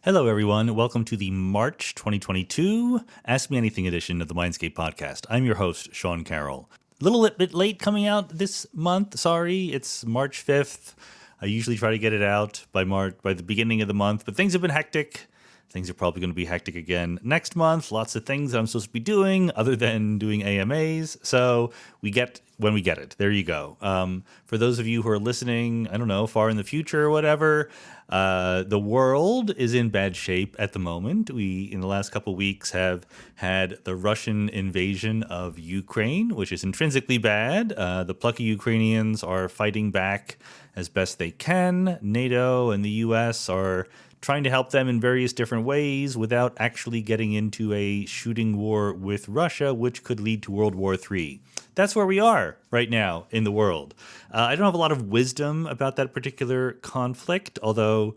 Hello, everyone. Welcome to the March 2022 Ask Me Anything edition of the Mindscape podcast. I'm your host, Sean Carroll. A little bit late coming out this month. Sorry, it's March 5th. I usually try to get it out by the beginning of the month, but things have been hectic. Things are probably going to be hectic again next month. Lots of things that I'm supposed to be doing other than doing AMAs. So we get when we get it. There you go. For those of you who are listening, I don't know, far in the future or whatever, the world is in bad shape at the moment. We, in the last couple of weeks, have had the Russian invasion of Ukraine, which is intrinsically bad. The plucky Ukrainians are fighting back as best they can. NATO and the U.S. are trying to help them in various different ways without actually getting into a shooting war with Russia, which could lead to World War III. That's where we are right now in the world. I don't have a lot of wisdom about that particular conflict, although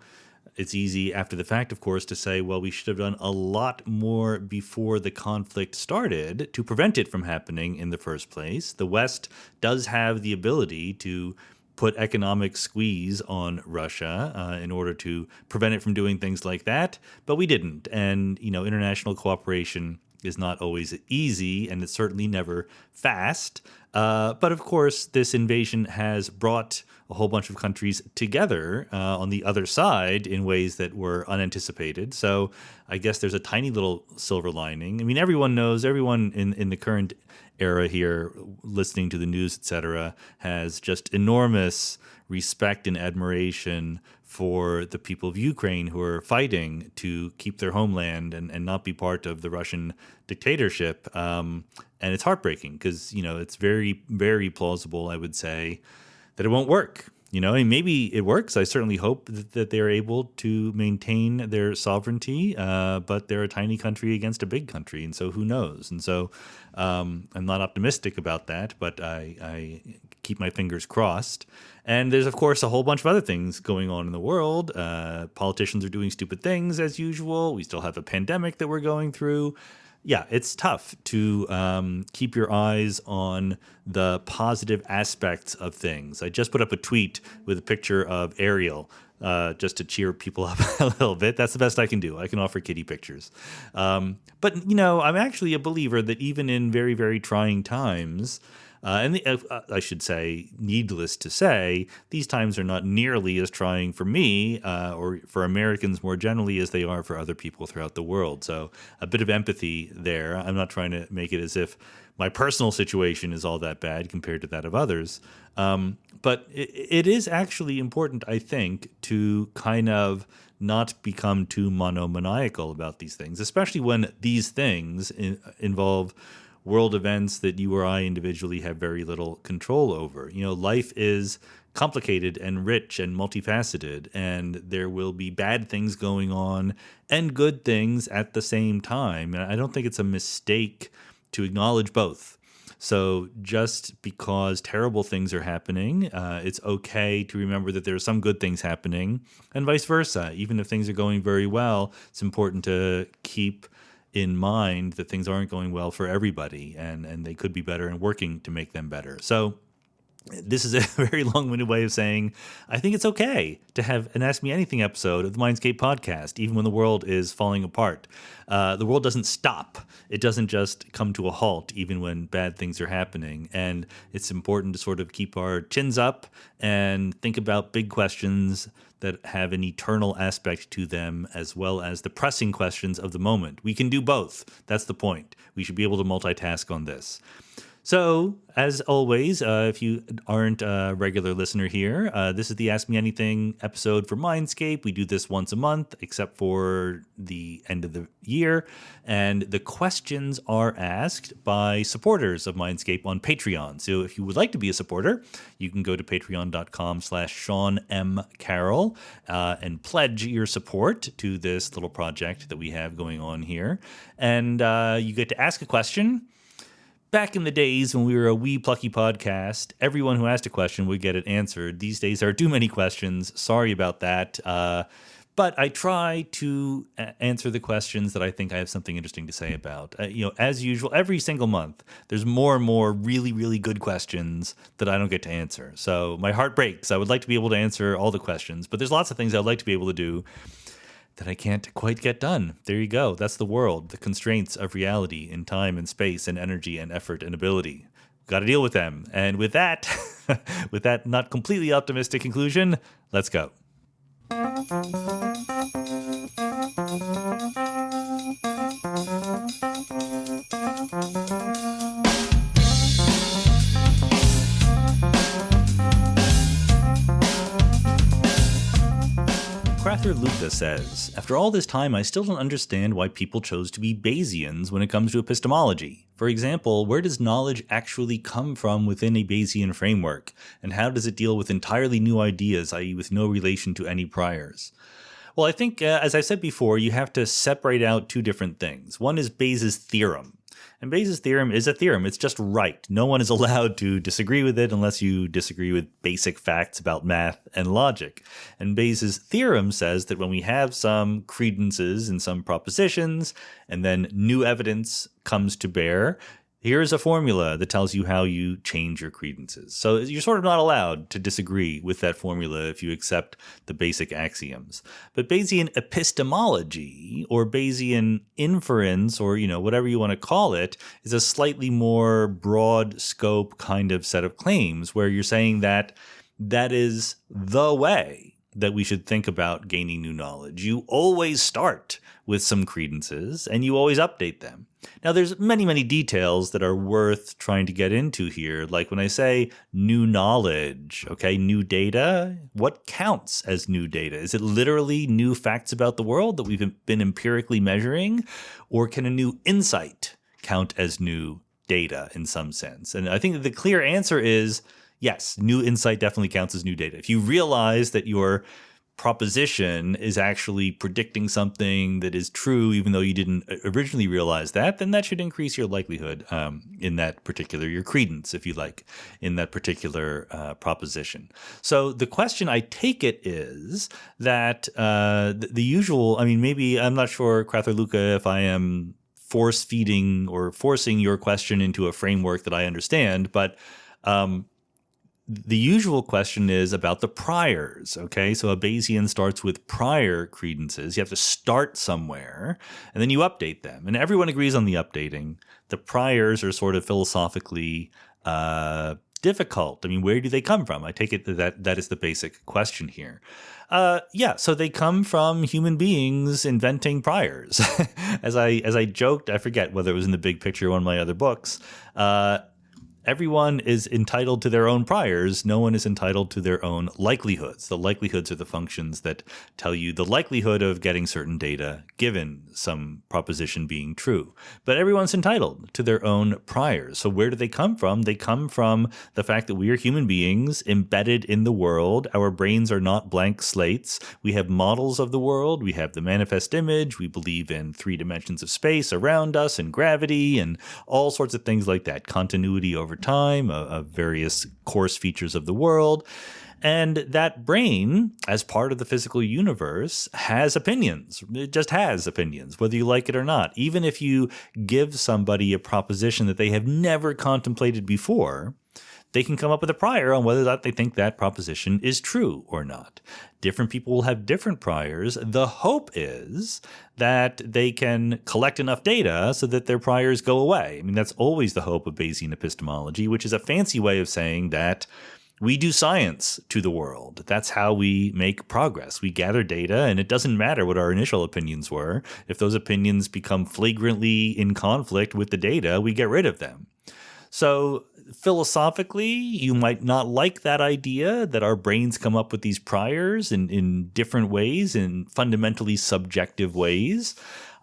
it's easy after the fact, of course, to say, well, we should have done a lot more before the conflict started to prevent it from happening in the first place. The West does have the ability to put economic squeeze on Russia in order to prevent it from doing things like that, but we didn't. And, international cooperation is not always easy, and it's certainly never fast. But of course, this invasion has brought a whole bunch of countries together on the other side in ways that were unanticipated. So I guess there's a tiny little silver lining. I mean, everyone in the current era here, listening to the news, etc., has just enormous respect and admiration for the people of Ukraine who are fighting to keep their homeland and not be part of the Russian dictatorship. And it's heartbreaking because, it's very, very plausible, I would say, that it won't work. And maybe it works. I certainly hope that they're able to maintain their sovereignty, but they're a tiny country against a big country, and so who knows? And so I'm not optimistic about that, but I keep my fingers crossed. And there's, of course, a whole bunch of other things going on in the world. Politicians are doing stupid things as usual. We still have a pandemic that we're going through. Yeah, it's tough to keep your eyes on the positive aspects of things. I just put up a tweet with a picture of Ariel just to cheer people up a little bit. That's the best I can do. I can offer kitty pictures. But, I'm actually a believer that even in very, very trying times, I should say, needless to say, these times are not nearly as trying for me or for Americans more generally as they are for other people throughout the world. So a bit of empathy there. I'm not trying to make it as if my personal situation is all that bad compared to that of others. But it is actually important, I think, to kind of not become too monomaniacal about these things, especially when these things involve world events that you or I individually have very little control over. Life is complicated and rich and multifaceted, and there will be bad things going on and good things at the same time. And I don't think it's a mistake to acknowledge both. So just because terrible things are happening, it's okay to remember that there are some good things happening, and vice versa. Even if things are going very well, it's important to keep in mind that things aren't going well for everybody, and they could be better, and working to make them better. So this is a very long-winded way of saying I think it's okay to have an Ask Me Anything episode of the Mindscape podcast, even when the world is falling apart. The world doesn't stop. It doesn't just come to a halt, even when bad things are happening. And it's important to sort of keep our chins up and think about big questions that have an eternal aspect to them, as well as the pressing questions of the moment. We can do both. That's the point. We should be able to multitask on this. So, as always, if you aren't a regular listener here, this is the Ask Me Anything episode for Mindscape. We do this once a month, except for the end of the year. And the questions are asked by supporters of Mindscape on Patreon. So if you would like to be a supporter, you can go to patreon.com/Sean M. Carroll and pledge your support to this little project that we have going on here. And you get to ask a question. Back in the days when we were a wee plucky podcast, everyone who asked a question would get it answered. These days there are too many questions. Sorry about that. But I try to answer the questions that I think I have something interesting to say about. As usual, every single month, there's more and more really, really good questions that I don't get to answer. So my heart breaks. I would like to be able to answer all the questions, but there's lots of things I'd like to be able to do. that I can't quite get done. There you go. That's the world, the constraints of reality in time and space and energy and effort and ability. Got to deal with them. And with that, with that not completely optimistic conclusion, let's go. Luca says, after all this time, I still don't understand why people chose to be Bayesians when it comes to epistemology. For example, where does knowledge actually come from within a Bayesian framework? And how does it deal with entirely new ideas, i.e. with no relation to any priors? Well, I think, as I said before, you have to separate out two different things. One is Bayes' theorem. And Bayes' theorem is a theorem. It's just right. No one is allowed to disagree with it unless you disagree with basic facts about math and logic. And Bayes' theorem says that when we have some credences in some propositions and then new evidence comes to bear, here's a formula that tells you how you change your credences. So you're sort of not allowed to disagree with that formula if you accept the basic axioms. But Bayesian epistemology or Bayesian inference or, whatever you want to call it is a slightly more broad scope kind of set of claims where you're saying that that is the way that we should think about gaining new knowledge. You always start with some credences and you always update them. Now, there's many, many details that are worth trying to get into here. Like when I say new knowledge, okay, new data, what counts as new data? Is it literally new facts about the world that we've been empirically measuring? Or can a new insight count as new data in some sense? And I think that the clear answer is yes, new insight definitely counts as new data. If you realize that your proposition is actually predicting something that is true, even though you didn't originally realize that, then that should increase your likelihood in that particular, your credence, if you like, in that particular proposition. So the question, I take it, is that the usual, maybe, I'm not sure, Crather Luca, if I am force feeding or forcing your question into a framework that I understand, but the usual question is about the priors, okay? So a Bayesian starts with prior credences. You have to start somewhere, and then you update them. And everyone agrees on the updating. The priors are sort of philosophically difficult. Where do they come from? I take it that is the basic question here. So they come from human beings inventing priors. As I joked, I forget whether it was in The Big Picture or one of my other books, everyone is entitled to their own priors. No one is entitled to their own likelihoods. The likelihoods are the functions that tell you the likelihood of getting certain data given some proposition being true. But everyone's entitled to their own priors. So where do they come from? They come from the fact that we are human beings embedded in the world. Our brains are not blank slates. We have models of the world. We have the manifest image. We believe in 3 dimensions of space around us and gravity and all sorts of things like that. Continuity over time of various coarse features of the world. And that brain, as part of the physical universe, has opinions. It just has opinions, whether you like it or not. Even if you give somebody a proposition that they have never contemplated before, they can come up with a prior on whether or not they think that proposition is true or not. Different people will have different priors. The hope is that they can collect enough data so that their priors go away. That's always the hope of Bayesian epistemology, which is a fancy way of saying that we do science to the world. That's how we make progress. We gather data, and it doesn't matter what our initial opinions were. If those opinions become flagrantly in conflict with the data, we get rid of them. So philosophically, you might not like that idea that our brains come up with these priors in different ways, in fundamentally subjective ways.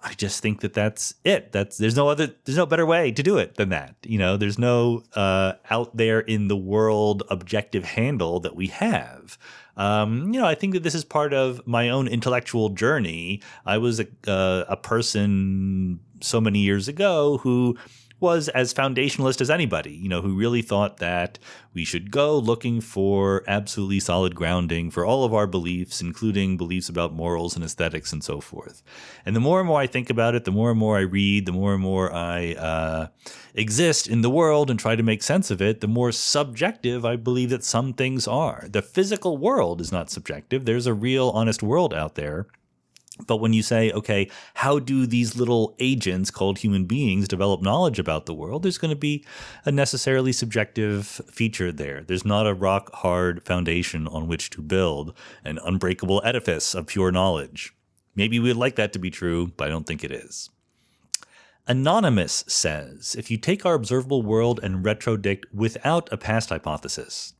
I just think that that's it. There's no better way to do it than that. There's no out there in the world objective handle that we have. I think that this is part of my own intellectual journey. I was a person so many years ago who was as foundationalist as anybody, who really thought that we should go looking for absolutely solid grounding for all of our beliefs, including beliefs about morals and aesthetics and so forth. And the more and more I think about it, the more and more I read, the more and more I exist in the world and try to make sense of it, the more subjective I believe that some things are. The physical world is not subjective. There's a real, honest world out there. But when you say, okay, how do these little agents called human beings develop knowledge about the world? There's going to be a necessarily subjective feature there. There's not a rock hard foundation on which to build an unbreakable edifice of pure knowledge. Maybe we'd like that to be true, but I don't think it is. Anonymous says, if you take our observable world and retrodict without a past hypothesis,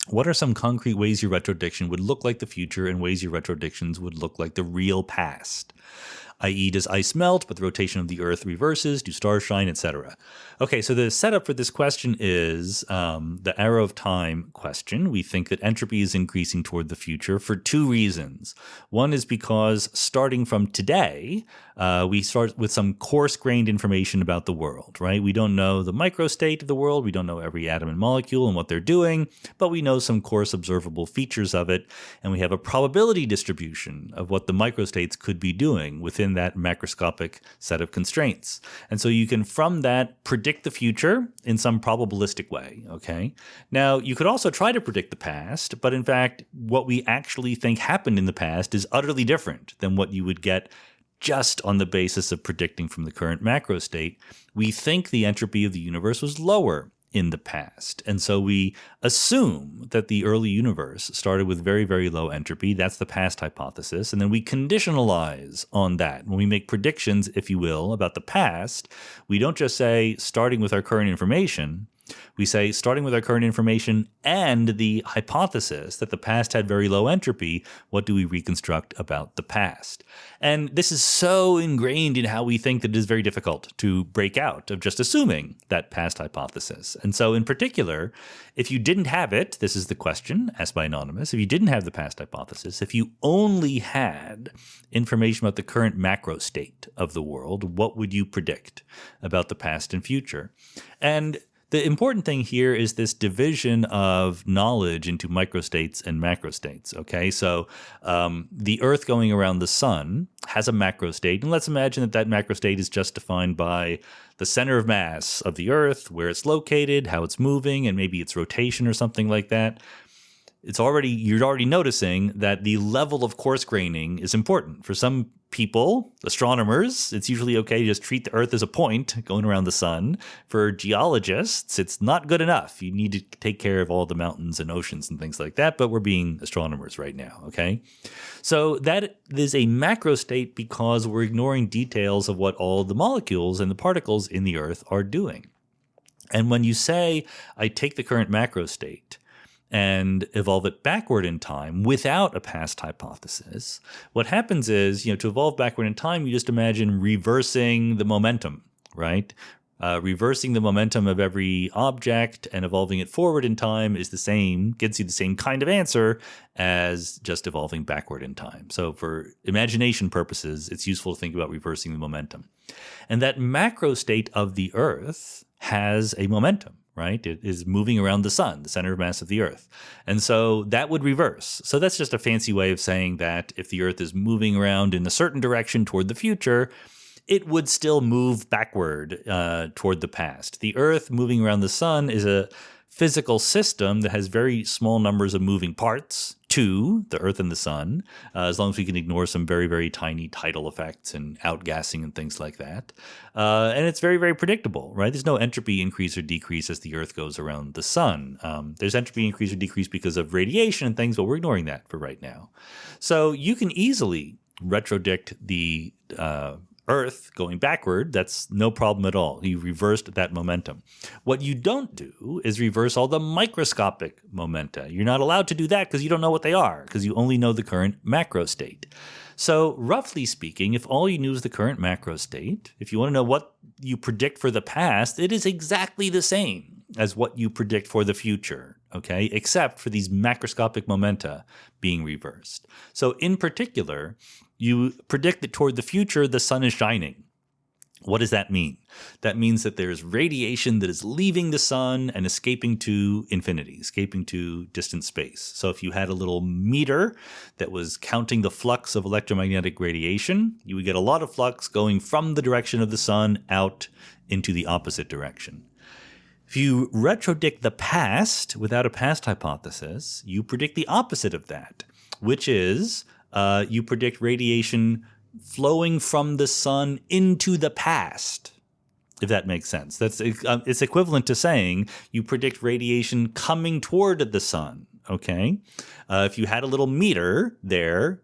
what are some concrete ways your retroaddiction would look like the future and ways your retroaddictions would look like the real past? I.e., does ice melt, but the rotation of the Earth reverses? Do stars shine, etc.? Okay, so the setup for this question is the arrow of time question. We think that entropy is increasing toward the future for two reasons. One is because starting from today, we start with some coarse-grained information about the world, right? We don't know the microstate of the world. We don't know every atom and molecule and what they're doing, but we know some coarse observable features of it, and we have a probability distribution of what the microstates could be doing within that macroscopic set of constraints. And so you can, from that, predict the future in some probabilistic way, okay? Now, you could also try to predict the past, but in fact, what we actually think happened in the past is utterly different than what you would get just on the basis of predicting from the current macrostate. We think the entropy of the universe was lower in the past. And so we assume that the early universe started with very, very low entropy. That's the past hypothesis. And then we conditionalize on that. When we make predictions, if you will, about the past, we don't just say starting with our current information. We say, starting with our current information and the hypothesis that the past had very low entropy, what do we reconstruct about the past? And this is so ingrained in how we think that it is very difficult to break out of just assuming that past hypothesis. And so in particular, if you didn't have it, this is the question asked by Anonymous, if you didn't have the past hypothesis, if you only had information about the current macro state of the world, what would you predict about the past and future? And the important thing here is this division of knowledge into microstates and macrostates, okay? So the Earth going around the sun has a macrostate, and let's imagine that that macrostate is just defined by the center of mass of the Earth, where it's located, how it's moving, and maybe its rotation or something like that. You're already noticing that the level of coarse graining is important. For some people, astronomers, it's usually okay to just treat the Earth as a point going around the sun. For geologists, it's not good enough. You need to take care of all the mountains and oceans and things like that, but we're being astronomers right now, okay? So that is a macro state because we're ignoring details of what all the molecules and the particles in the Earth are doing. And when you say, I take the current macro state and evolve it backward in time without a past hypothesis, what happens is, to evolve backward in time, you just imagine reversing the momentum, right? Reversing the momentum of every object and evolving it forward in time is the same, gets you the same kind of answer as just evolving backward in time. So for imagination purposes, it's useful to think about reversing the momentum. And that macro state of the Earth has a momentum, right? It is moving around the sun, the center of mass of the Earth. And so that would reverse. So that's just a fancy way of saying that if the Earth is moving around in a certain direction toward the future, it would still move backward toward the past. The Earth moving around the sun is a physical system that has very small numbers of moving parts to the Earth and the sun, as long as we can ignore some very, very tiny tidal effects and outgassing and things like that. And it's very, very predictable, right? There's no entropy increase or decrease as the Earth goes around the sun. There's entropy increase or decrease because of radiation and things, but we're ignoring that for right now. So you can easily retrodict the Earth going backward. That's no problem at all. You reversed that momentum. What you don't do is reverse all the microscopic momenta. You're not allowed to do that because you don't know what they are, because you only know the current macro state. So roughly speaking, if all you knew is the current macro state, if you want to know what you predict for the past, it is exactly the same as what you predict for the future, okay, except for these macroscopic momenta being reversed. So in particular, you predict that toward the future, the sun is shining. What does that mean? That means that there's radiation that is leaving the sun and escaping to infinity, escaping to distant space. So if you had a little meter that was counting the flux of electromagnetic radiation, you would get a lot of flux going from the direction of the sun out into the opposite direction. If you retrodict the past without a past hypothesis, you predict the opposite of that, which is you predict radiation flowing from the sun into the past, if that makes sense. It's equivalent to saying you predict radiation coming toward the sun, okay? If you had a little meter there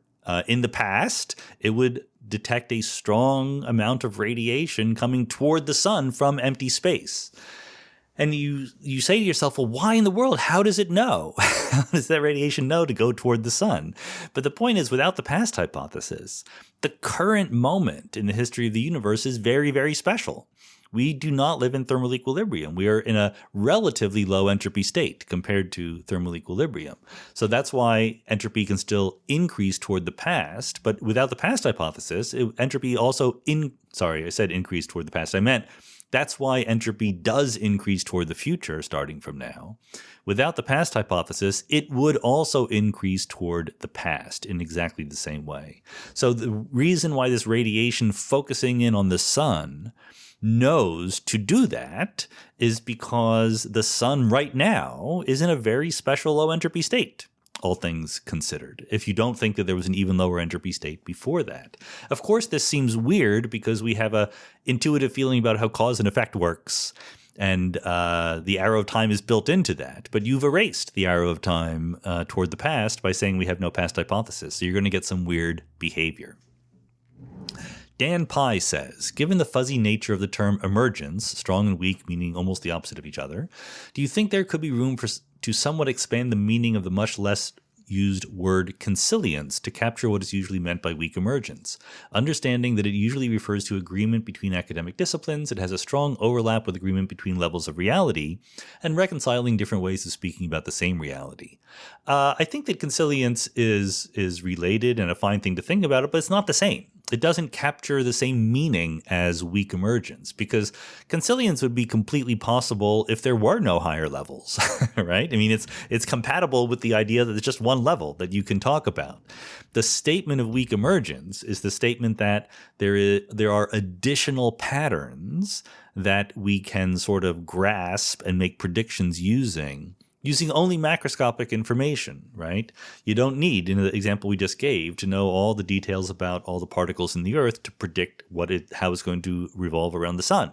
in the past, it would detect a strong amount of radiation coming toward the sun from empty space. And you say to yourself, well, why in the world? How does it know? How does that radiation know to go toward the sun? But the point is, without the past hypothesis, the current moment in the history of the universe is very, very special. We do not live in thermal equilibrium. We are in a relatively low entropy state compared to thermal equilibrium. So that's why entropy can still increase toward the past. But without the past hypothesis, entropy also I said increase toward the past. I meant that's why entropy does increase toward the future starting from now. Without the past hypothesis, it would also increase toward the past in exactly the same way. So the reason why this radiation focusing in on the sun knows to do that is because the sun right now is in a very special low entropy state, all things considered, if you don't think that there was an even lower entropy state before that. Of course, this seems weird because we have a intuitive feeling about how cause and effect works, and the arrow of time is built into that. But you've erased the arrow of time toward the past by saying we have no past hypothesis, so you're going to get some weird behavior. Dan Pye says, given the fuzzy nature of the term emergence, strong and weak meaning almost the opposite of each other, do you think there could be room to somewhat expand the meaning of the much less used word consilience to capture what is usually meant by weak emergence? Understanding that it usually refers to agreement between academic disciplines, it has a strong overlap with agreement between levels of reality, and reconciling different ways of speaking about the same reality. I think that consilience is related and a fine thing to think about it, but it's not the same. It doesn't capture the same meaning as weak emergence, because consilience would be completely possible if there were no higher levels, right? I mean, it's compatible with the idea that there's just one level that you can talk about. The statement of weak emergence is the statement that there are additional patterns that we can sort of grasp and make predictions using only macroscopic information, right? You don't need, in the example we just gave, to know all the details about all the particles in the Earth to predict how it's going to revolve around the sun.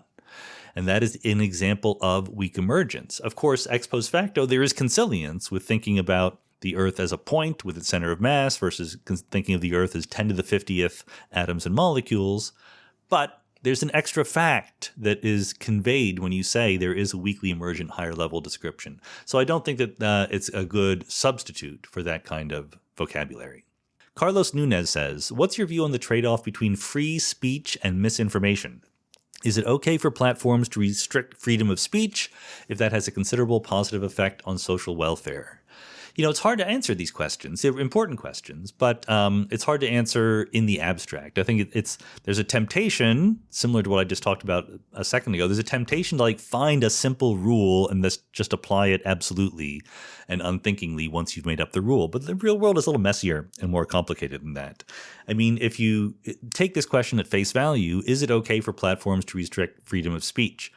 And that is an example of weak emergence. Of course, ex post facto, there is consilience with thinking about the Earth as a point with its center of mass versus thinking of the Earth as 10 to the 50th atoms and molecules. But there's an extra fact that is conveyed when you say there is a weakly emergent higher level description. So I don't think that it's a good substitute for that kind of vocabulary. Carlos Nunez says, what's your view on the trade-off between free speech and misinformation? Is it okay for platforms to restrict freedom of speech if that has a considerable positive effect on social welfare? You know, it's hard to answer these questions. They're important questions, but it's hard to answer in the abstract. I think there's a temptation, similar to what I just talked about a second ago. There's a temptation to find a simple rule and just apply it absolutely and unthinkingly once you've made up the rule. But the real world is a little messier and more complicated than that. I mean, if you take this question at face value, is it okay for platforms to restrict freedom of speech?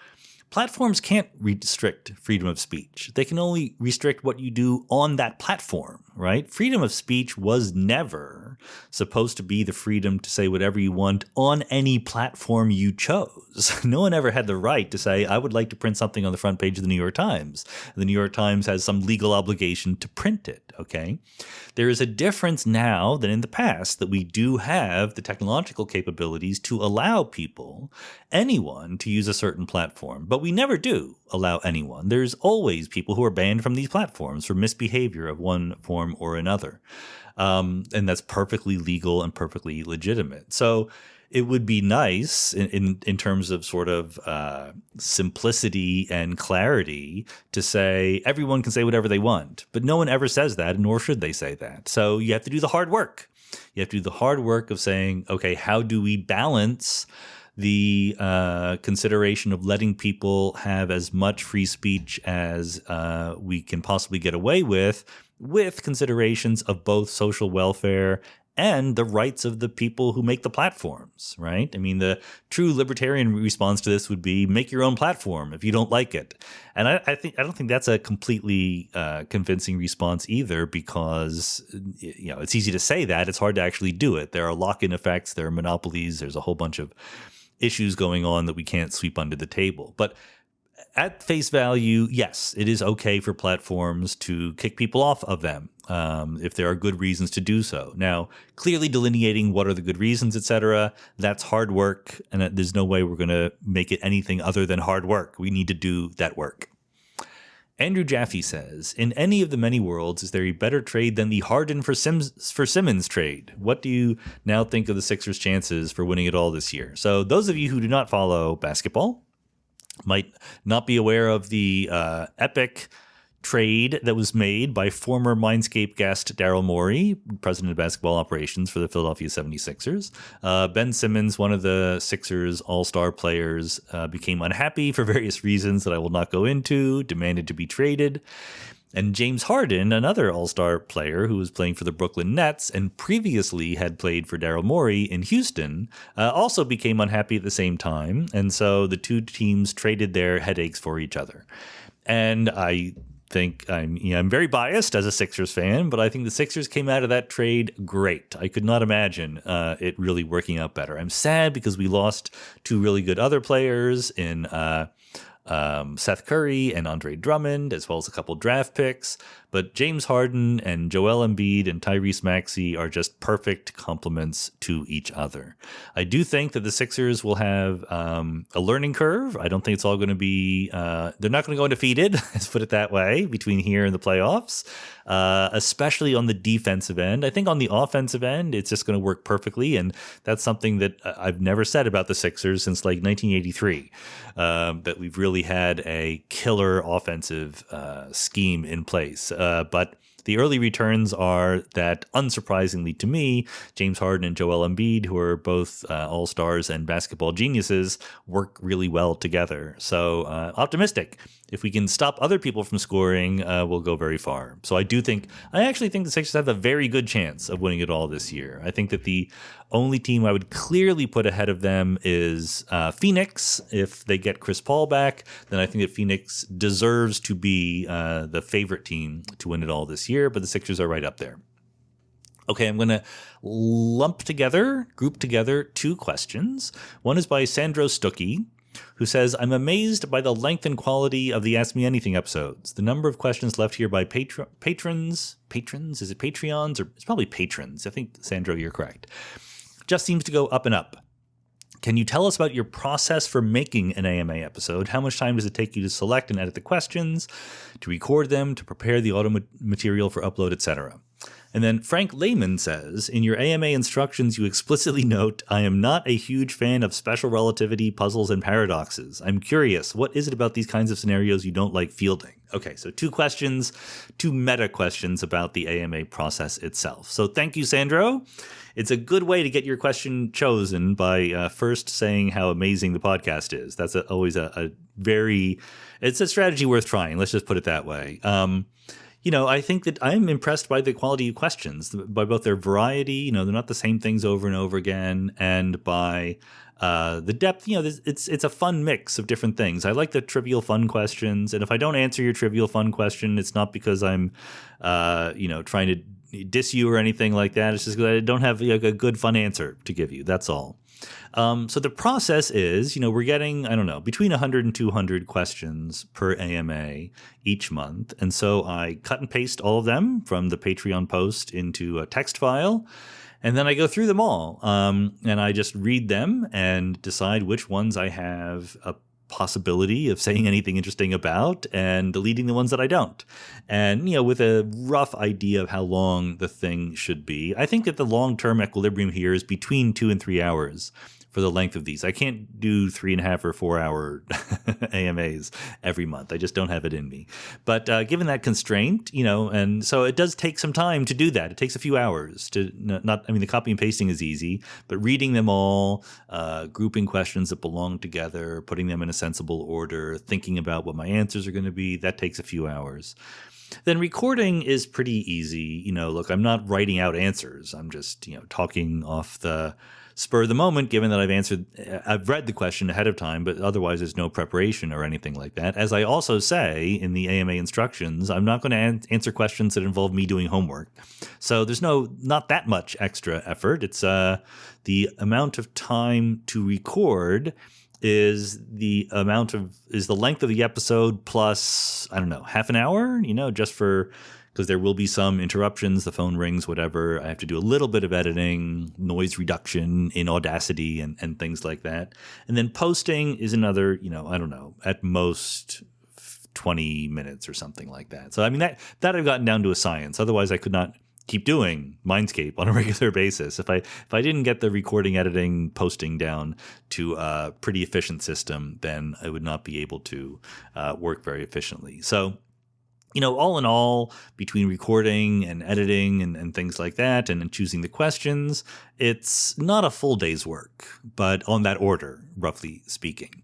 Platforms can't restrict freedom of speech. They can only restrict what you do on that platform, right? Freedom of speech was never supposed to be the freedom to say whatever you want on any platform you chose. No one ever had the right to say, I would like to print something on the front page of the New York Times. The New York Times has some legal obligation to print it, okay? There is a difference now than in the past that we do have the technological capabilities to allow people, anyone, to use a certain platform. But we never do allow anyone. There's always people who are banned from these platforms for misbehavior of one form or another. And that's perfectly legal and perfectly legitimate. So it would be nice in terms of sort of simplicity and clarity to say everyone can say whatever they want, but no one ever says that, nor should they say that. So you have to do the hard work. You have to do the hard work of saying, okay, how do we balance the consideration of letting people have as much free speech as we can possibly get away with considerations of both social welfare and the rights of the people who make the platforms, right? I mean, the true libertarian response to this would be make your own platform if you don't like it. And I don't think that's a completely convincing response either, because it's easy to say that. It's hard to actually do it. There are lock-in effects, there are monopolies, there's a whole bunch of issues going on that we can't sweep under the table. But at face value, yes, it is okay for platforms to kick people off of them if there are good reasons to do so. Now, clearly delineating what are the good reasons, etc., that's hard work, and there's no way we're going to make it anything other than hard work. We need to do that work. Andrew Jaffe says, in any of the many worlds, is there a better trade than the Hardin for Simmons trade? What do you now think of the Sixers' chances for winning it all this year? So those of you who do not follow basketball might not be aware of the epic trade that was made by former Mindscape guest Daryl Morey, president of basketball operations for the Philadelphia 76ers. Ben Simmons, one of the Sixers all-star players, became unhappy for various reasons that I will not go into, demanded to be traded. And James Hardin, another all-star player who was playing for the Brooklyn Nets and previously had played for Daryl Morey in Houston, also became unhappy at the same time. And so the two teams traded their headaches for each other. And I think I'm very biased as a Sixers fan, but I think the Sixers came out of that trade great. I could not imagine it really working out better. I'm sad because we lost two really good other players in Seth Curry and Andre Drummond, as well as a couple draft picks. But James Harden and Joel Embiid and Tyrese Maxey are just perfect complements to each other. I do think that the Sixers will have a learning curve. I don't think it's all going to be they're not going to go undefeated, let's put it that way, between here and the playoffs, especially on the defensive end. I think on the offensive end, it's just going to work perfectly. And that's something that I've never said about the Sixers since like 1983, that we've really had a killer offensive scheme in place. But the early returns are that, unsurprisingly to me, James Harden and Joel Embiid, who are both all-stars and basketball geniuses, work really well together. So optimistic. If we can stop other people from scoring, we'll go very far. So I actually think the Sixers have a very good chance of winning it all this year. I think that the only team I would clearly put ahead of them is Phoenix. If they get Chris Paul back, then I think that Phoenix deserves to be the favorite team to win it all this year, but the Sixers are right up there. Okay, I'm going to group together two questions. One is by Sandro Stuckey, who says, I'm amazed by the length and quality of the Ask Me Anything episodes. The number of questions left here by patrons, is it Patreons? Or it's probably patrons. I think, Sandro, you're correct. Just seems to go up and up. Can you tell us about your process for making an AMA episode? How much time does it take you to select and edit the questions, to record them, to prepare the audio material for upload, etc.? And then Frank Lehman says, in your AMA instructions, you explicitly note, I am not a huge fan of special relativity, puzzles, and paradoxes. I'm curious, what is it about these kinds of scenarios you don't like fielding? Okay, so two meta questions about the AMA process itself. So thank you, Sandro. It's a good way to get your question chosen by first saying how amazing the podcast is. That's always it's a strategy worth trying. Let's just put it that way. I think that I'm impressed by the quality of questions, by both their variety, they're not the same things over and over again, and by the depth. It's a fun mix of different things. I like the trivial fun questions, and if I don't answer your trivial fun question, it's not because I'm, trying to diss you or anything like that. It's just because I don't have a good fun answer to give you. That's all. So the process is, we're getting, between 100 and 200 questions per AMA each month. And so I cut and paste all of them from the Patreon post into a text file. And then I go through them all. And I just read them and decide which ones I have a possibility of saying anything interesting about and deleting the ones that I don't. And, with a rough idea of how long the thing should be. I think that the long-term equilibrium here is between 2 and 3 hours for the length of these. I can't do 3.5 or 4 hour AMAs every month. I just don't have it in me. But given that constraint, and so it does take some time to do that. It takes a few hours to the copy and pasting is easy, but reading them all, grouping questions that belong together, putting them in a sensible order, thinking about what my answers are going to be, that takes a few hours. Then recording is pretty easy. Look, I'm not writing out answers. I'm just, talking off the spur of the moment, given that I've read the question ahead of time, but otherwise there's no preparation or anything like that. As I also say in the AMA instructions, I'm not going to answer questions that involve me doing homework. So there's not that much extra effort. It's the amount of time to record is the length of the episode plus, I don't know, half an hour, just because there will be some interruptions, the phone rings, whatever. I have to do a little bit of editing, noise reduction in Audacity and things like that. And then posting is another, I don't know, at most 20 minutes or something like that. So, I mean, that I've gotten down to a science. Otherwise, I could not keep doing Mindscape on a regular basis. If I didn't get the recording, editing, posting down to a pretty efficient system, then I would not be able to work very efficiently. So, all in all, between recording and editing and things like that and choosing the questions, it's not a full day's work, but on that order, roughly speaking.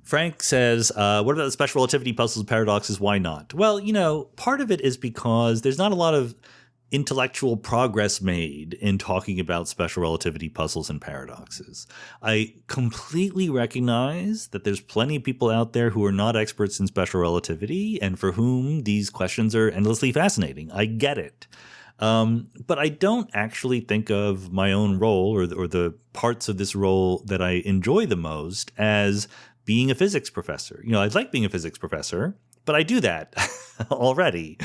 Frank says, what about the special relativity puzzles and paradoxes? Why not? Well, part of it is because there's not a lot of intellectual progress made in talking about special relativity puzzles and paradoxes. I completely recognize that there's plenty of people out there who are not experts in special relativity and for whom these questions are endlessly fascinating. I get it. But I don't actually think of my own role or the parts of this role that I enjoy the most as being a physics professor. I like being a physics professor, but I do that already.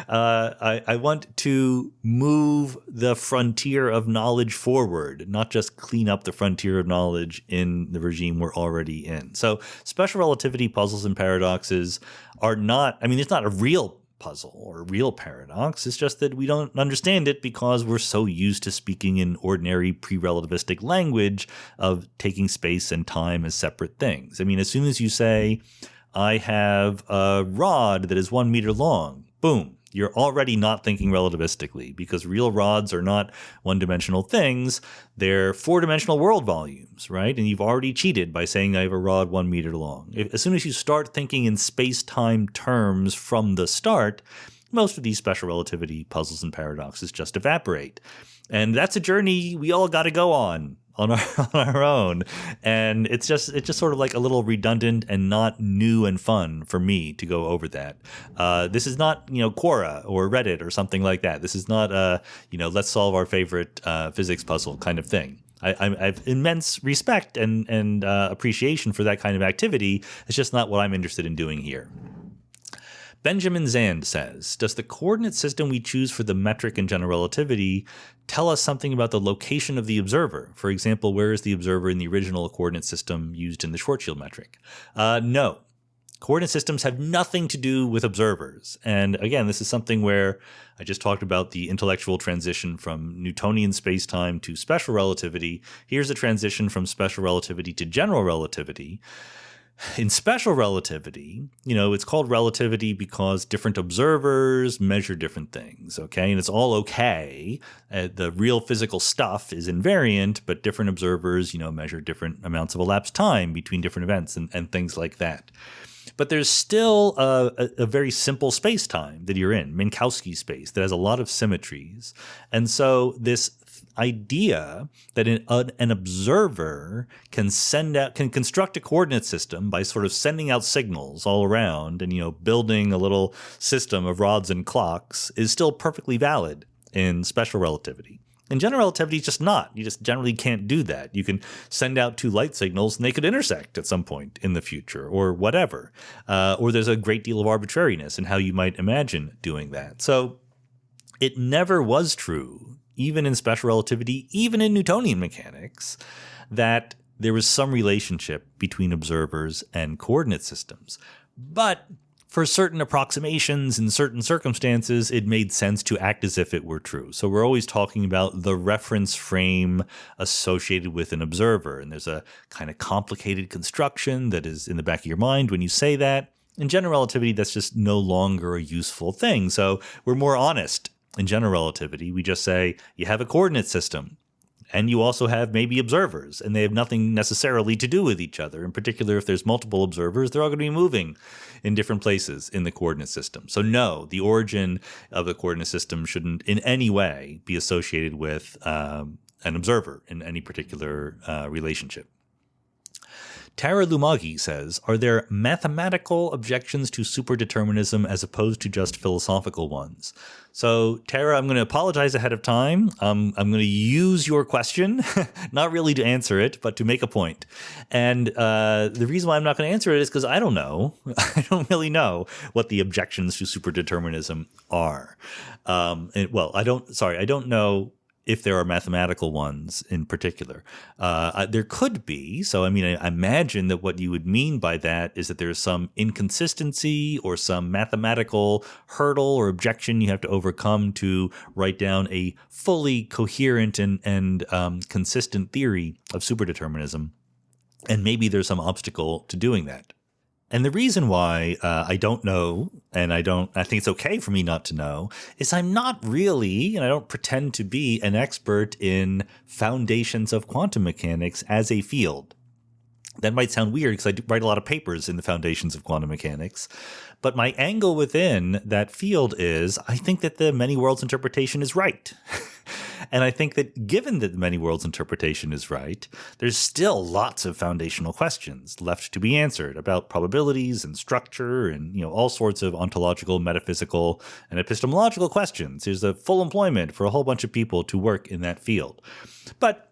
I want to move the frontier of knowledge forward, not just clean up the frontier of knowledge in the regime we're already in. So special relativity puzzles and paradoxes are not, it's not a real puzzle or a real paradox. It's just that we don't understand it because we're so used to speaking in ordinary pre-relativistic language of taking space and time as separate things. As soon as you say, I have a rod that is 1 meter long, boom, you're already not thinking relativistically because real rods are not one-dimensional things. They're four-dimensional world volumes, right? And you've already cheated by saying I have a rod 1 meter long. As soon as you start thinking in space-time terms from the start, most of these special relativity puzzles and paradoxes just evaporate. And that's a journey we all got to go on our own. And it's just sort of like a little redundant and not new and fun for me to go over that. This is not, Quora or Reddit or something like that. This is not let's solve our favorite physics puzzle kind of thing. I have immense respect and appreciation for that kind of activity. It's just not what I'm interested in doing here. Benjamin Zand says, does the coordinate system we choose for the metric in general relativity tell us something about the location of the observer? For example, where is the observer in the original coordinate system used in the Schwarzschild metric? No. Coordinate systems have nothing to do with observers. And again, this is something where I just talked about the intellectual transition from Newtonian spacetime to special relativity. Here's a transition from special relativity to general relativity. In special relativity, it's called relativity because different observers measure different things, okay? And it's all okay. The real physical stuff is invariant, but different observers, measure different amounts of elapsed time between different events and things like that. But there's still a very simple space-time that you're in, Minkowski space, that has a lot of symmetries. And so this idea that an observer can construct a coordinate system by sort of sending out signals all around and building a little system of rods and clocks is still perfectly valid in special relativity. In general relativity, it's just not. You just generally can't do that. You can send out two light signals and they could intersect at some point in the future or whatever. Or there's a great deal of arbitrariness in how you might imagine doing that. So it never was true, even in special relativity, even in Newtonian mechanics, that there was some relationship between observers and coordinate systems. But for certain approximations in certain circumstances, it made sense to act as if it were true. So we're always talking about the reference frame associated with an observer. And there's a kind of complicated construction that is in the back of your mind when you say that. In general relativity, that's just no longer a useful thing. So we're more honest in general relativity. We just say you have a coordinate system. And you also have maybe observers, and they have nothing necessarily to do with each other. In particular, if there's multiple observers, they're all going to be moving in different places in the coordinate system. So no, the origin of the coordinate system shouldn't in any way be associated with an observer in any particular relationship. Tara Lumagi says, are there mathematical objections to superdeterminism as opposed to just philosophical ones? So, Tara, I'm going to apologize ahead of time. I'm going to use your question, not really to answer it, but to make a point. And the reason why I'm not going to answer it is because I don't know. I don't really know what the objections to superdeterminism are. I don't know if there are mathematical ones in particular. There could be. So, I mean, I imagine that what you would mean by that is that there's some inconsistency or some mathematical hurdle or objection you have to overcome to write down a fully coherent and consistent theory of superdeterminism. And maybe there's some obstacle to doing that. And the reason why I don't know, and I think it's okay for me not to know, is I'm not really, and I don't pretend to be, an expert in foundations of quantum mechanics as a field. That might sound weird because I do write a lot of papers in the foundations of quantum mechanics. But my angle within that field is I think that the many worlds interpretation is right. And I think that given that the many worlds interpretation is right, there's still lots of foundational questions left to be answered about probabilities and structure and, all sorts of ontological, metaphysical, and epistemological questions. There's a full employment for a whole bunch of people to work in that field. But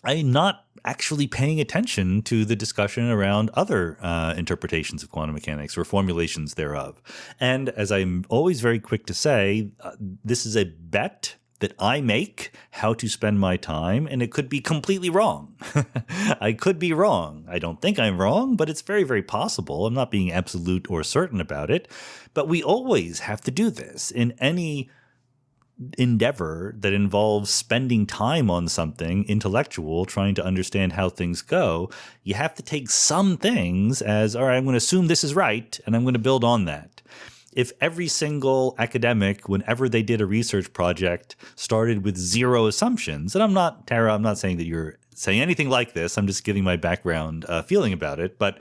I'm not actually paying attention to the discussion around other interpretations of quantum mechanics or formulations thereof. And as I'm always very quick to say, this is a bet that I make how to spend my time, and it could be completely wrong. I could be wrong. I don't think I'm wrong, but it's very, very possible. I'm not being absolute or certain about it. But we always have to do this in any endeavor that involves spending time on something intellectual, trying to understand how things go. You have to take some things as, all right, I'm going to assume this is right, and I'm going to build on that. If every single academic, whenever they did a research project, started with zero assumptions, and Tara, I'm not saying that you're saying anything like this. I'm just giving my background feeling about it. But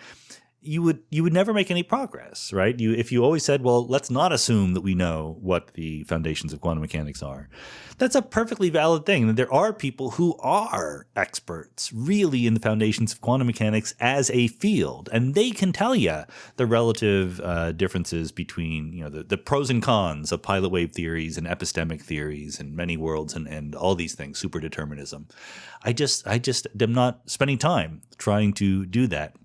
you would never make any progress, right? If you always said, well, let's not assume that we know what the foundations of quantum mechanics are. That's a perfectly valid thing. There are people who are experts really in the foundations of quantum mechanics as a field, and they can tell you the relative differences between, the pros and cons of pilot wave theories and epistemic theories and many worlds and all these things, superdeterminism. I just am not spending time trying to do that.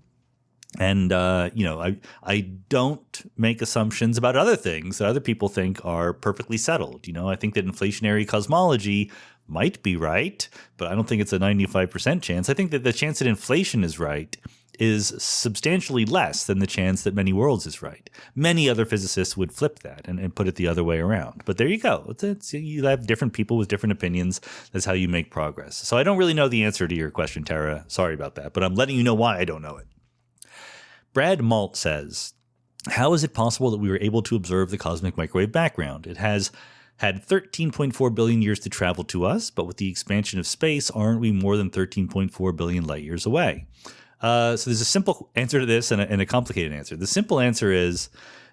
And, I don't make assumptions about other things that other people think are perfectly settled. I think that inflationary cosmology might be right, but I don't think it's a 95% chance. I think that the chance that inflation is right is substantially less than the chance that many worlds is right. Many other physicists would flip that and put it the other way around. But there you go. You have different people with different opinions. That's how you make progress. So I don't really know the answer to your question, Tara. Sorry about that. But I'm letting you know why I don't know it. Brad Malt says, how is it possible that we were able to observe the cosmic microwave background? It has had 13.4 billion years to travel to us, but with the expansion of space, aren't we more than 13.4 billion light years away? So there's a simple answer to this and a complicated answer. The simple answer is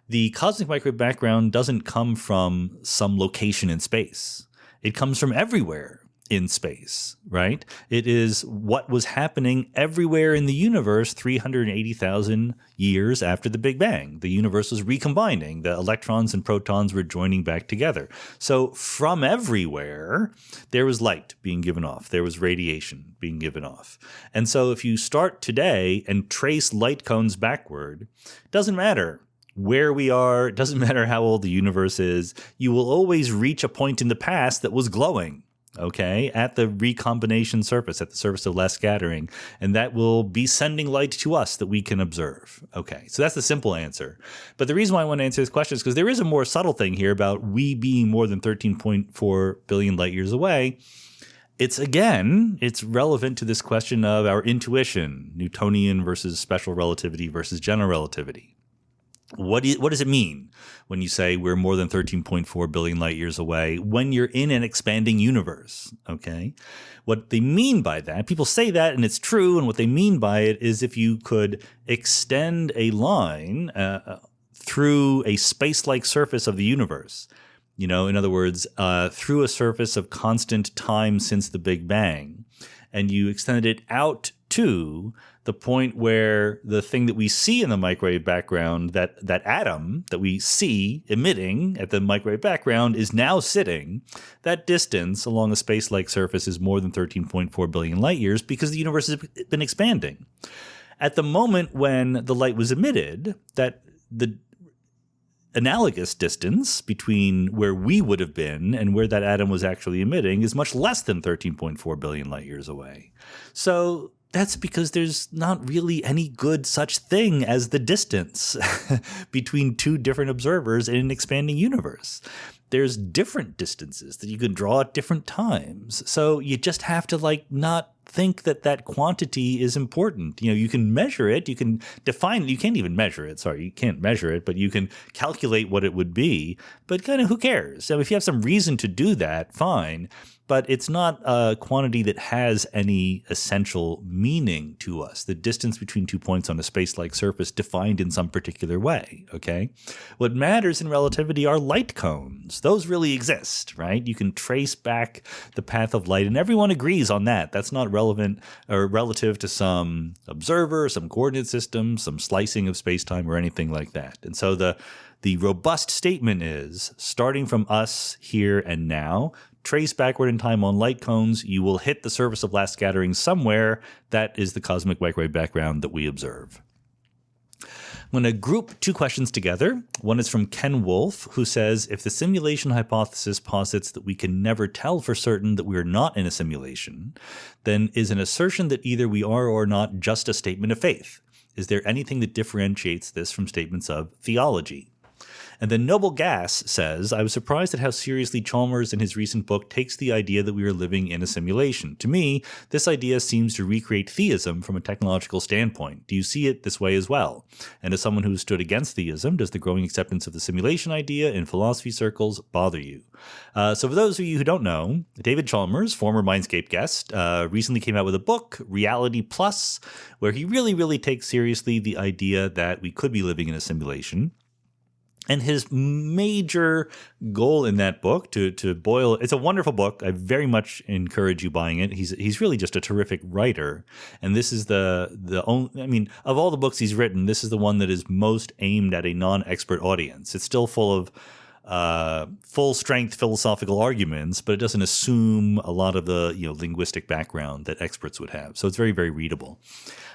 the cosmic microwave background doesn't come from some location in space. It comes from everywhere in space, right? It is what was happening everywhere in the universe 380,000 years after the Big Bang. The universe was recombining. The electrons and protons were joining back together. So from everywhere, there was light being given off. There was radiation being given off. And so if you start today and trace light cones backward, it doesn't matter where we are, it doesn't matter how old the universe is, you will always reach a point in the past that was glowing. Okay, at the recombination surface, at the surface of less scattering, and that will be sending light to us that we can observe. Okay, so that's the simple answer. But the reason why I want to answer this question is because there is a more subtle thing here about we being more than 13.4 billion light years away. It's relevant to this question of our intuition, Newtonian versus special relativity versus general relativity. What does it mean when you say we're more than 13.4 billion light years away when you're in an expanding universe? Okay. What they mean by that, people say that and it's true. And what they mean by it is if you could extend a line through a space-like surface of the universe, in other words, through a surface of constant time since the Big Bang, and you extended it out to the point where the thing that we see in the microwave background, that atom that we see emitting at the microwave background is now sitting, that distance along a space-like surface is more than 13.4 billion light years because the universe has been expanding. At the moment when the light was emitted, that the analogous distance between where we would have been and where that atom was actually emitting is much less than 13.4 billion light years away. So that's because there's not really any good such thing as the distance between two different observers in an expanding universe. There's different distances that you can draw at different times. So you just have to not think that quantity is important. You can measure it, you can define it, you can't even measure it. Sorry, you can't measure it, but you can calculate what it would be. But kind of who cares? So if you have some reason to do that, fine. But it's not a quantity that has any essential meaning to us. The distance between 2 points on a space-like surface defined in some particular way, okay? What matters in relativity are light cones. Those really exist, right? You can trace back the path of light, and everyone agrees on that. That's not relevant or relative to some observer, some coordinate system, some slicing of space-time or anything like that. And so the robust statement is, starting from us here and now, trace backward in time on light cones, you will hit the surface of last scattering somewhere. That is the cosmic microwave background that we observe. I'm going to group two questions together. One is from Ken Wolfe, who says, if the simulation hypothesis posits that we can never tell for certain that we are not in a simulation, then is an assertion that either we are or not just a statement of faith? Is there anything that differentiates this from statements of theology? And then Noble Gas says, I was surprised at how seriously Chalmers in his recent book takes the idea that we are living in a simulation. To me, this idea seems to recreate theism from a technological standpoint. Do you see it this way as well? And as someone who stood against theism, does the growing acceptance of the simulation idea in philosophy circles bother you? So for those of you who don't know, David Chalmers, former Mindscape guest, recently came out with a book, Reality Plus, where he really takes seriously the idea that we could be living in a simulation. And his major goal in that book, to boil, it's a wonderful book. I very much encourage you buying it. He's really just a terrific writer. And this is the only, of all the books he's written, this is the one that is most aimed at a non-expert audience. It's still full of full-strength philosophical arguments, but it doesn't assume a lot of the linguistic background that experts would have. So it's very, very readable.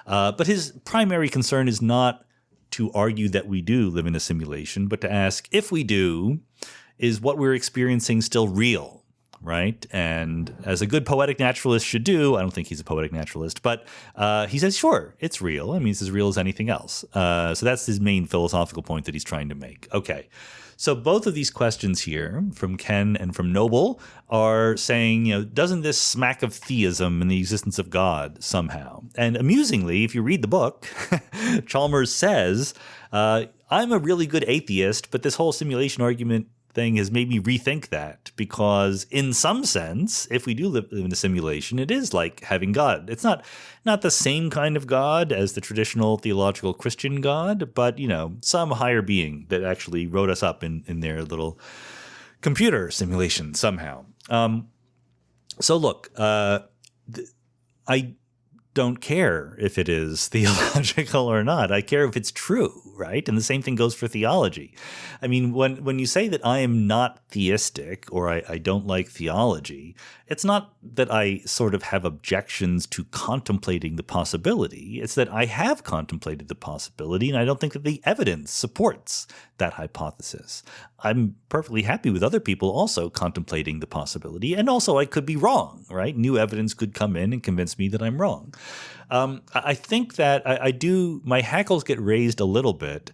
But his primary concern is not to argue that we do live in a simulation, but to ask, if we do, is what we're experiencing still real, right? And as a good poetic naturalist should do, I don't think he's a poetic naturalist, but he says, sure, it's real. It's as real as anything else. So that's his main philosophical point that he's trying to make. Okay. So both of these questions here from Ken and from Noble are saying, doesn't this smack of theism and the existence of God somehow? And amusingly, if you read the book, Chalmers says, I'm a really good atheist, but this whole simulation argument thing has made me rethink that, because in some sense, if we do live in a simulation, it is like having God. It's not the same kind of God as the traditional theological Christian God, but some higher being that actually wrote us up in their little computer simulation somehow. So look, I don't care if it is theological or not. I care if it's true, right? And the same thing goes for theology. When you say that I am not theistic or I don't like theology, it's not that I sort of have objections to contemplating the possibility. It's that I have contemplated the possibility, and I don't think that the evidence supports that hypothesis. I'm perfectly happy with other people also contemplating the possibility, and also I could be wrong, right? New evidence could come in and convince me that I'm wrong. I think that my hackles get raised a little bit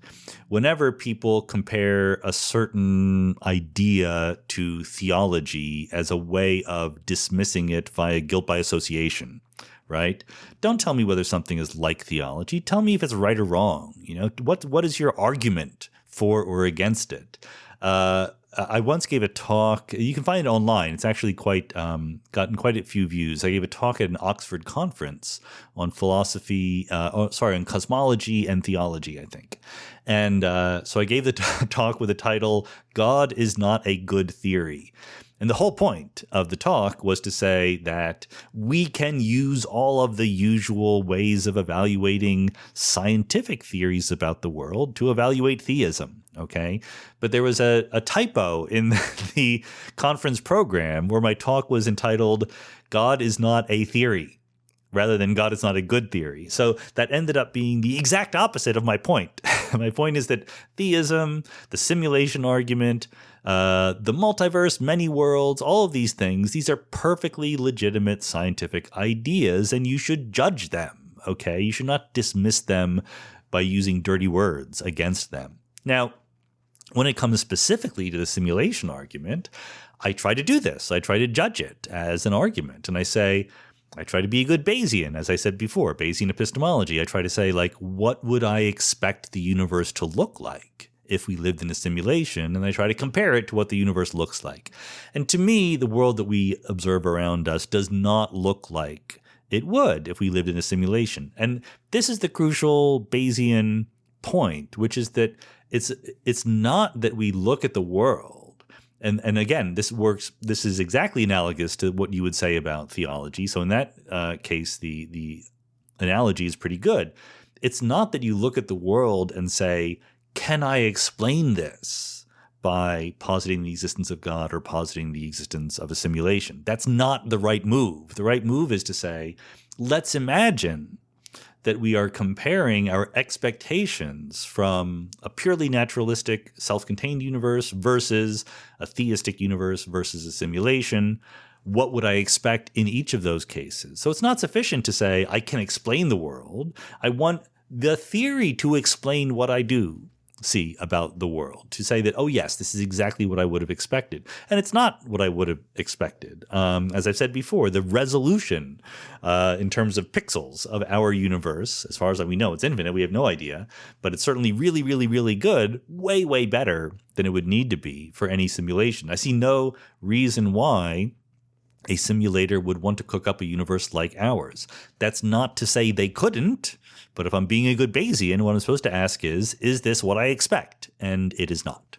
whenever people compare a certain idea to theology as a way of dismissing it via guilt by association, right? Don't tell me whether something is like theology. Tell me if it's right or wrong. What is your argument for or against it. I once gave a talk. You can find it online. It's actually gotten quite a few views. I gave a talk at an Oxford conference on philosophy, on cosmology and theology, I think. And so I gave the talk with the title, "God is not a good theory." And the whole point of the talk was to say that we can use all of the usual ways of evaluating scientific theories about the world to evaluate theism. Okay. But there was a typo in the conference program where my talk was entitled, "God is not a theory," rather than "God is not a good theory." So that ended up being the exact opposite of my point. My point is that theism, the simulation argument, the multiverse, many worlds, all of these things, these are perfectly legitimate scientific ideas, and you should judge them. Okay. You should not dismiss them by using dirty words against them. Now, when it comes specifically to the simulation argument, I try to do this. I try to judge it as an argument. And I say, I try to be a good Bayesian, as I said before, Bayesian epistemology. I try to say, like, what would I expect the universe to look like if we lived in a simulation? And I try to compare it to what the universe looks like. And to me, the world that we observe around us does not look like it would if we lived in a simulation. And this is the crucial Bayesian point, which is that it's not that we look at the world. And again, this is exactly analogous to what you would say about theology. So in that case, the analogy is pretty good. It's not that you look at the world and say, can I explain this by positing the existence of God or positing the existence of a simulation? That's not the right move. The right move is to say, let's imagine that we are comparing our expectations from a purely naturalistic, self-contained universe versus a theistic universe versus a simulation. What would I expect in each of those cases? So it's not sufficient to say, I can explain the world. I want the theory to explain what I do see about the world, to say that, oh, yes, this is exactly what I would have expected. And it's not what I would have expected. As I've said before, the resolution in terms of pixels of our universe, as far as we know, it's infinite. We have no idea. But it's certainly really, really, really good, way, way better than it would need to be for any simulation. I see no reason why a simulator would want to cook up a universe like ours. That's not to say they couldn't, but if I'm being a good Bayesian, what I'm supposed to ask is this what I expect? And it is not.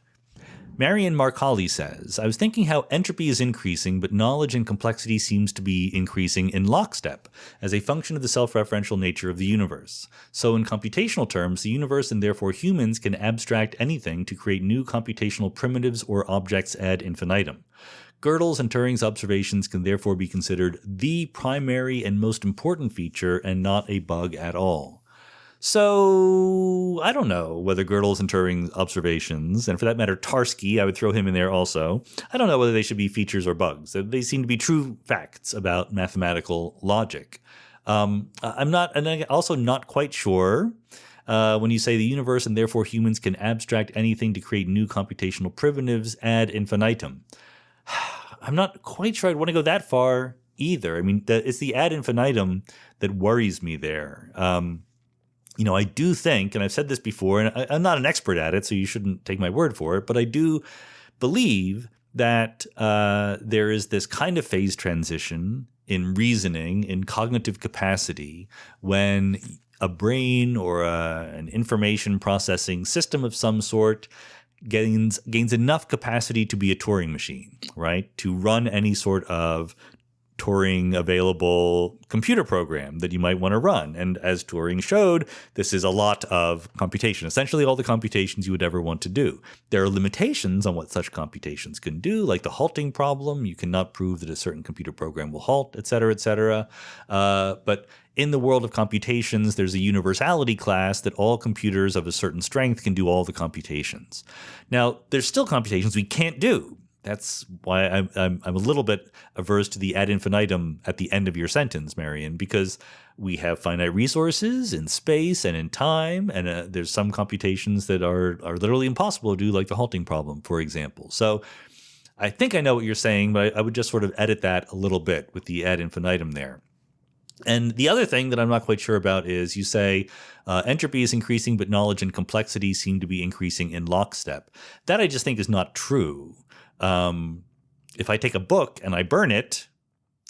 Marian Marcali says, I was thinking how entropy is increasing, but knowledge and complexity seems to be increasing in lockstep as a function of the self-referential nature of the universe. So in computational terms, the universe and therefore humans can abstract anything to create new computational primitives or objects ad infinitum. Gödel's and Turing's observations can therefore be considered the primary and most important feature and not a bug at all. So I don't know whether Gödel's and Turing's observations, and for that matter, Tarski, I would throw him in there also. I don't know whether they should be features or bugs. They seem to be true facts about mathematical logic. I'm also not quite sure when you say the universe and therefore humans can abstract anything to create new computational primitives ad infinitum. I'm not quite sure I'd want to go that far either. I mean, it's the ad infinitum that worries me there. I do think, and I've said this before, and I'm not an expert at it, so you shouldn't take my word for it, but I do believe that there is this kind of phase transition in reasoning, in cognitive capacity, when a brain or an information processing system of some sort gains enough capacity to be a Turing machine, right? To run any sort of Turing available computer program that you might want to run. And as Turing showed, this is a lot of computation, essentially all the computations you would ever want to do. There are limitations on what such computations can do, like the halting problem. You cannot prove that a certain computer program will halt, et cetera, et cetera. But in the world of computations, there's a universality class that all computers of a certain strength can do all the computations. Now, there's still computations we can't do. That's why I'm a little bit averse to the ad infinitum at the end of your sentence, Marian, because we have finite resources in space and in time, and there's some computations that are literally impossible to do, like the halting problem, for example. So I think I know what you're saying, but I would just sort of edit that a little bit with the ad infinitum there. And the other thing that I'm not quite sure about is you say entropy is increasing, but knowledge and complexity seem to be increasing in lockstep. That I just think is not true. If I take a book and I burn it,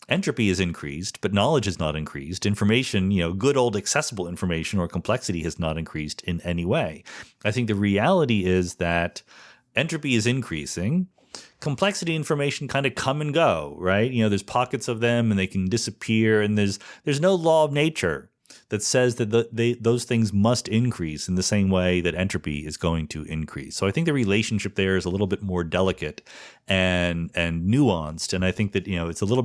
entropy is increased, but knowledge is not increased. Information, good old accessible information or complexity has not increased in any way. I think the reality is that entropy is increasing. Complexity information kind of come and go, right? There's pockets of them and they can disappear, and there's no law of nature that says that those things must increase in the same way that entropy is going to increase. So I think the relationship there is a little bit more delicate and nuanced, and I think that it's a little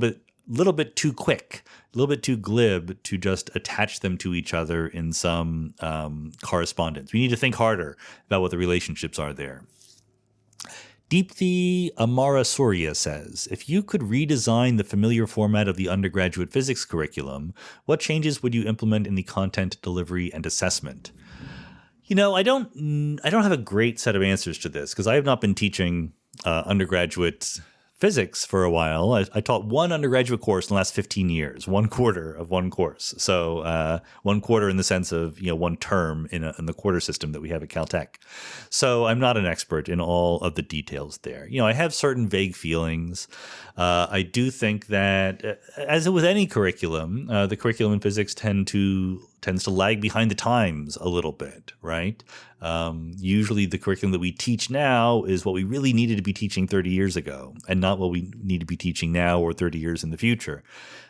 bit too quick, a little bit too glib to just attach them to each other in some correspondence. We need to think harder about what the relationships are there. Deepthi Amara Surya says, if you could redesign the familiar format of the undergraduate physics curriculum, what changes would you implement in the content, delivery, and assessment? I don't have a great set of answers to this because I have not been teaching undergraduate physics for a while. I taught one undergraduate course in the last 15 years, 1/4 of one course. So 1/4 in the sense of, one term in the quarter system that we have at Caltech. So I'm not an expert in all of the details there. I have certain vague feelings. I do think that, as with any curriculum, the curriculum in physics tends to lag behind the times a little bit, right? Usually the curriculum that we teach now is what we really needed to be teaching 30 years ago and not what we need to be teaching now or 30 years in the future.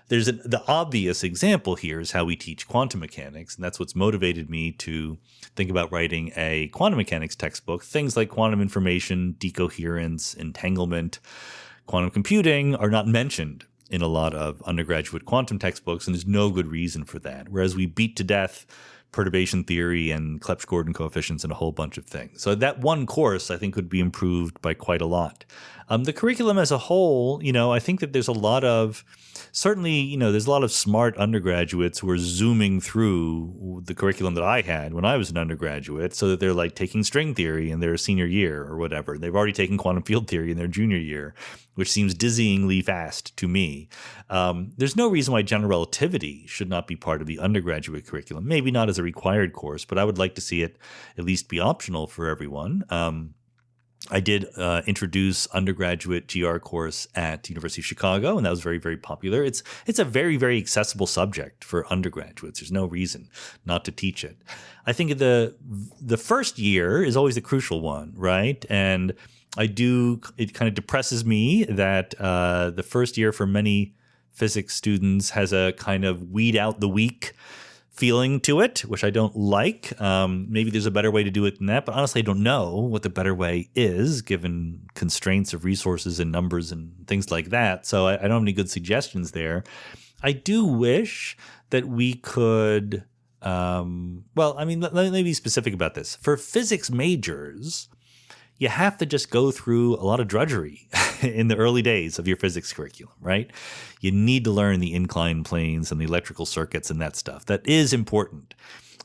The obvious example here is how we teach quantum mechanics, and that's what's motivated me to think about writing a quantum mechanics textbook. Things like quantum information, decoherence, entanglement, quantum computing are not mentioned in a lot of undergraduate quantum textbooks, and there's no good reason for that. Whereas we beat to death perturbation theory and Clebsch-Gordon coefficients and a whole bunch of things. So that one course, I think, could be improved by quite a lot. The curriculum as a whole, I think that there's a lot of, certainly, there's a lot of smart undergraduates who are zooming through the curriculum that I had when I was an undergraduate, so that they're like taking string theory in their senior year or whatever. They've already taken quantum field theory in their junior year, which seems dizzyingly fast to me. There's no reason why general relativity should not be part of the undergraduate curriculum. Maybe not as a required course, but I would like to see it at least be optional for everyone. I did introduce undergraduate GR course at University of Chicago, and that was very, very popular. It's a very, very accessible subject for undergraduates. There's no reason not to teach it. I think the first year is always the crucial one, right? And it kind of depresses me that the first year for many physics students has a kind of weed out the weak feeling to it, which I don't like. Maybe there's a better way to do it than that, but honestly, I don't know what the better way is given constraints of resources and numbers and things like that. So I don't have any good suggestions there. I do wish that we could, let me be specific about this. For physics majors, you have to just go through a lot of drudgery in the early days of your physics curriculum, right? You need to learn the inclined planes and the electrical circuits and that stuff. That is important.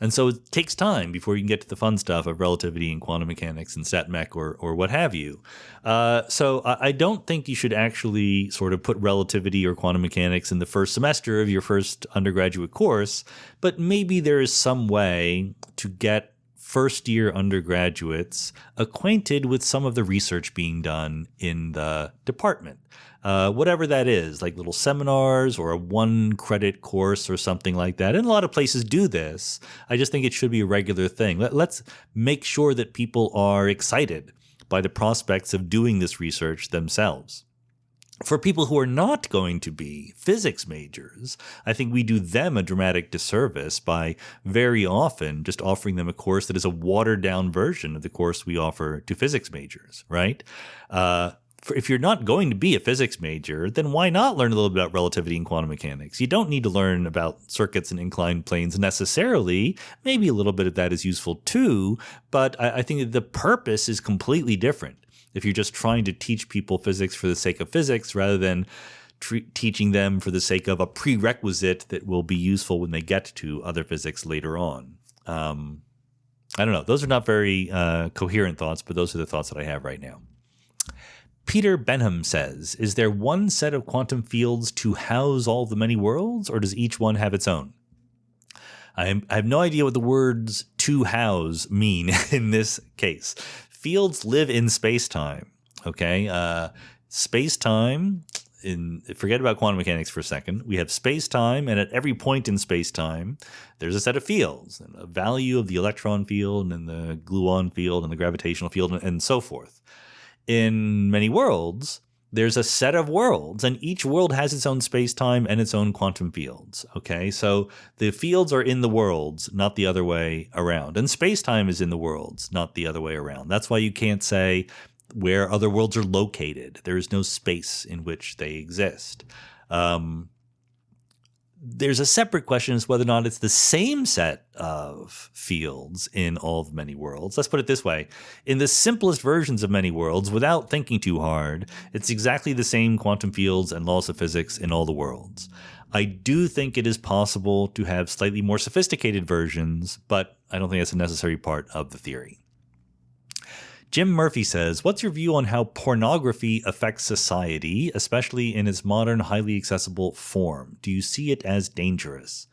And so it takes time before you can get to the fun stuff of relativity and quantum mechanics and stat mech or what have you. So I don't think you should actually sort of put relativity or quantum mechanics in the first semester of your first undergraduate course, but maybe there is some way to get first-year undergraduates acquainted with some of the research being done in the department. Whatever that is, like little seminars or a 1-credit course or something like that. And a lot of places do this. I just think it should be a regular thing. Let's make sure that people are excited by the prospects of doing this research themselves. For people who are not going to be physics majors, I think we do them a dramatic disservice by very often just offering them a course that is a watered-down version of the course we offer to physics majors, right? If you're not going to be a physics major, then why not learn a little bit about relativity and quantum mechanics? You don't need to learn about circuits and inclined planes necessarily. Maybe a little bit of that is useful too, but I think that the purpose is completely different if you're just trying to teach people physics for the sake of physics rather than teaching them for the sake of a prerequisite that will be useful when they get to other physics later on. I don't know. Those are not very coherent thoughts, but those are the thoughts that I have right now. Peter Benham says, is there one set of quantum fields to house all the many worlds, or does each one have its own? I have no idea what the words to house mean in this case. Fields live in space-time, okay? Space-time, forget about quantum mechanics for a second. We have space-time, and at every point in space-time, there's a set of fields, and a value of the electron field and the gluon field and the gravitational field and so forth. In many worlds, there's a set of worlds, and each world has its own space-time and its own quantum fields, okay? So the fields are in the worlds, not the other way around. And space-time is in the worlds, not the other way around. That's why you can't say where other worlds are located. There is no space in which they exist. There's a separate question as to whether or not it's the same set of fields in all of many worlds. Let's put it this way. In the simplest versions of many worlds, without thinking too hard, it's exactly the same quantum fields and laws of physics in all the worlds. I do think it is possible to have slightly more sophisticated versions, but I don't think that's a necessary part of the theory. Jim Murphy says, what's your view on how pornography affects society, especially in its modern, highly accessible form? Do you see it as dangerous?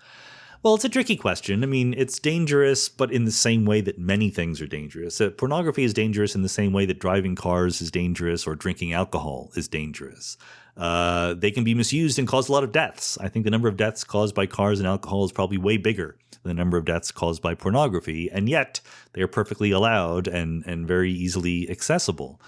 Well, it's a tricky question. I mean, it's dangerous, but in the same way that many things are dangerous. Pornography is dangerous in the same way that driving cars is dangerous or drinking alcohol is dangerous. They can be misused and cause a lot of deaths. I think the number of deaths caused by cars and alcohol is probably way bigger than the number of deaths caused by pornography, and yet they are perfectly allowed and very easily accessible.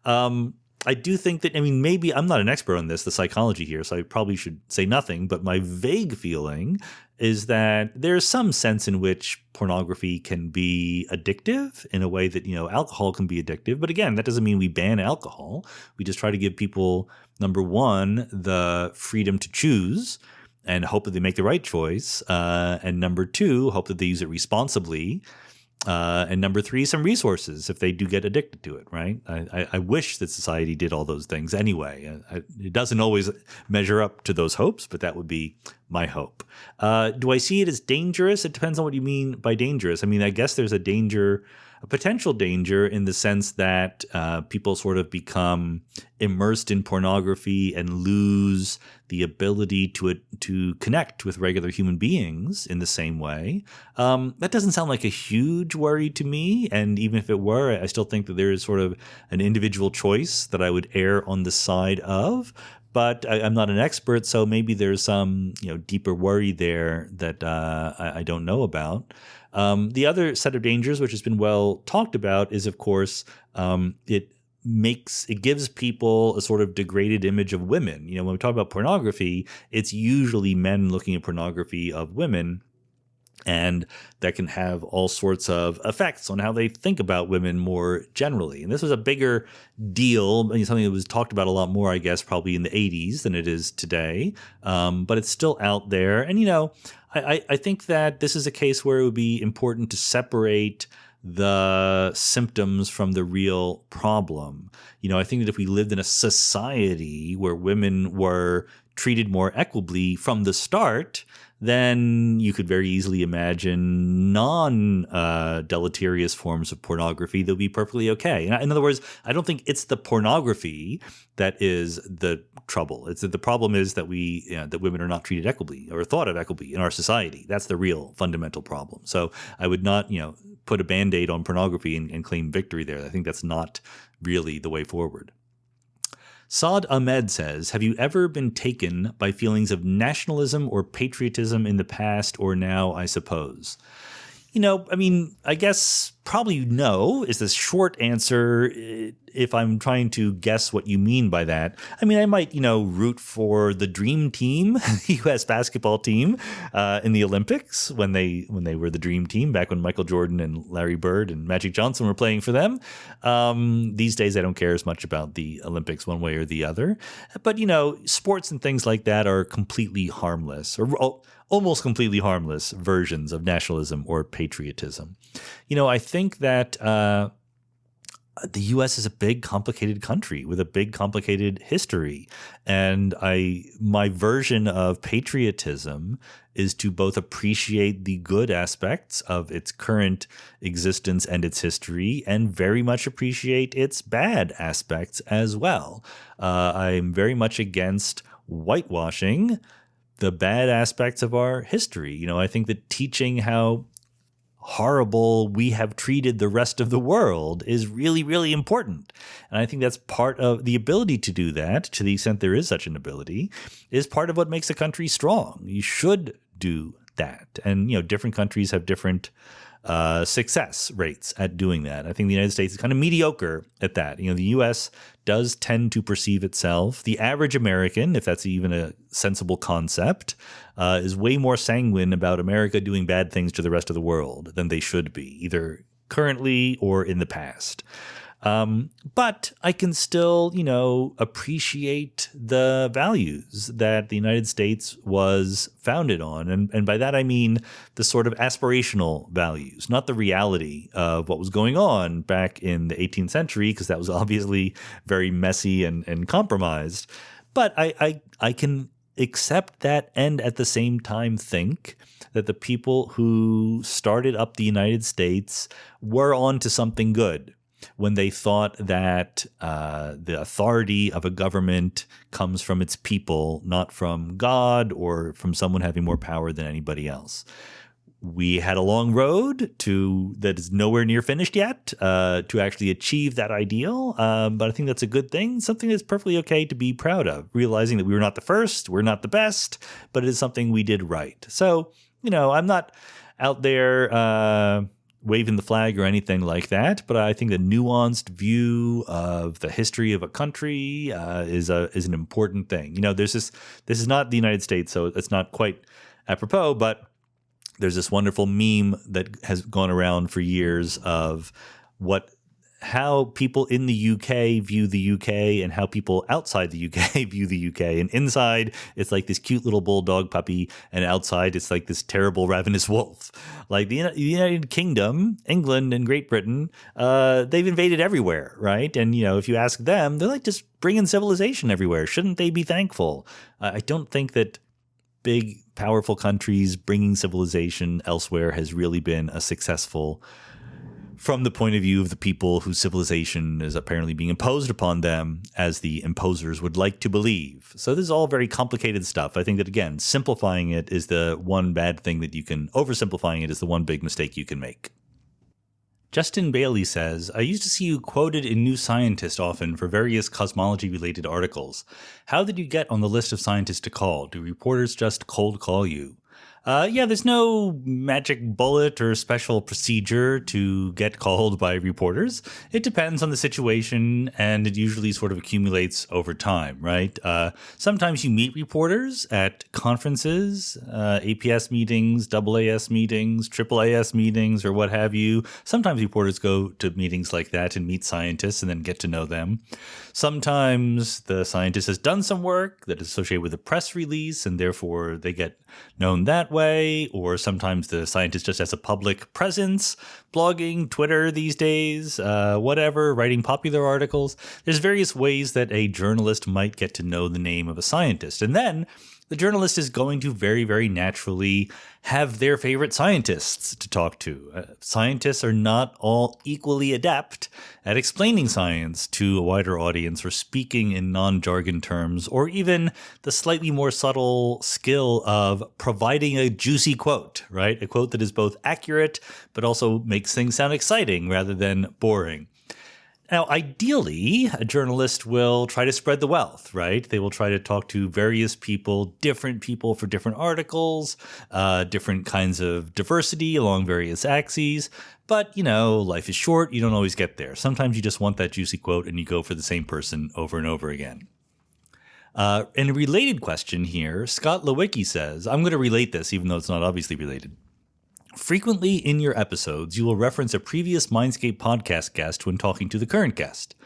I do think that, I mean, maybe I'm not an expert on this, the psychology here, so I probably should say nothing, but my vague feeling is that there's some sense in which pornography can be addictive in a way that, alcohol can be addictive. But again, that doesn't mean we ban alcohol. We just try to give people, number one, the freedom to choose and hope that they make the right choice. And number two, hope that they use it responsibly. And number three, some resources if they do get addicted to it, right? I wish that society did all those things anyway. It doesn't always measure up to those hopes, but that would be my hope. Do I see it as dangerous? It depends on what you mean by dangerous. I mean, I guess there's a potential danger in the sense that people sort of become immersed in pornography and lose the ability to connect with regular human beings in the same way. That doesn't sound like a huge worry to me. And even if it were, I still think that there is sort of an individual choice that I would err on the side of. But I'm not an expert, so maybe there's some deeper worry there that I don't know about. The other set of dangers, which has been well talked about, is of course it gives people a sort of degraded image of women. When we talk about pornography, it's usually men looking at pornography of women. And that can have all sorts of effects on how they think about women more generally. And this was a bigger deal, something that was talked about a lot more, I guess, probably in the 80s than it is today. But it's still out there. And, I think that this is a case where it would be important to separate the symptoms from the real problem. I think that if we lived in a society where women were treated more equitably from the start, then you could very easily imagine non-deleterious forms of pornography that would be perfectly okay. In other words, I don't think it's the pornography that is the trouble. It's that the problem is that that women are not treated equitably or thought of equitably in our society. That's the real fundamental problem. So I would not, put a Band-Aid on pornography and claim victory there. I think that's not really the way forward. Saad Ahmed says, have you ever been taken by feelings of nationalism or patriotism in the past or now, I suppose? I guess probably no is the short answer if I'm trying to guess what you mean by that. I might, root for the dream team, the U.S. basketball team in the Olympics when they were the dream team back when Michael Jordan and Larry Bird and Magic Johnson were playing for them. These days, I don't care as much about the Olympics one way or the other. But, sports and things like that are completely harmless or almost completely harmless versions of nationalism or patriotism. I think that the U.S. is a big, complicated country with a big, complicated history. And my version of patriotism is to both appreciate the good aspects of its current existence and its history, and very much appreciate its bad aspects as well. I'm very much against whitewashing the bad aspects of our history. I think that teaching how horrible we have treated the rest of the world is really, really important. And I think that's part of the ability to do that, to the extent there is such an ability, is part of what makes a country strong. You should do that. And, different countries have different success rates at doing that. I think the United States is kind of mediocre at that. The U.S. does tend to perceive itself, the average American, if that's even a sensible concept, is way more sanguine about America doing bad things to the rest of the world than they should be, either currently or in the past. But I can still, appreciate the values that the United States was founded on. And by that, I mean the sort of aspirational values, not the reality of what was going on back in the 18th century, because that was obviously very messy and compromised. But I can accept that and at the same time think that the people who started up the United States were onto something good when they thought that the authority of a government comes from its people, not from God or from someone having more power than anybody else. We had a long road that is nowhere near finished yet to actually achieve that ideal. But I think that's a good thing, something that's perfectly okay to be proud of, realizing that we were not the first, we're not the best, but it is something we did right. So, I'm not out there waving the flag or anything like that, but I think a nuanced view of the history of a country is an important thing. This is not the United States, so it's not quite apropos, but there's this wonderful meme that has gone around for years of how people in the UK view the UK and how people outside the UK view the UK. And inside, it's like this cute little bulldog puppy, and outside, it's like this terrible ravenous wolf. Like the United Kingdom, England, and Great Britain, they've invaded everywhere, right? And, if you ask them, they're like, just bring in civilization everywhere. Shouldn't they be thankful? I don't think that big, powerful countries bringing civilization elsewhere has really been a successful from the point of view of the people whose civilization is apparently being imposed upon them, as the imposers would like to believe. So this is all very complicated stuff. I think that, again, simplifying it is the one bad thing that you can, oversimplifying it is the one big mistake you can make. Justin Bailey says, I used to see you quoted in New Scientist often for various cosmology-related articles. How did you get on the list of scientists to call? Do reporters just cold call you? There's no magic bullet or special procedure to get called by reporters. It depends on the situation, and it usually sort of accumulates over time, right? Sometimes you meet reporters at conferences, APS meetings, AAS meetings, AAAS meetings, or what have you. Sometimes reporters go to meetings like that and meet scientists and then get to know them. Sometimes the scientist has done some work that is associated with a press release, and therefore they get known that way. Or sometimes the scientist just has a public presence, blogging, Twitter these days, whatever, writing popular articles. There's various ways that a journalist might get to know the name of a scientist. And then the journalist is going to very, very naturally have their favorite scientists to talk to. Scientists are not all equally adept at explaining science to a wider audience or speaking in non-jargon terms, or even the slightly more subtle skill of providing a juicy quote, right? A quote that is both accurate, but also makes things sound exciting rather than boring. Now, ideally, a journalist will try to spread the wealth, right? They will try to talk to various people, different people for different articles, different kinds of diversity along various axes. But, life is short. You don't always get there. Sometimes you just want that juicy quote and you go for the same person over and over again. And a related question here, Scott Lewicki says, I'm going to relate this even though it's not obviously related. Frequently in your episodes, you will reference a previous Mindscape podcast guest when talking to the current guest.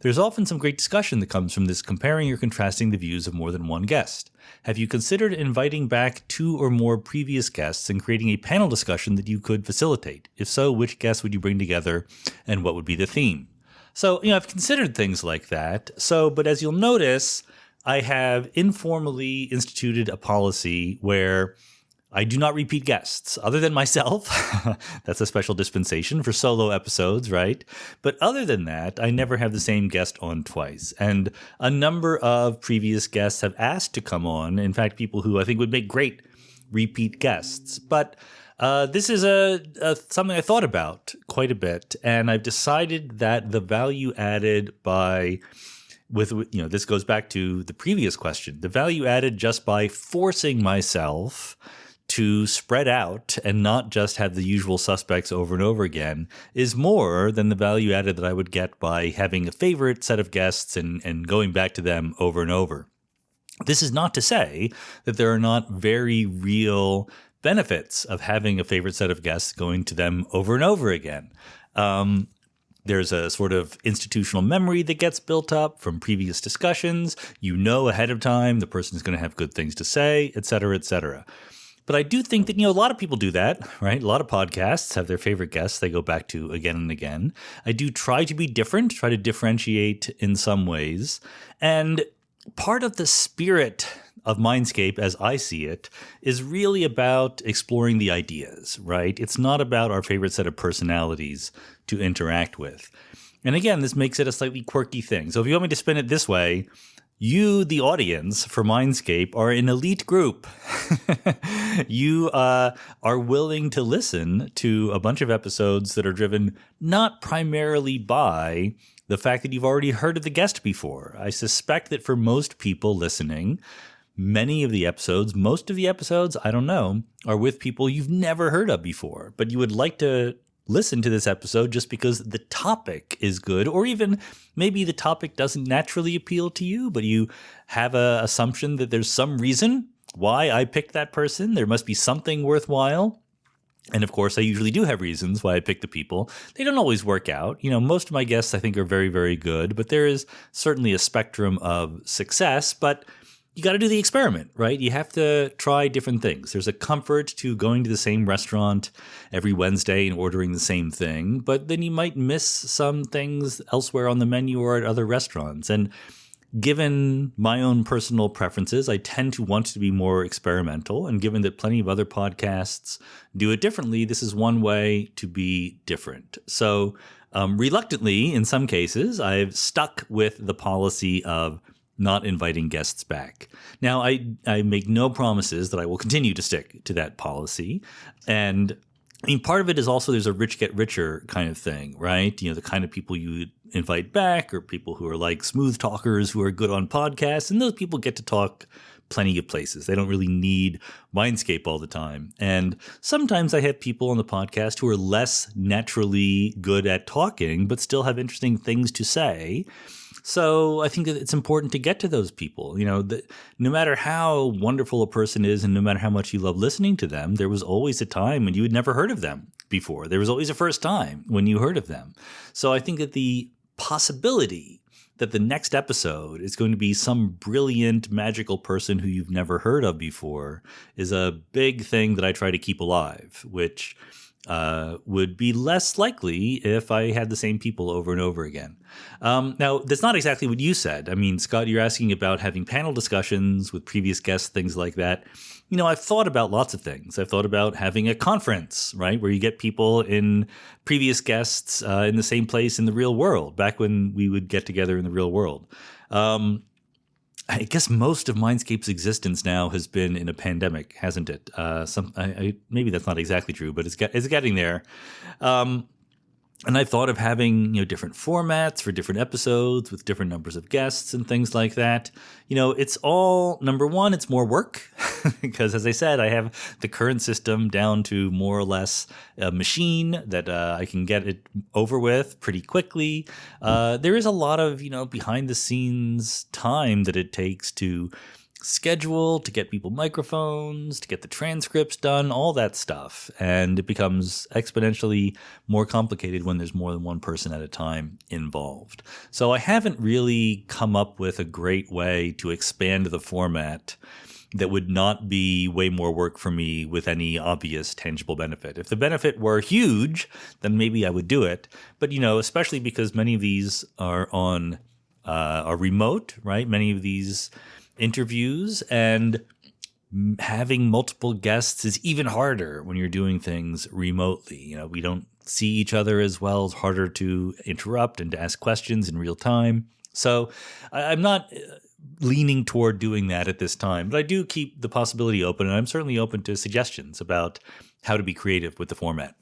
There's often some great discussion that comes from this, comparing or contrasting the views of more than one guest. Have you considered inviting back 2 or more previous guests and creating a panel discussion that you could facilitate? If so, which guests would you bring together and what would be the theme? So, I've considered things like that. But as you'll notice, I have informally instituted a policy where I do not repeat guests other than myself. That's a special dispensation for solo episodes, right? But other than that, I never have the same guest on twice. And a number of previous guests have asked to come on. In fact, people who I think would make great repeat guests. But this is something I thought about quite a bit. And I've decided that the value added this goes back to the previous question, the value added just by forcing myself to spread out and not just have the usual suspects over and over again is more than the value added that I would get by having a favorite set of guests and going back to them over and over. This is not to say that there are not very real benefits of having a favorite set of guests going to them over and over again. There's a sort of institutional memory that gets built up from previous discussions. You know ahead of time the person is going to have good things to say, et cetera, et cetera. But I do think that, a lot of people do that, right? A lot of podcasts have their favorite guests they go back to again and again. I do try to be different, try to differentiate in some ways. And part of the spirit of Mindscape, as I see it, is really about exploring the ideas, right? It's not about our favorite set of personalities to interact with. And again, this makes it a slightly quirky thing. So if you want me to spin it this way, you, the audience for Mindscape, are an elite group. You are willing to listen to a bunch of episodes that are driven not primarily by the fact that you've already heard of the guest before. I suspect that for most people listening, most of the episodes, I don't know, are with people you've never heard of before, but you would like to listen to this episode just because the topic is good, or even maybe the topic doesn't naturally appeal to you, but you have an assumption that there's some reason why I picked that person. There must be something worthwhile. And of course, I usually do have reasons why I pick the people. They don't always work out. Most of my guests I think are very, very good, but there is certainly a spectrum of success. But you got to do the experiment, right? You have to try different things. There's a comfort to going to the same restaurant every Wednesday and ordering the same thing, but then you might miss some things elsewhere on the menu or at other restaurants. And given my own personal preferences, I tend to want to be more experimental. And given that plenty of other podcasts do it differently, this is one way to be different. So reluctantly, in some cases, I've stuck with the policy of not inviting guests back. Now, I make no promises that I will continue to stick to that policy. And part of it is also there's a rich get richer kind of thing, right? The kind of people you invite back are people who are like smooth talkers who are good on podcasts. And those people get to talk plenty of places. They don't really need Mindscape all the time. And sometimes I have people on the podcast who are less naturally good at talking, but still have interesting things to say. So I think that it's important to get to those people. No matter how wonderful a person is and no matter how much you love listening to them, there was always a time when you had never heard of them before. There was always a first time when you heard of them. So I think that the possibility that the next episode is going to be some brilliant, magical person who you've never heard of before is a big thing that I try to keep alive, which would be less likely if I had the same people over and over again. Now, that's not exactly what you said. Scott, you're asking about having panel discussions with previous guests, things like that. I've thought about lots of things. I've thought about having a conference, right, where you get people in previous guests in the same place in the real world, back when we would get together in the real world. I guess most of Mindscape's existence now has been in a pandemic, hasn't it? Maybe that's not exactly true, but it's getting there. And I thought of having, different formats for different episodes with different numbers of guests and things like that. It's all, number one, it's more work because, as I said, I have the current system down to more or less a machine that I can get it over with pretty quickly. There is a lot of, behind the scenes time that it takes to schedule, to get people microphones, to get the transcripts done, all that stuff. And it becomes exponentially more complicated when there's more than one person at a time involved. So I haven't really come up with a great way to expand the format that would not be way more work for me with any obvious tangible benefit. If the benefit were huge, then maybe I would do it. But, especially because many of these are remote, right? Many of these interviews, and having multiple guests is even harder when you're doing things remotely. We don't see each other as well. It's harder to interrupt and to ask questions in real time. So I'm not leaning toward doing that at this time, but I do keep the possibility open, and I'm certainly open to suggestions about how to be creative with the format.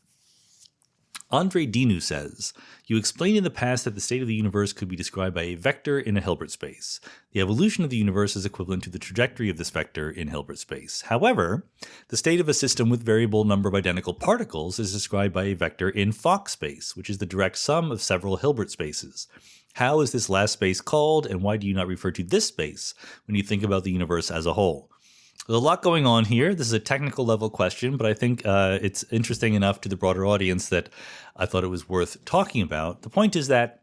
Andre Dinu says, you explained in the past that the state of the universe could be described by a vector in a Hilbert space. The evolution of the universe is equivalent to the trajectory of this vector in Hilbert space. However, the state of a system with variable number of identical particles is described by a vector in Fock space, which is the direct sum of several Hilbert spaces. How is this last space called, and why do you not refer to this space when you think about the universe as a whole? There's a lot going on here. This is a technical level question, but I think it's interesting enough to the broader audience that I thought it was worth talking about. The point is that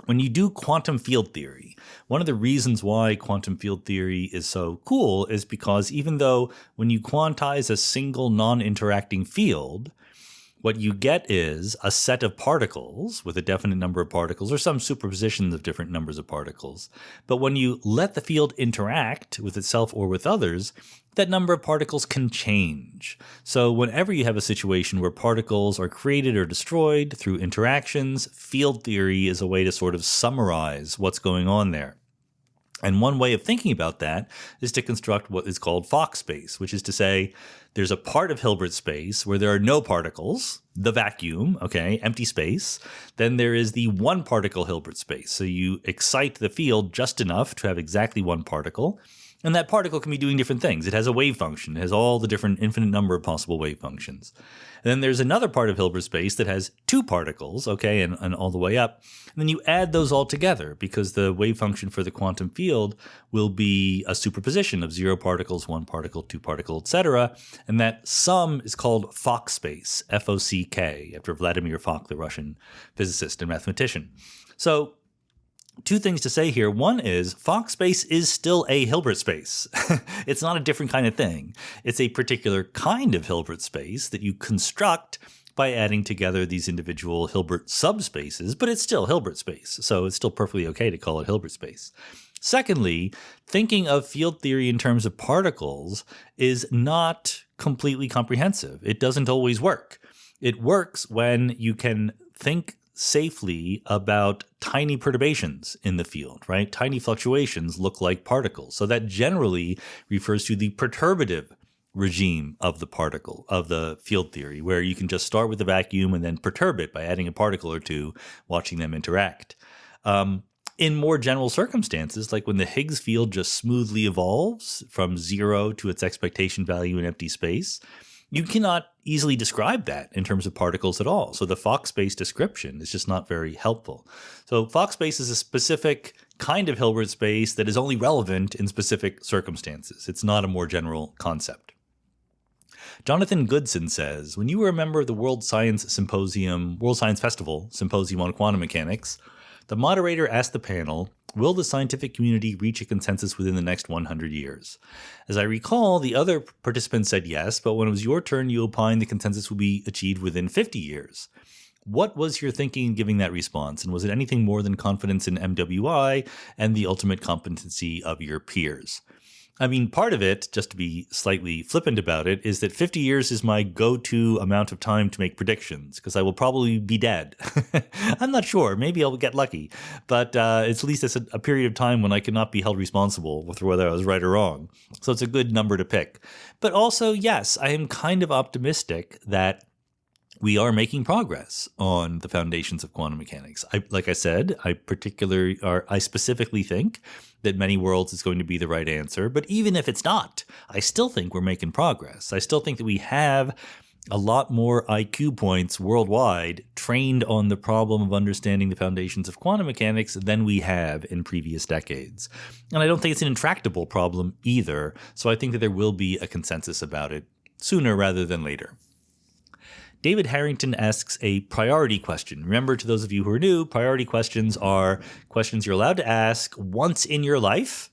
when you do quantum field theory, one of the reasons why quantum field theory is so cool is because even though when you quantize a single non-interacting field, what you get is a set of particles with a definite number of particles, or some superpositions of different numbers of particles. But when you let the field interact with itself or with others, that number of particles can change. So whenever you have a situation where particles are created or destroyed through interactions, field theory is a way to sort of summarize what's going on there. And one way of thinking about that is to construct what is called Fock space, which is to say there's a part of Hilbert space where there are no particles, the vacuum, empty space. Then there is the one particle Hilbert space. So you excite the field just enough to have exactly one particle. And that particle can be doing different things. It has a wave function. It has all the different infinite number of possible wave functions. And then there's another part of Hilbert space that has two particles, and all the way up. And then you add those all together because the wave function for the quantum field will be a superposition of 0 particles, 1 particle, 2 particle, etc. And that sum is called Fock space, F-O-C-K, after Vladimir Fock, the Russian physicist and mathematician. So two things to say here. One is Fock space is still a Hilbert space. It's not a different kind of thing. It's a particular kind of Hilbert space that you construct by adding together these individual Hilbert subspaces, but it's still Hilbert space. So it's still perfectly okay to call it Hilbert space. Secondly, thinking of field theory in terms of particles is not completely comprehensive. It doesn't always work. It works when you can think safely about tiny perturbations in the field, right? Tiny fluctuations look like particles. So that generally refers to the perturbative regime of the particle, of the field theory, where you can just start with the vacuum and then perturb it by adding a particle or two, watching them interact. In more general circumstances, like when the Higgs field just smoothly evolves from 0 to its expectation value in empty space, you cannot easily describe that in terms of particles at all. So the Fock space description is just not very helpful. So Fock space is a specific kind of Hilbert space that is only relevant in specific circumstances. It's not a more general concept. Jonathan Goodson says, when you were a member of the World Science Festival Symposium on Quantum Mechanics, the moderator asked the panel, will the scientific community reach a consensus within the next 100 years? As I recall, the other participants said yes, but when it was your turn, you opined the consensus would be achieved within 50 years. What was your thinking in giving that response? And was it anything more than confidence in MWI and the ultimate competency of your peers? I mean, part of it, just to be slightly flippant about it, is that 50 years is my go-to amount of time to make predictions, because I will probably be dead. I'm not sure. Maybe I'll get lucky. But at least it's a period of time when I cannot be held responsible for whether I was right or wrong. So it's a good number to pick. But also, yes, I am kind of optimistic that we are making progress on the foundations of quantum mechanics. Like I said, I specifically think that many worlds is going to be the right answer. But even if it's not, I still think we're making progress. I still think that we have a lot more IQ points worldwide trained on the problem of understanding the foundations of quantum mechanics than we have in previous decades. And I don't think it's an intractable problem either. So I think that there will be a consensus about it sooner rather than later. David Harrington asks a priority question. Remember, to those of you who are new, priority questions are questions you're allowed to ask once in your life,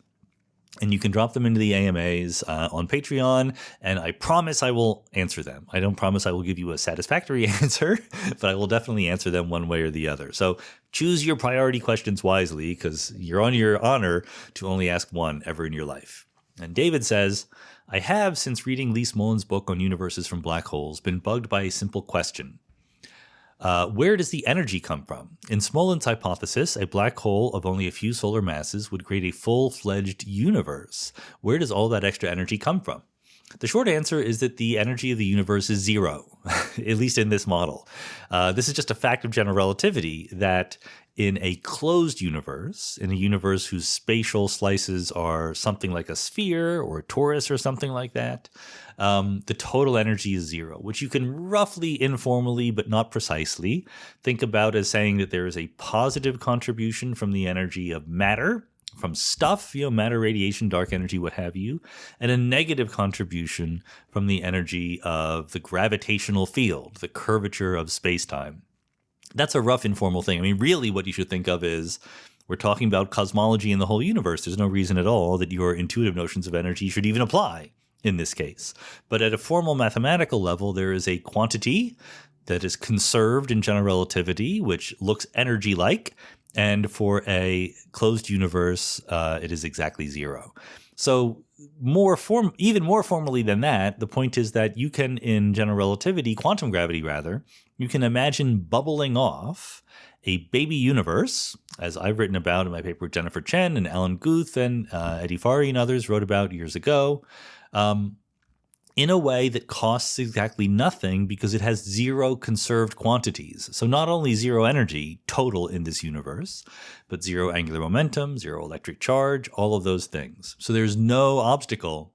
And you can drop them into the AMAs on Patreon, and I promise I will answer them. I don't promise I will give you a satisfactory answer, but I will definitely answer them one way or the other. So choose your priority questions wisely, because you're on your honor to only ask one ever in your life. And David says, I have, since reading Lee Smollen's book on universes from black holes, been bugged by a simple question. Where does the energy come from? In Smollen's hypothesis, a black hole of only a few solar masses would create a full-fledged universe. Where does all that extra energy come from? The short answer is that the energy of the universe is zero, at least in this model. This is just a fact of general relativity that in a closed universe, in a universe whose spatial slices are something like a sphere or a torus or something like that, the total energy is zero, which you can roughly, informally, but not precisely, think about as saying that there is a positive contribution from the energy of matter, from stuff, matter, radiation, dark energy, what have you, and a negative contribution from the energy of the gravitational field, the curvature of space-time. That's a rough informal thing. I mean, really what you should think of is we're talking about cosmology in the whole universe. There's no reason at all that your intuitive notions of energy should even apply in this case. But at a formal mathematical level, there is a quantity that is conserved in general relativity, which looks energy-like. And for a closed universe, it is exactly zero. So even more formally than that, the point is that you can, in general relativity, quantum gravity rather, you can imagine bubbling off a baby universe, as I've written about in my paper with Jennifer Chen and Alan Guth and Eddie Fari and others wrote about years ago, in a way that costs exactly nothing because it has zero conserved quantities. So not only zero energy total in this universe, but zero angular momentum, zero electric charge, all of those things. So there's no obstacle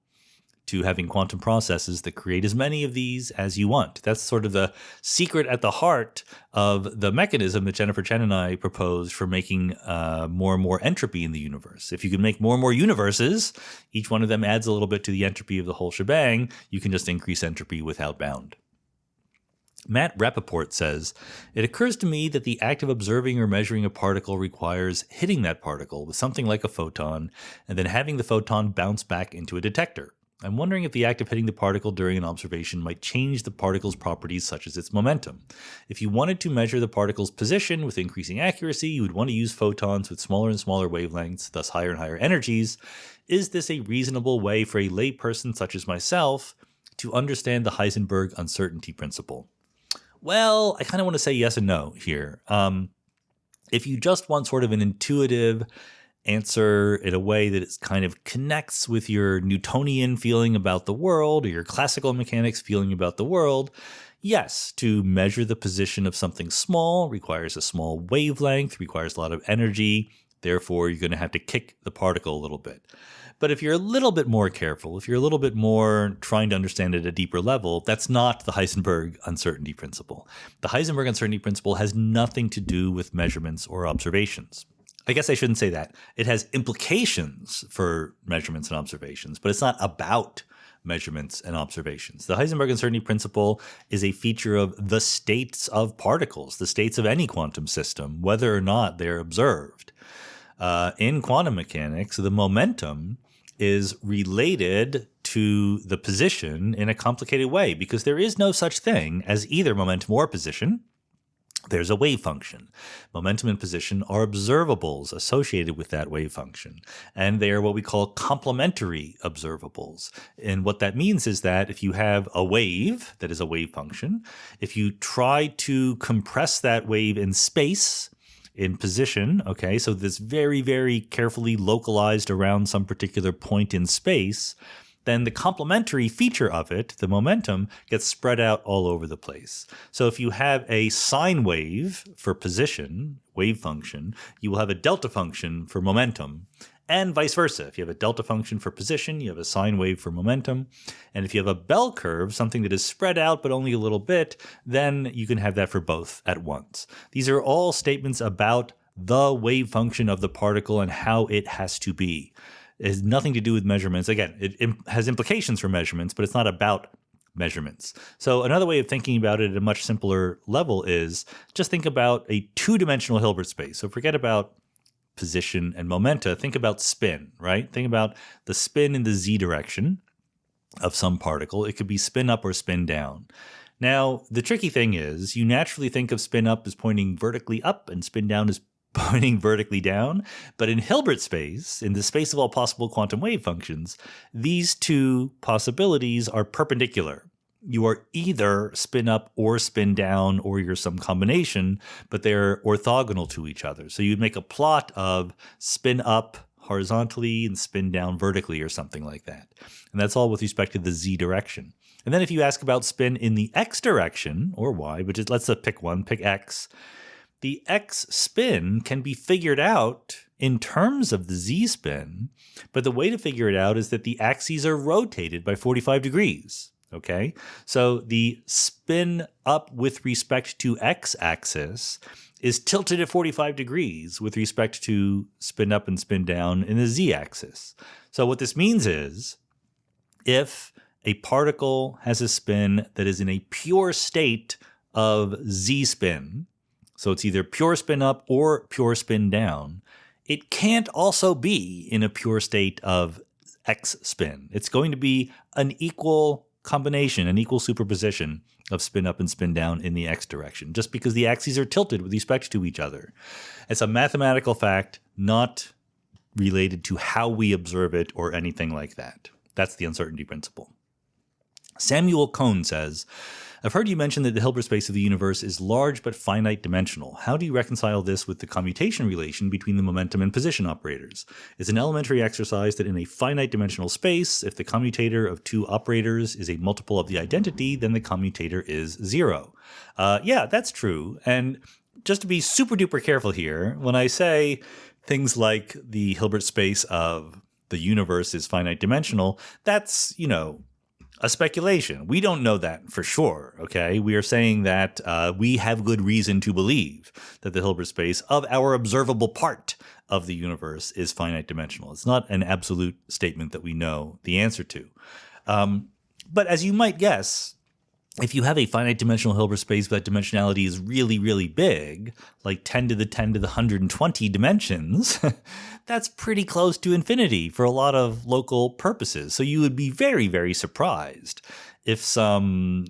to having quantum processes that create as many of these as you want. That's sort of the secret at the heart of the mechanism that Jennifer Chen and I proposed for making more and more entropy in the universe. If you can make more and more universes, each one of them adds a little bit to the entropy of the whole shebang, you can just increase entropy without bound. Matt Rappaport says, it occurs to me that the act of observing or measuring a particle requires hitting that particle with something like a photon and then having the photon bounce back into a detector. I'm wondering if the act of hitting the particle during an observation might change the particle's properties such as its momentum. If you wanted to measure the particle's position with increasing accuracy, you would want to use photons with smaller and smaller wavelengths, thus higher and higher energies. Is this a reasonable way for a layperson such as myself to understand the Heisenberg uncertainty principle? Well, I kind of want to say yes and no here. If you just want sort of an intuitive answer in a way that it kind of connects with your Newtonian feeling about the world or your classical mechanics feeling about the world, yes, to measure the position of something small requires a small wavelength, requires a lot of energy. Therefore, you're going to have to kick the particle a little bit. But if you're a little bit more careful, if you're a little bit more trying to understand it at a deeper level, that's not the Heisenberg uncertainty principle. The Heisenberg uncertainty principle has nothing to do with measurements or observations. I guess I shouldn't say that. It has implications for measurements and observations, but it's not about measurements and observations. The Heisenberg uncertainty principle is a feature of the states of particles, the states of any quantum system, whether or not they're observed. In quantum mechanics, the momentum is related to the position in a complicated way because there is no such thing as either momentum or position. There's a wave function. Momentum and position are observables associated with that wave function, and they are what we call complementary observables. And what that means is that if you have a wave that is a wave function, if you try to compress that wave in space, in position, okay, so this very, very carefully localized around some particular point in space, then the complementary feature of it, the momentum, gets spread out all over the place. So if you have a sine wave for position, wave function, you will have a delta function for momentum, and vice versa. If you have a delta function for position, you have a sine wave for momentum. And if you have a bell curve, something that is spread out but only a little bit, then you can have that for both at once. These are all statements about the wave function of the particle and how it has to be. It has nothing to do with measurements. Again, it has implications for measurements, but it's not about measurements. So another way of thinking about it at a much simpler level is just think about a two-dimensional Hilbert space. So forget about position, and momenta, think about spin, right? Think about the spin in the z direction of some particle. It could be spin up or spin down. Now, the tricky thing is you naturally think of spin up as pointing vertically up and spin down as pointing vertically down. But in Hilbert space, in the space of all possible quantum wave functions, these two possibilities are perpendicular. You are either spin up or spin down, or you're some combination, but they're orthogonal to each other. So you'd make a plot of spin up horizontally and spin down vertically or something like that. And that's all with respect to the z direction. And then if you ask about spin in the x direction, or y, which is, let's pick one, pick x, the x spin can be figured out in terms of the z spin, but the way to figure it out is that the axes are rotated by 45 degrees. Okay, so the spin up with respect to x-axis is tilted at 45 degrees with respect to spin up and spin down in the z-axis. So what this means is if a particle has a spin that is in a pure state of z-spin, so it's either pure spin up or pure spin down, it can't also be in a pure state of x spin. It's going to be an equal combination, an equal superposition of spin up and spin down in the x direction, just because the axes are tilted with respect to each other. It's a mathematical fact, not related to how we observe it or anything like that. That's the uncertainty principle. Samuel Cohn says, I've heard you mention that the Hilbert space of the universe is large but finite dimensional. How do you reconcile this with the commutation relation between the momentum and position operators? It's an elementary exercise that in a finite dimensional space, if the commutator of two operators is a multiple of the identity, then the commutator is 0. Yeah, that's true. And just to be super duper careful here, when I say things like the Hilbert space of the universe is finite dimensional, that's, a speculation. We don't know that for sure, okay? We are saying that we have good reason to believe that the Hilbert space of our observable part of the universe is finite dimensional. It's not an absolute statement that we know the answer to. But as you might guess, if you have a finite dimensional Hilbert space, but that dimensionality is really, really big, like 10 to the 10 to the 120 dimensions, that's pretty close to infinity for a lot of local purposes. So you would be very, very surprised if some,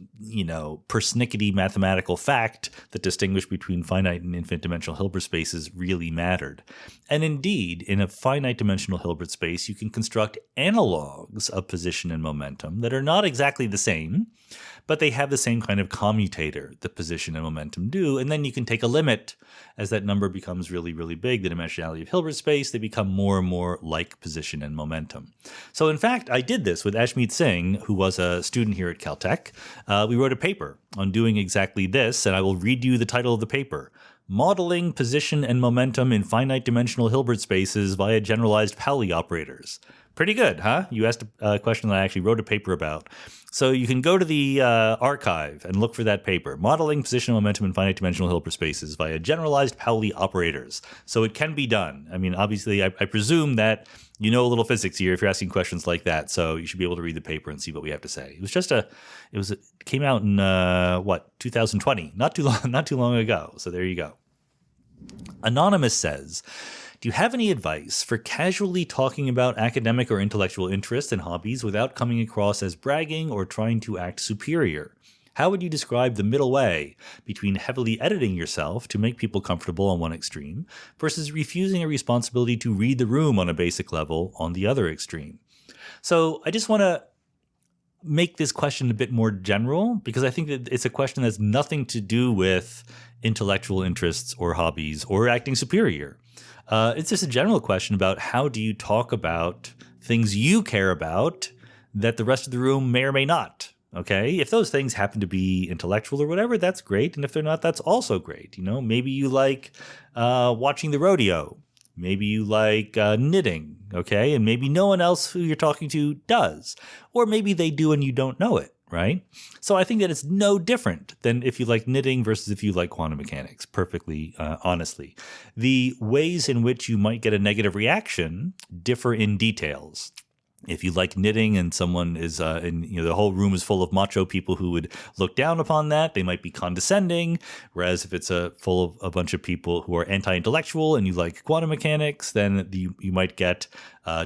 persnickety mathematical fact that distinguished between finite and infinite dimensional Hilbert spaces really mattered. And indeed, in a finite dimensional Hilbert space, you can construct analogs of position and momentum that are not exactly the same, but they have the same kind of commutator that position and momentum do. And then you can take a limit as that number becomes really, really big, the dimensionality of Hilbert space, they become more and more like position and momentum. So in fact, I did this with Ashmeet Singh, who was a student here at Caltech. We wrote a paper on doing exactly this, and I will read you the title of the paper: Modeling Position and Momentum in Finite Dimensional Hilbert Spaces via Generalized Pauli Operators. Pretty good, huh? You asked a question that I actually wrote a paper about. So you can go to the archive and look for that paper, Modeling Position and Momentum in Finite Dimensional Hilbert Spaces via Generalized Pauli Operators. So it can be done. I mean, obviously, I presume that you know a little physics here if you're asking questions like that. So you should be able to read the paper and see what we have to say. It came out in 2020, not too long ago. So there you go. Anonymous says, do you have any advice for casually talking about academic or intellectual interests and hobbies without coming across as bragging or trying to act superior? How would you describe the middle way between heavily editing yourself to make people comfortable on one extreme versus refusing a responsibility to read the room on a basic level on the other extreme? So I just want to make this question a bit more general because I think that it's a question that's nothing to do with intellectual interests or hobbies or acting superior. It's just a general question about how do you talk about things you care about that the rest of the room may or may not. Okay, if those things happen to be intellectual or whatever, that's great. And if they're not, that's also great. Maybe you like watching the rodeo. Maybe you like knitting. Okay, and maybe no one else who you're talking to does. Or maybe they do and you don't know it. Right? So I think that it's no different than if you like knitting versus if you like quantum mechanics, perfectly honestly. The ways in which you might get a negative reaction differ in details. If you like knitting and someone is, the whole room is full of macho people who would look down upon that, they might be condescending. Whereas if it's full of a bunch of people who are anti-intellectual and you like quantum mechanics, then you might get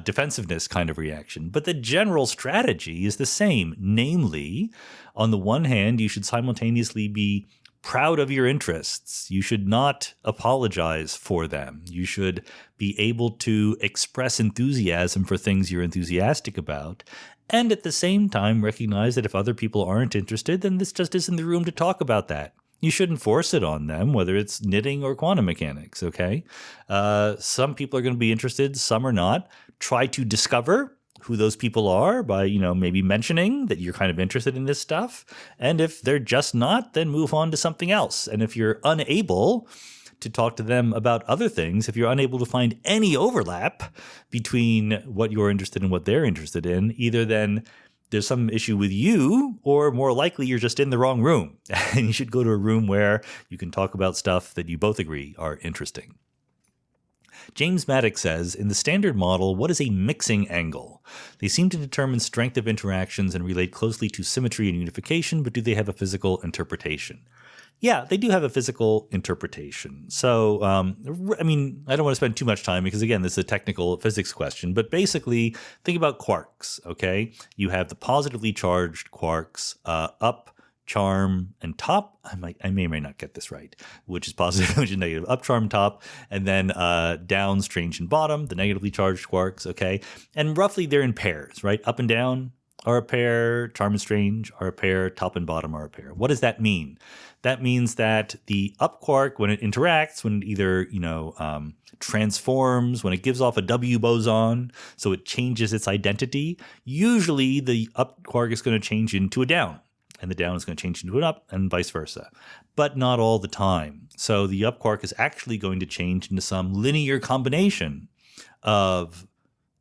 defensiveness kind of reaction. But the general strategy is the same. Namely, on the one hand, you should simultaneously be proud of your interests. You should not apologize for them. You should be able to express enthusiasm for things you're enthusiastic about. And at the same time, recognize that if other people aren't interested, then this just isn't the room to talk about that. You shouldn't force it on them, whether it's knitting or quantum mechanics, okay? Some people are going to be interested, some are not. Try to discover who those people are by, maybe mentioning that you're kind of interested in this stuff. And if they're just not, then move on to something else. And if you're unable to talk to them about other things, if you're unable to find any overlap between what you're interested in and what they're interested in, either then there's some issue with you, or more likely you're just in the wrong room. And you should go to a room where you can talk about stuff that you both agree are interesting. James Maddox says, in the standard model, what is a mixing angle? They seem to determine strength of interactions and relate closely to symmetry and unification, but do they have a physical interpretation? Yeah, they do have a physical interpretation. So, I don't want to spend too much time because, again, this is a technical physics question. But basically, think about quarks, okay? You have the positively charged quarks up, charm, and top. I may or may not get this right, which is positive, which is negative. Up, charm, top, and then down, strange, and bottom, the negatively charged quarks, okay? And roughly they're in pairs, right? Up and down are a pair, charm and strange are a pair, top and bottom are a pair. What does that mean? That means that the up quark, when it interacts, when it either, transforms, when it gives off a W boson, so it changes its identity, usually the up quark is going to change into a down. And the down is going to change into an up, and vice versa. But not all the time. So the up quark is actually going to change into some linear combination of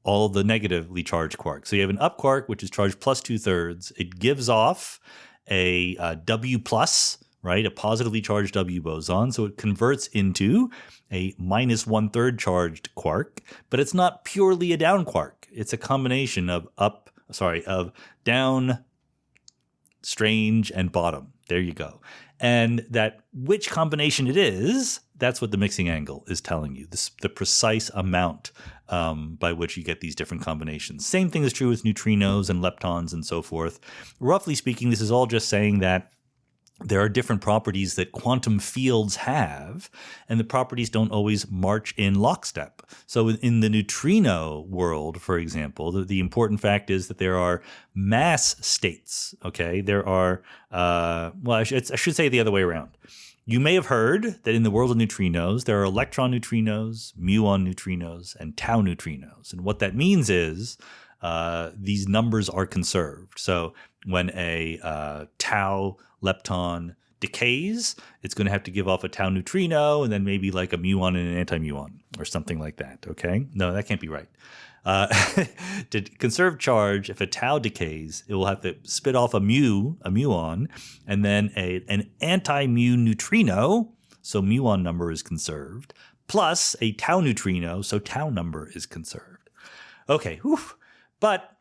all of the negatively charged quarks. So you have an up quark, which is charged plus 2/3. It gives off a W plus, right? A positively charged W boson. So it converts into a minus 1/3 charged quark, but it's not purely a down quark. It's a combination of down, strange, and bottom. There you go. And that which combination it is, that's what the mixing angle is telling you, the precise amount by which you get these different combinations. Same thing is true with neutrinos and leptons and so forth. Roughly speaking, this is all just saying that there are different properties that quantum fields have, and the properties don't always march in lockstep. So in the neutrino world, for example, the important fact is that there are mass states, okay? There are, I should say it the other way around. You may have heard that in the world of neutrinos, there are electron neutrinos, muon neutrinos, and tau neutrinos. And what that means is these numbers are conserved. So when a tau lepton decays, it's going to have to give off a tau neutrino and then maybe like a muon and an anti-muon or something like that, okay? No, that can't be right. To conserve charge, if a tau decays, it will have to spit off a muon, and then an anti-mu neutrino, so muon number is conserved, plus a tau neutrino, so tau number is conserved. Okay, whew. But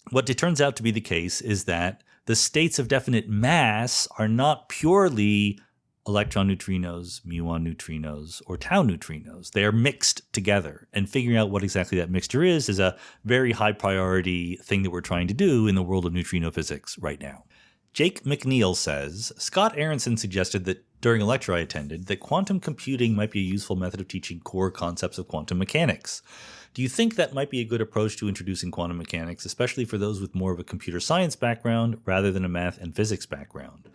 what it turns out to be the case is that the states of definite mass are not purely electron neutrinos, muon neutrinos, or tau neutrinos. They are mixed together. And figuring out what exactly that mixture is a very high priority thing that we're trying to do in the world of neutrino physics right now. Jake McNeil says, Scott Aronson suggested that during a lecture I attended that quantum computing might be a useful method of teaching core concepts of quantum mechanics. Do you think that might be a good approach to introducing quantum mechanics, especially for those with more of a computer science background rather than a math and physics background?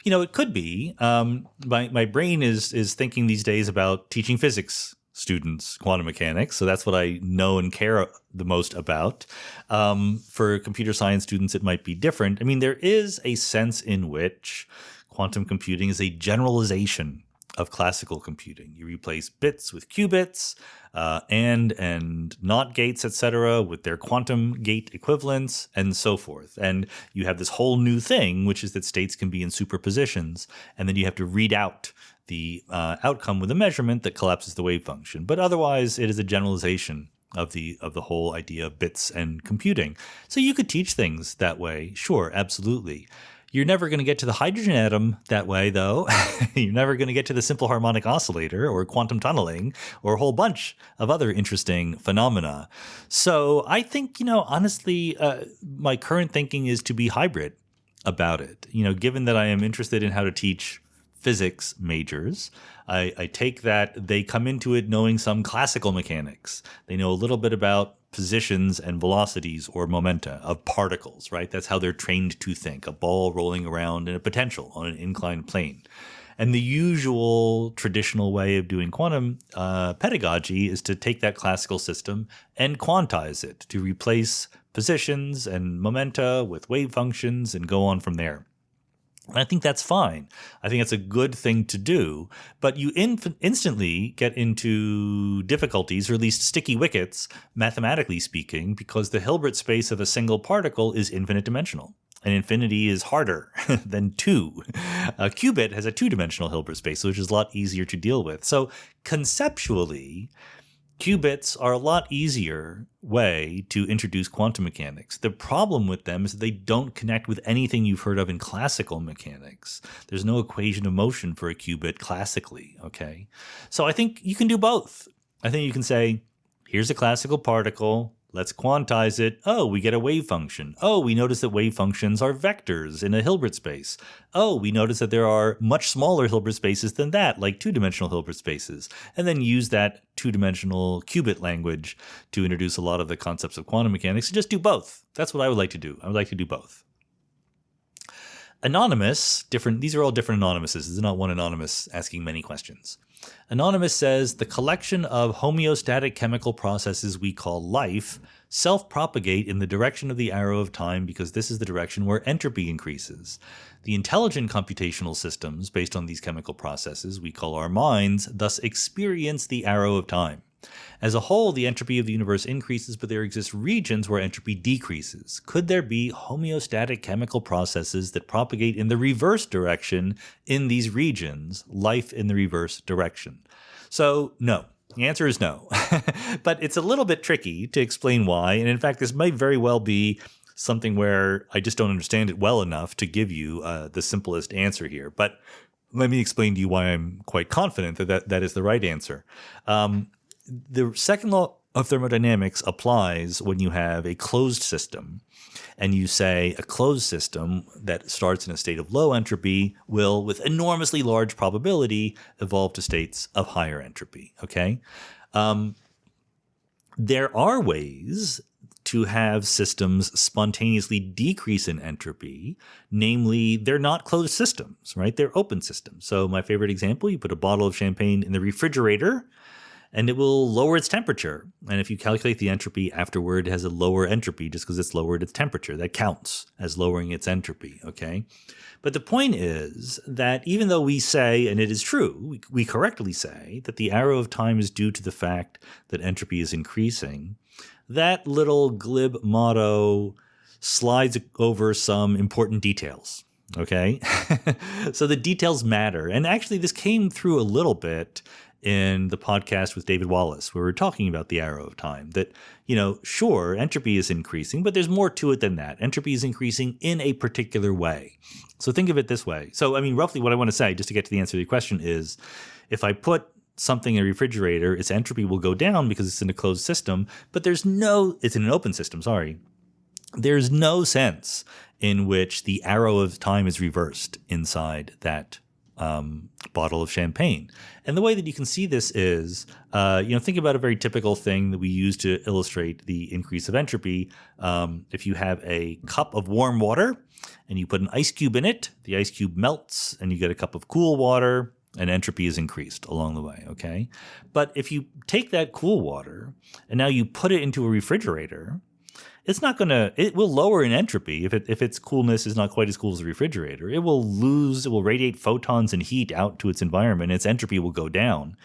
It could be. My brain is thinking these days about teaching physics students quantum mechanics, so that's what I know and care the most about. For computer science students, it might be different. There is a sense in which quantum computing is a generalization of classical computing. You replace bits with qubits, and not gates, etc., with their quantum gate equivalents, and so forth. And you have this whole new thing, which is that states can be in superpositions, and then you have to read out the outcome with a measurement that collapses the wave function. But otherwise, it is a generalization of the whole idea of bits and computing. So you could teach things that way. Sure, absolutely. You're never going to get to the hydrogen atom that way, though. You're never going to get to the simple harmonic oscillator or quantum tunneling or a whole bunch of other interesting phenomena. So I think, honestly, my current thinking is to be hybrid about it. Given that I am interested in how to teach physics majors, I take that they come into it knowing some classical mechanics. They know a little bit about positions and velocities or momenta of particles, right? That's how they're trained to think, a ball rolling around in a potential on an inclined plane. And the usual traditional way of doing quantum pedagogy is to take that classical system and quantize it, to replace positions and momenta with wave functions and go on from there. And I think that's fine. I think that's a good thing to do. But you instantly get into difficulties, or at least sticky wickets, mathematically speaking, because the Hilbert space of a single particle is infinite dimensional. And infinity is harder than 2. A qubit has a 2-dimensional Hilbert space, which is a lot easier to deal with. So conceptually, qubits are a lot easier way to introduce quantum mechanics. The problem with them is that they don't connect with anything you've heard of in classical mechanics. There's no equation of motion for a qubit classically, okay? So I think you can do both. I think you can say, here's a classical particle, let's quantize it. Oh, we get a wave function. Oh, we notice that wave functions are vectors in a Hilbert space. Oh, we notice that there are much smaller Hilbert spaces than that, like 2-dimensional Hilbert spaces. And then use that 2-dimensional qubit language to introduce a lot of the concepts of quantum mechanics. So just do both. That's what I would like to do. I would like to do both. Anonymous, these are all different anonymouses. There's not one anonymous asking many questions. Anonymous says, the collection of homeostatic chemical processes we call life self-propagate in the direction of the arrow of time because this is the direction where entropy increases. The intelligent computational systems based on these chemical processes we call our minds thus experience the arrow of time. As a whole, the entropy of the universe increases, but there exist regions where entropy decreases. Could there be homeostatic chemical processes that propagate in the reverse direction in these regions, life in the reverse direction? So, no. The answer is no. But it's a little bit tricky to explain why, and in fact, this might very well be something where I just don't understand it well enough to give you the simplest answer here. But let me explain to you why I'm quite confident that is the right answer. The second law of thermodynamics applies when you have a closed system, and you say a closed system that starts in a state of low entropy will, with enormously large probability, evolve to states of higher entropy, okay? There are ways to have systems spontaneously decrease in entropy, namely, they're not closed systems, right? They're open systems. So my favorite example, you put a bottle of champagne in the refrigerator, and it will lower its temperature. And if you calculate the entropy afterward, it has a lower entropy just because it's lowered its temperature. That counts as lowering its entropy, okay? But the point is that even though we say, and it is true, we correctly say that the arrow of time is due to the fact that entropy is increasing, that little glib motto slides over some important details, okay? So the details matter. And actually, this came through a little bit in the podcast with David Wallace, where we're talking about the arrow of time, that, sure, entropy is increasing, but there's more to it than that. Entropy is increasing in a particular way. So think of it this way. So, roughly what I want to say, just to get to the answer to your question, is if I put something in a refrigerator, its entropy will go down because it's in a closed system, but it's in an open system, sorry. There's no sense in which the arrow of time is reversed inside that bottle of champagne. And the way that you can see this is, think about a very typical thing that we use to illustrate the increase of entropy. If you have a cup of warm water and you put an ice cube in it, the ice cube melts and you get a cup of cool water, and entropy is increased along the way, okay? But if you take that cool water and now you put it into a refrigerator, it's not going to, it will lower in entropy if its coolness is not quite as cool as a refrigerator. It will radiate photons and heat out to its environment. Its entropy will go down,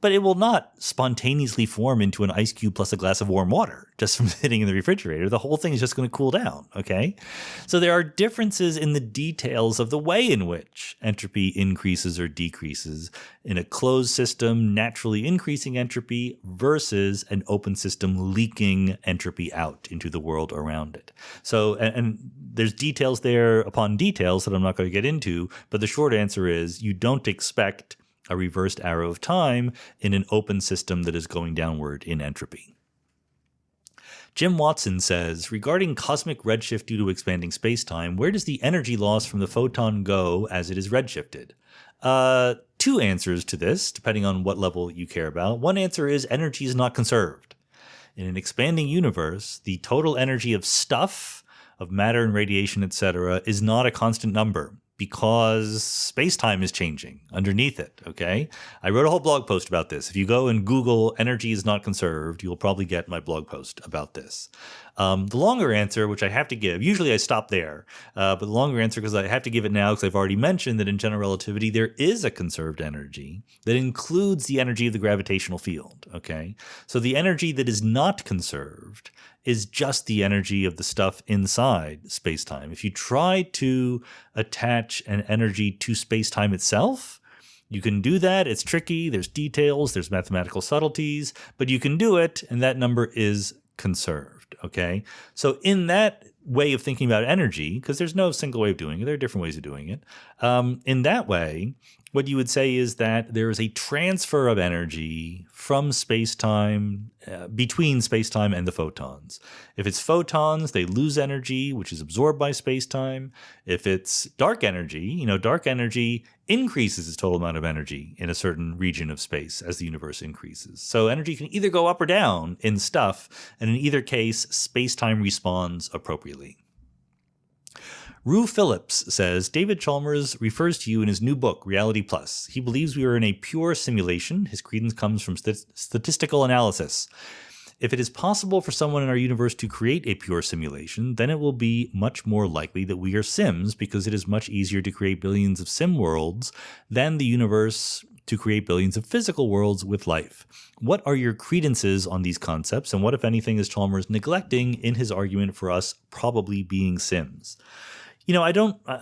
but it will not spontaneously form into an ice cube plus a glass of warm water just from sitting in the refrigerator. The whole thing is just going to cool down. Okay. So there are differences in the details of the way in which entropy increases or decreases in a closed system, naturally increasing entropy versus an open system leaking entropy out into the world around it. So, and there's details there upon details that I'm not going to get into, but the short answer is you don't expect a reversed arrow of time in an open system that is going downward in entropy. Jim Watson says, regarding cosmic redshift due to expanding spacetime, where does the energy loss from the photon go as it is redshifted? Two answers to this, depending on what level you care about. One answer is energy is not conserved. In an expanding universe, the total energy of stuff, of matter and radiation, etc., is not a constant number because space-time is changing underneath it, okay? I wrote a whole blog post about this. If you go and Google energy is not conserved, you'll probably get my blog post about this. The longer answer, which I have to give, usually I stop there, but the longer answer, because I have to give it now because I've already mentioned that in general relativity, there is a conserved energy that includes the energy of the gravitational field, okay? So the energy that is not conserved is just the energy of the stuff inside spacetime. If you try to attach an energy to spacetime itself, you can do that. It's tricky. There's details. There's mathematical subtleties, but you can do it, and that number is conserved, okay? So in that way of thinking about energy, because there's no single way of doing it, there are different ways of doing it. In that way, what you would say is that there is a transfer of energy from space-time, between space-time and the photons. If it's photons, they lose energy, which is absorbed by space-time. If it's dark energy, dark energy increases its total amount of energy in a certain region of space as the universe increases. So energy can either go up or down in stuff, and in either case, space-time responds appropriately. Rue Phillips says, David Chalmers refers to you in his new book, Reality Plus. He believes we are in a pure simulation. His credence comes from statistical analysis. If it is possible for someone in our universe to create a pure simulation, then it will be much more likely that we are Sims, because it is much easier to create billions of sim worlds than the universe to create billions of physical worlds with life. What are your credences on these concepts, and what, if anything, is Chalmers neglecting in his argument for us probably being Sims? I'm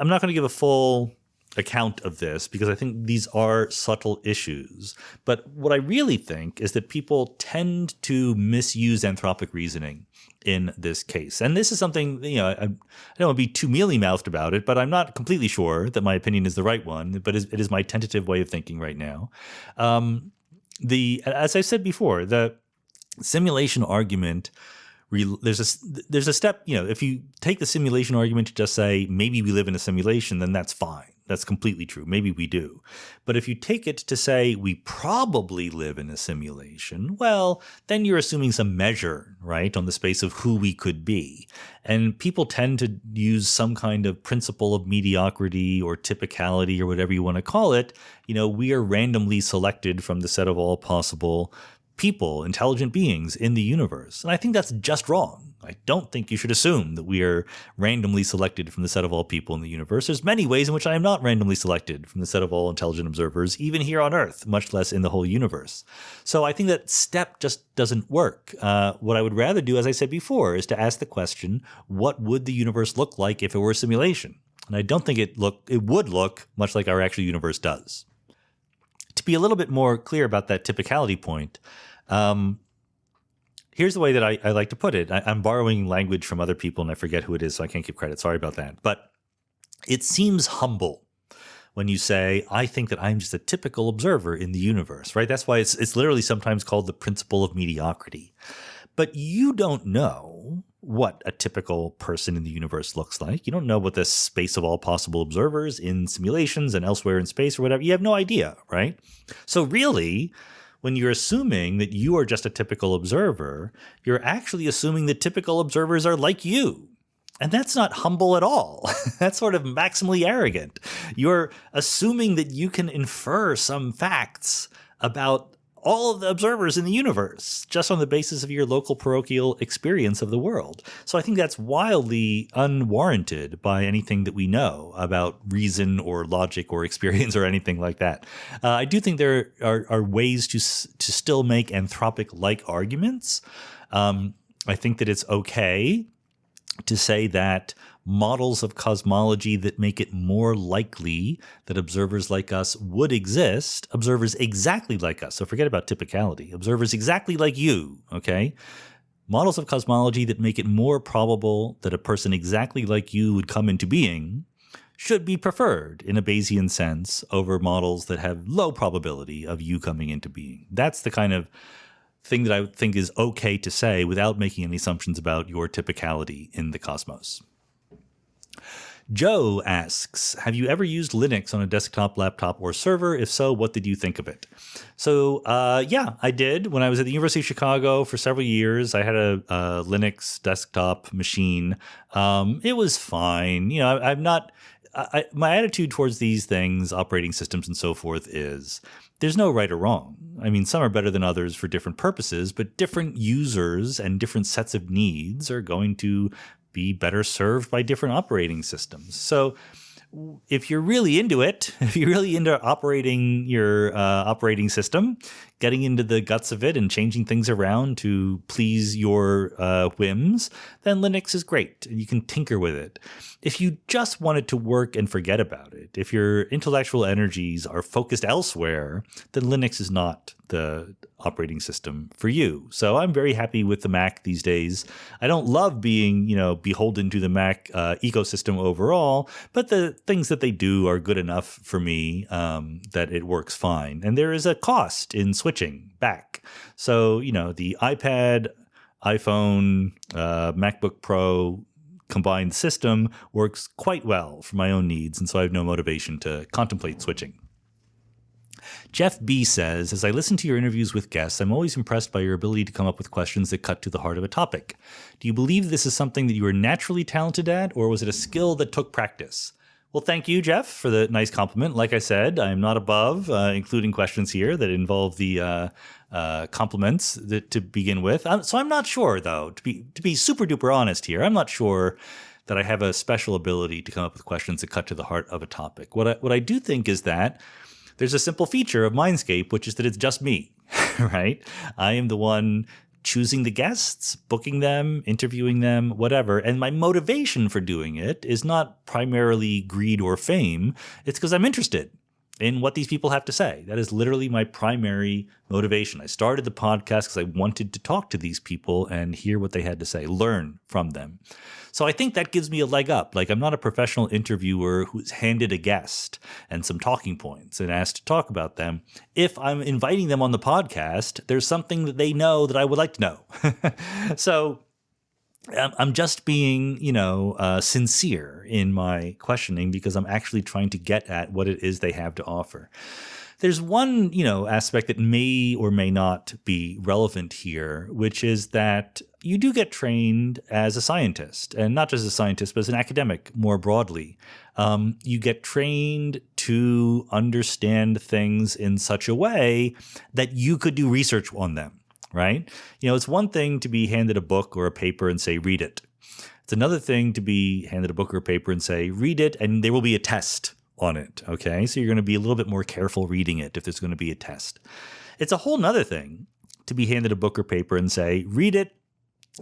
not going to give a full account of this because I think these are subtle issues. But what I really think is that people tend to misuse anthropic reasoning in this case. And this is something, I don't want to be too mealy-mouthed about it, but I'm not completely sure that my opinion is the right one, but it is my tentative way of thinking right now. As I said before, the simulation argument, there's a step, if you take the simulation argument to just say, maybe we live in a simulation, then that's fine. That's completely true. Maybe we do. But if you take it to say we probably live in a simulation, well, then you're assuming some measure, right, on the space of who we could be. And people tend to use some kind of principle of mediocrity or typicality or whatever you want to call it. We are randomly selected from the set of all possible people, intelligent beings in the universe. And I think that's just wrong. I don't think you should assume that we are randomly selected from the set of all people in the universe. There's many ways in which I am not randomly selected from the set of all intelligent observers, even here on Earth, much less in the whole universe. So I think that step just doesn't work. What I would rather do, as I said before, is to ask the question, what would the universe look like if it were a simulation? And I don't think it would look much like our actual universe does. To be a little bit more clear about that typicality point, here's the way that I like to put it. I'm borrowing language from other people, and I forget who it is, so I can't give credit. Sorry about that. But it seems humble when you say, I think that I'm just a typical observer in the universe, right? That's why it's literally sometimes called the principle of mediocrity. But you don't know what a typical person in the universe looks like. You don't know what the space of all possible observers in simulations and elsewhere in space or whatever. You have no idea, right? So really, when you're assuming that you are just a typical observer, you're actually assuming that typical observers are like you. And that's not humble at all. That's sort of maximally arrogant. You're assuming that you can infer some facts about all of the observers in the universe just on the basis of your local parochial experience of the world. So I think that's wildly unwarranted by anything that we know about reason or logic or experience or anything like that. I do think there are ways to still make anthropic-like arguments. I think that it's okay to say that models of cosmology that make it more likely that observers like us would exist, observers exactly like us, so forget about typicality, observers exactly like you, okay? Models of cosmology that make it more probable that a person exactly like you would come into being should be preferred in a Bayesian sense over models that have low probability of you coming into being. That's the kind of thing that I think is okay to say without making any assumptions about your typicality in the cosmos. Joe asks, have you ever used Linux on a desktop, laptop, or server? If so, what did you think of it? So, yeah, I did. When I was at the University of Chicago for several years, I had a Linux desktop machine. It was fine. You know, I'm not... my attitude towards these things, operating systems and so forth, is there's no right or wrong. I mean, some are better than others for different purposes, but different users and different sets of needs are going to be better served by different operating systems. So if you're really into it, if you're really into operating your operating system, getting into the guts of it and changing things around to please your whims, then Linux is great. You can tinker with it. If you just want it to work and forget about it, if your intellectual energies are focused elsewhere, then Linux is not the operating system for you. So I'm very happy with the Mac these days. I don't love being, beholden to the Mac ecosystem overall, but the things that they do are good enough for me that it works fine. And there is a cost in switching back. So, the iPad, iPhone, MacBook Pro combined system works quite well for my own needs, and so I have no motivation to contemplate switching. Jeff B. says, as I listen to your interviews with guests, I'm always impressed by your ability to come up with questions that cut to the heart of a topic. Do you believe this is something that you are naturally talented at, or was it a skill that took practice? Well, thank you, Jeff, for the nice compliment. Like I said, I am not above including questions here that involve the compliments to begin with. So I'm not sure, though, to be super duper honest here, I'm not sure that I have a special ability to come up with questions that cut to the heart of a topic. What I do think is that there's a simple feature of Mindscape, which is that it's just me, right? I am the one choosing the guests, booking them, interviewing them, whatever. And my motivation for doing it is not primarily greed or fame. It's because I'm interested in what these people have to say. That is literally my primary motivation. I started the podcast because I wanted to talk to these people and hear what they had to say, learn from them. So I think that gives me a leg up. Like, I'm not a professional interviewer who's handed a guest and some talking points and asked to talk about them. If I'm inviting them on the podcast, there's something that they know that I would like to know. So I'm just being, sincere in my questioning because I'm actually trying to get at what it is they have to offer. There's one, aspect that may or may not be relevant here, which is that you do get trained as a scientist, and not just as a scientist, but as an academic more broadly. You get trained to understand things in such a way that you could do research on them, right? It's one thing to be handed a book or a paper and say, read it. It's another thing to be handed a book or a paper and say, read it, and there will be a test on it, okay? So you're going to be a little bit more careful reading it if there's going to be a test. It's a whole nother thing to be handed a book or paper and say, read it,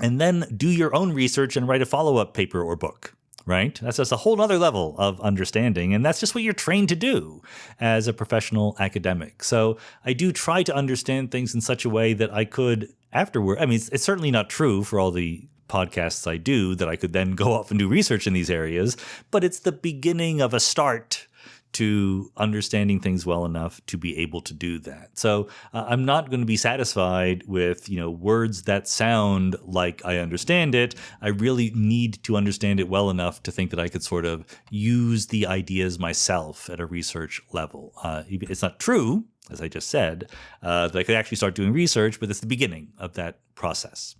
and then do your own research and write a follow-up paper or book, right? That's just a whole other level of understanding, and that's just what you're trained to do as a professional academic. So I do try to understand things in such a way that I could afterward. I mean, it's certainly not true for all the podcasts I do that I could then go off and do research in these areas, but it's the beginning of a start to understanding things well enough to be able to do that. So I'm not going to be satisfied with, words that sound like I understand it. I really need to understand it well enough to think that I could sort of use the ideas myself at a research level. It's not true, as I just said, that I could actually start doing research, but it's the beginning of that process.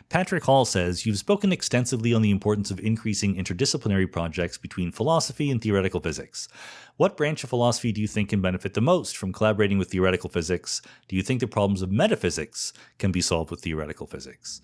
Patrick Hall says, you've spoken extensively on the importance of increasing interdisciplinary projects between philosophy and theoretical physics. What branch of philosophy do you think can benefit the most from collaborating with theoretical physics? Do you think the problems of metaphysics can be solved with theoretical physics?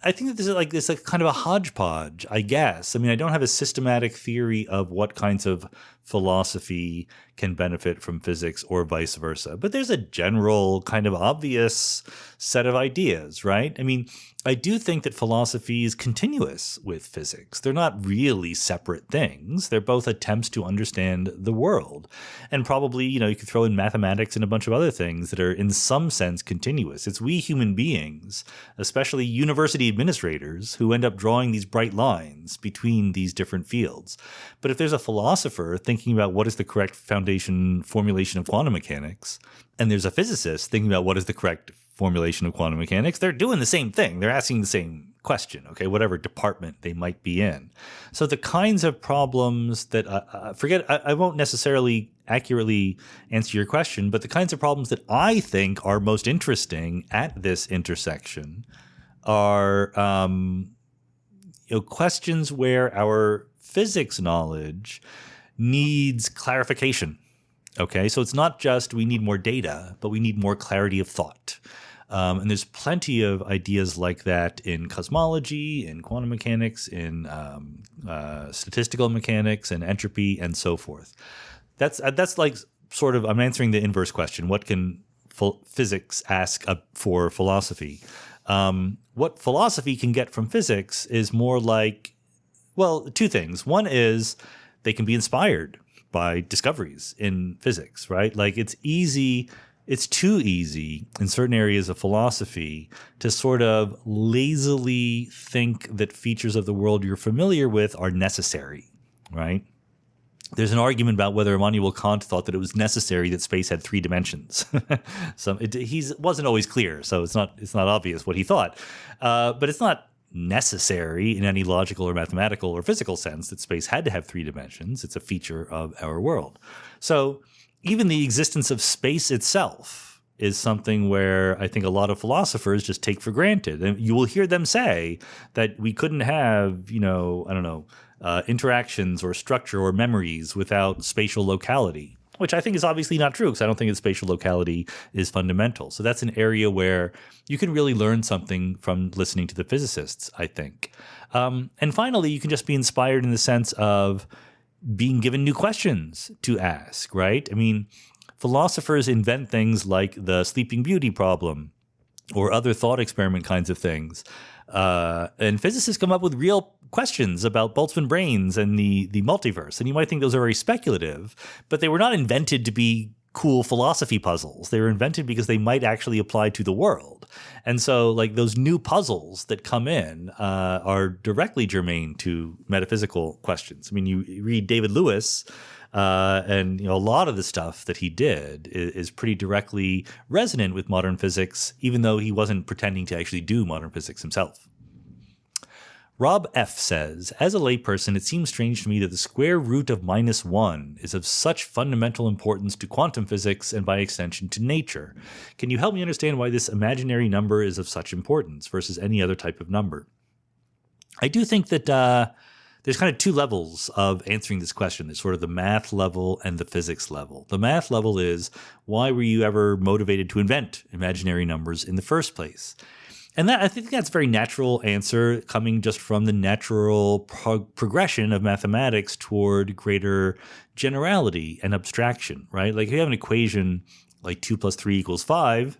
I think that this is like kind of a hodgepodge, I guess. I mean, I don't have a systematic theory of what kinds of philosophy can benefit from physics or vice versa. But there's a general kind of obvious set of ideas, right? I mean, I do think that philosophy is continuous with physics. They're not really separate things. They're both attempts to understand the world. And probably, you could throw in mathematics and a bunch of other things that are in some sense continuous. It's we human beings, especially university administrators, who end up drawing these bright lines between these different fields. But if there's a philosopher thinking about what is the correct foundation formulation of quantum mechanics, and there's a physicist thinking about what is the correct formulation of quantum mechanics, they're doing the same thing. They're asking the same question, okay, whatever department they might be in. So the kinds of problems that, I won't necessarily accurately answer your question, but the kinds of problems that I think are most interesting at this intersection are questions where our physics knowledge needs clarification. Okay, so it's not just we need more data, but we need more clarity of thought. And there's plenty of ideas like that in cosmology, in quantum mechanics, in statistical mechanics, and entropy, and so forth. That's like sort of, I'm answering the inverse question. What can physics ask for philosophy? What philosophy can get from physics is more like, well, two things. One is they can be inspired by discoveries in physics, right? Like it's too easy in certain areas of philosophy to sort of lazily think that features of the world you're familiar with are necessary, right? There's an argument about whether Immanuel Kant thought that it was necessary that space had 3 dimensions. So he wasn't always clear, so it's not obvious what he thought. But it's not necessary in any logical or mathematical or physical sense that space had to have 3 dimensions. It's a feature of our world. So even the existence of space itself is something where I think a lot of philosophers just take for granted. And you will hear them say that we couldn't have, interactions or structure or memories without spatial locality, which I think is obviously not true because I don't think that spatial locality is fundamental. So that's an area where you can really learn something from listening to the physicists, I think. And finally, you can just be inspired in the sense of being given new questions to ask, right? I mean, philosophers invent things like the Sleeping Beauty problem or other thought experiment kinds of things. And physicists come up with real questions about Boltzmann brains and the multiverse. And you might think those are very speculative, but they were not invented to be cool philosophy puzzles. They were invented because they might actually apply to the world. And so like those new puzzles that come in are directly germane to metaphysical questions. I mean, you read David Lewis, and a lot of the stuff that he did is pretty directly resonant with modern physics, even though he wasn't pretending to actually do modern physics himself. Rob F. says, as a layperson, it seems strange to me that the square root of -1 is of such fundamental importance to quantum physics and by extension to nature. Can you help me understand why this imaginary number is of such importance versus any other type of number? I do think that there's kind of 2 levels of answering this question. There's sort of the math level and the physics level. The math level is, why were you ever motivated to invent imaginary numbers in the first place? And I think that's a very natural answer coming just from the natural progression of mathematics toward greater generality and abstraction, right? Like if you have an equation like 2 + 3 = 5,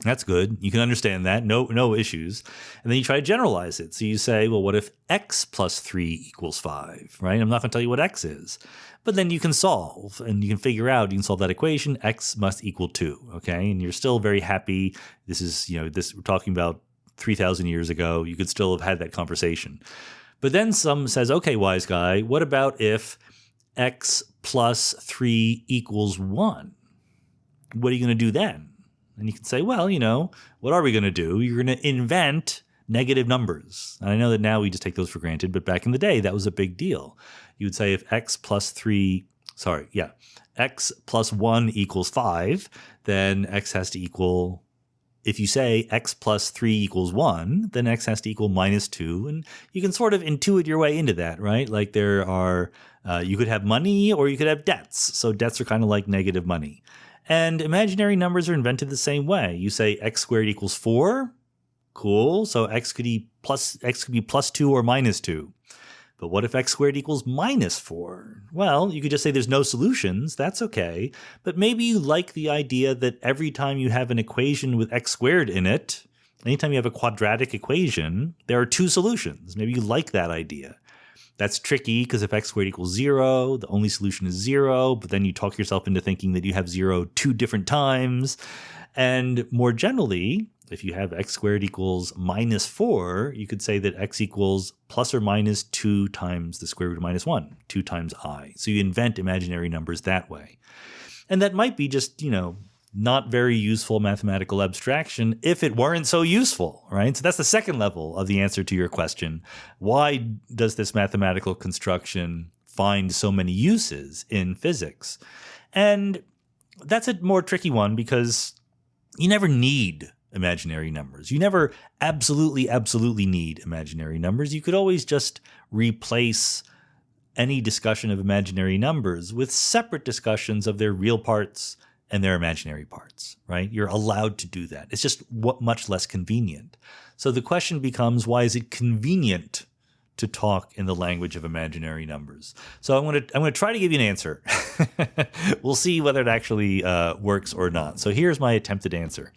that's good. You can understand that. No issues. And then you try to generalize it. So you say, well, what if x + 3 = 5, right? I'm not going to tell you what x is. But then you can solve and you can figure out, you can solve that equation, x must equal 2, okay? And you're still very happy. This is, we're talking about 3,000 years ago. You could still have had that conversation. But then some says, okay, wise guy, what about if x + 3 = 1? What are you going to do then? And you can say, well, what are we going to do? You're going to invent negative numbers. And I know that now we just take those for granted, but back in the day, that was a big deal. You would say if x + 1 = 5, then x has to equal if you say x plus 3 equals 1, then x has to equal minus 2. And you can sort of intuit your way into that, right? Like there are, you could have money or you could have debts. So debts are kind of like negative money. And imaginary numbers are invented the same way. You say x squared equals 4. Cool. So x could be plus 2 or minus 2. But what if x squared equals minus 4? Well, you could just say there's no solutions. That's okay. But maybe you like the idea that every time you have an equation with x squared in it, anytime you have a quadratic equation, there are 2 solutions. Maybe you like that idea. That's tricky because if x squared equals 0, the only solution is 0, but then you talk yourself into thinking that you have 0 2 different times. And more generally, if you have x squared equals minus 4, you could say that x equals plus or minus 2 times the square root of minus 1, 2 times I. So you invent imaginary numbers that way. And that might be just, not very useful mathematical abstraction if it weren't so useful, right? So that's the second level of the answer to your question. Why does this mathematical construction find so many uses in physics? And that's a more tricky one because you never need imaginary numbers. You never absolutely need imaginary numbers. You could always just replace any discussion of imaginary numbers with separate discussions of their real parts and their imaginary parts, right? You're allowed to do that. It's just much less convenient. So the question becomes, why is it convenient to talk in the language of imaginary numbers? So I'm going to try to give you an answer. We'll see whether it actually works or not. So here's my attempted answer.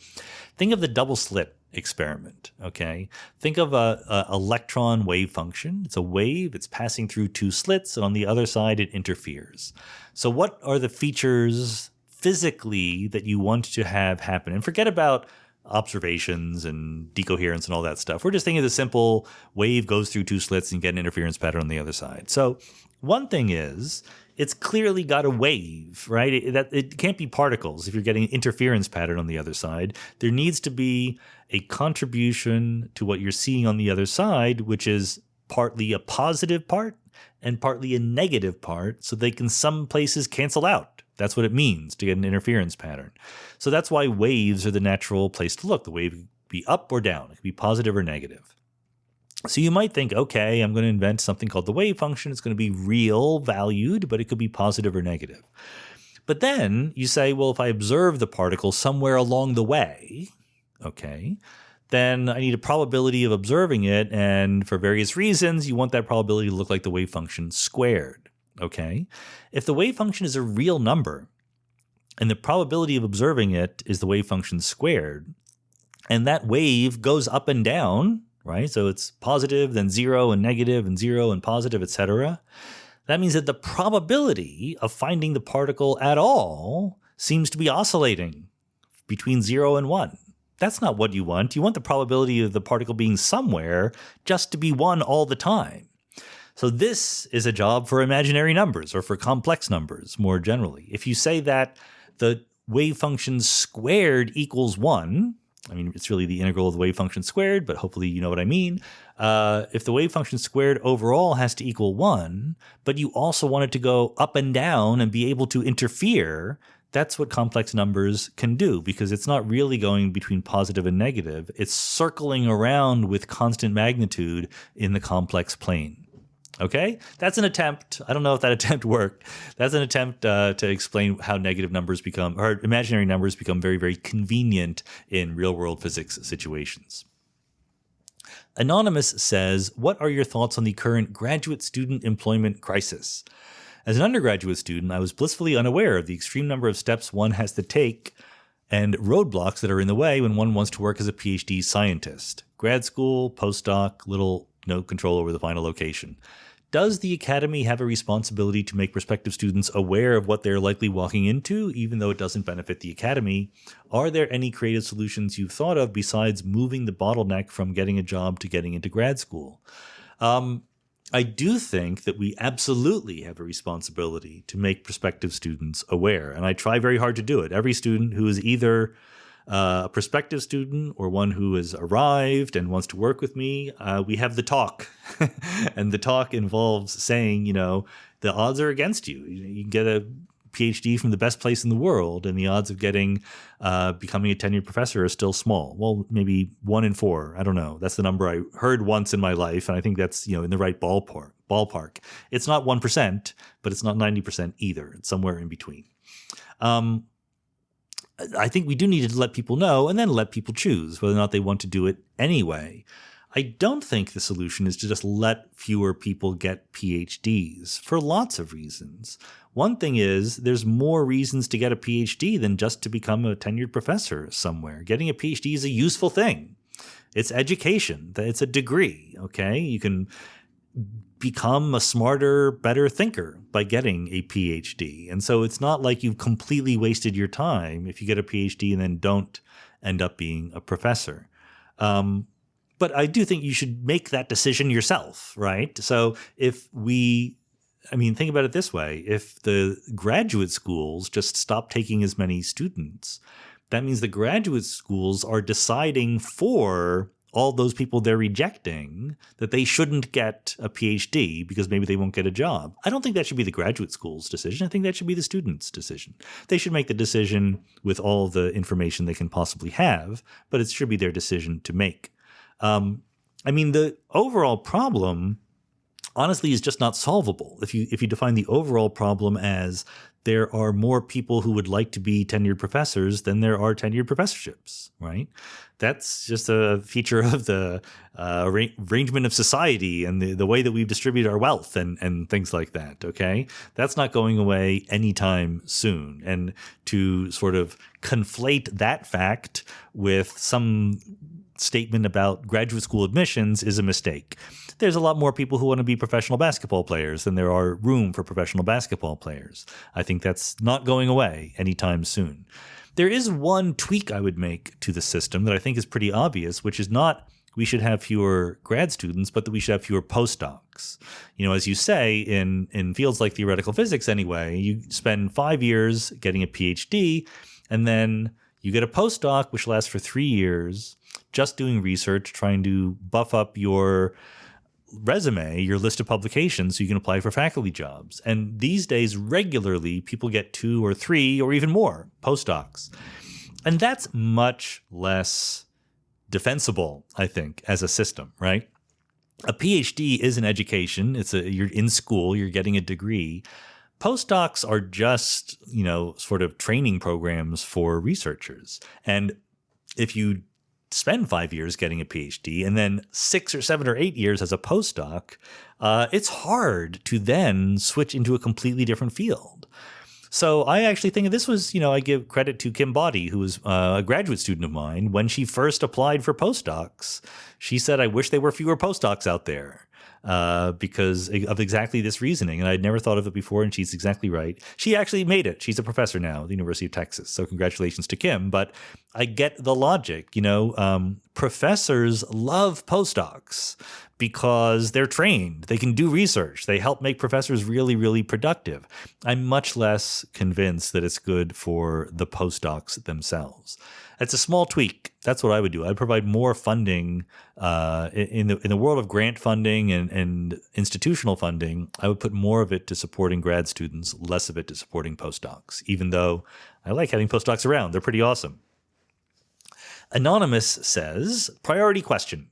Think of the double slit experiment, okay? Think of a electron wave function. It's a wave. It's passing through 2 slits, and on the other side, it interferes. So what are the features physically that you want to have happen? And forget about observations and decoherence and all that stuff. We're just thinking of the simple wave goes through 2 slits and get an interference pattern on the other side. So one thing is, it's clearly got a wave, right? It can't be particles if you're getting an interference pattern on the other side. There needs to be a contribution to what you're seeing on the other side, which is partly a positive part and partly a negative part, so they can some places cancel out. That's what it means to get an interference pattern. So that's why waves are the natural place to look. The wave could be up or down. It could be positive or negative. So you might think, okay, I'm going to invent something called the wave function. It's going to be real valued, but it could be positive or negative. But then you say, well, if I observe the particle somewhere along the way, okay, then I need a probability of observing it. And for various reasons, you want that probability to look like the wave function squared. Okay. If the wave function is a real number and the probability of observing it is the wave function squared, and that wave goes up and down, right? So it's positive, then 0 and 0 and positive, etc. That means that the probability of finding the particle at all seems to be oscillating between 0 and 1. That's not what you want. You want the probability of the particle being somewhere just to be 1 all the time. So this is a job for imaginary numbers or for complex numbers more generally. If you say that the wave function squared equals 1, I mean, it's really the integral of the wave function squared, but hopefully you know what I mean. If the wave function squared overall has to equal 1, but you also want it to go up and down and be able to interfere, that's what complex numbers can do, because it's not really going between positive and negative. It's circling around with constant magnitude in the complex plane. Okay, that's an attempt. I don't know if that attempt worked. That's an attempt to explain how negative numbers become, or imaginary numbers become very, very convenient in real-world physics situations. Anonymous says, what are your thoughts on the current graduate student employment crisis? As an undergraduate student, I was blissfully unaware of the extreme number of steps one has to take and roadblocks that are in the way when one wants to work as a PhD scientist. Grad school, postdoc, no control over the final location. Does the academy have a responsibility to make prospective students aware of what they're likely walking into, even though it doesn't benefit the academy? Are there any creative solutions you've thought of besides moving the bottleneck from getting a job to getting into grad school? I do think that we absolutely have a responsibility to make prospective students aware, and I try very hard to do it. Every student who is either a prospective student or one who has arrived and wants to work with me, we have the talk. And the talk involves saying, the odds are against you. You can get a PhD from the best place in the world, and the odds of getting becoming a tenured professor are still small. Well, maybe 1 in 4. I don't know. That's the number I heard once in my life, and I think that's in the right ballpark. It's not 1%, but it's not 90% either. It's somewhere in between. I think we do need to let people know and then let people choose whether or not they want to do it anyway. I don't think the solution is to just let fewer people get PhDs for lots of reasons. One thing is there's more reasons to get a PhD than just to become a tenured professor somewhere. Getting a PhD is a useful thing. It's education. It's a degree, okay? You can become a smarter, better thinker by getting a PhD. And so it's not like you've completely wasted your time if you get a PhD and then don't end up being a professor. But I do think you should make that decision yourself, right? So think about it this way. If the graduate schools just stop taking as many students, that means the graduate schools are deciding for all those people they're rejecting that they shouldn't get a PhD because maybe they won't get a job. I don't think that should be the graduate school's decision. I think that should be the student's decision. They should make the decision with all the information they can possibly have, but it should be their decision to make. The overall problem, honestly, is just not solvable. If you define the overall problem as there are more people who would like to be tenured professors than there are tenured professorships, right? That's just a feature of the arrangement of society and the way that we've distributed our wealth and things like that, okay? That's not going away anytime soon. And to sort of conflate that fact with some statement about graduate school admissions is a mistake. There's a lot more people who want to be professional basketball players than there are room for professional basketball players. I think that's not going away anytime soon. There is one tweak I would make to the system that I think is pretty obvious, which is not we should have fewer grad students, but that we should have fewer postdocs. As you say, in fields like theoretical physics anyway, you spend 5 years getting a PhD, and then you get a postdoc, which lasts for 3 years, just doing research, trying to buff up your resume, your list of publications, so you can apply for faculty jobs. And these days, regularly, people get 2 or 3 or even more postdocs. And that's much less defensible, I think, as a system, right? A PhD is an education. You're in school, you're getting a degree. Postdocs are just, sort of training programs for researchers. And if you spend 5 years getting a PhD and then 6 or 7 or 8 years as a postdoc, it's hard to then switch into a completely different field. So I actually think this was, I give credit to Kim Boddy, who was a graduate student of mine. When she first applied for postdocs, she said, I wish there were fewer postdocs out there. Because of exactly this reasoning. And I'd never thought of it before, and she's exactly right. She actually made it. She's a professor now at the University of Texas. So congratulations to Kim. But I get the logic. Professors love postdocs because they're trained. They can do research. They help make professors really, really productive. I'm much less convinced that it's good for the postdocs themselves. It's a small tweak. That's what I would do. I'd provide more funding in the world of grant funding and institutional funding. I would put more of it to supporting grad students, less of it to supporting postdocs, even though I like having postdocs around. They're pretty awesome. Anonymous says, priority question.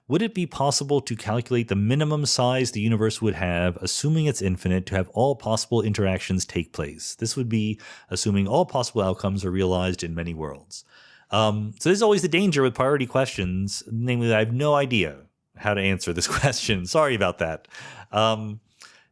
Would it be possible to calculate the minimum size the universe would have, assuming it's infinite, to have all possible interactions take place? This would be assuming all possible outcomes are realized in many worlds. So this is always the danger with priority questions, namely that I have no idea how to answer this question. Sorry about that.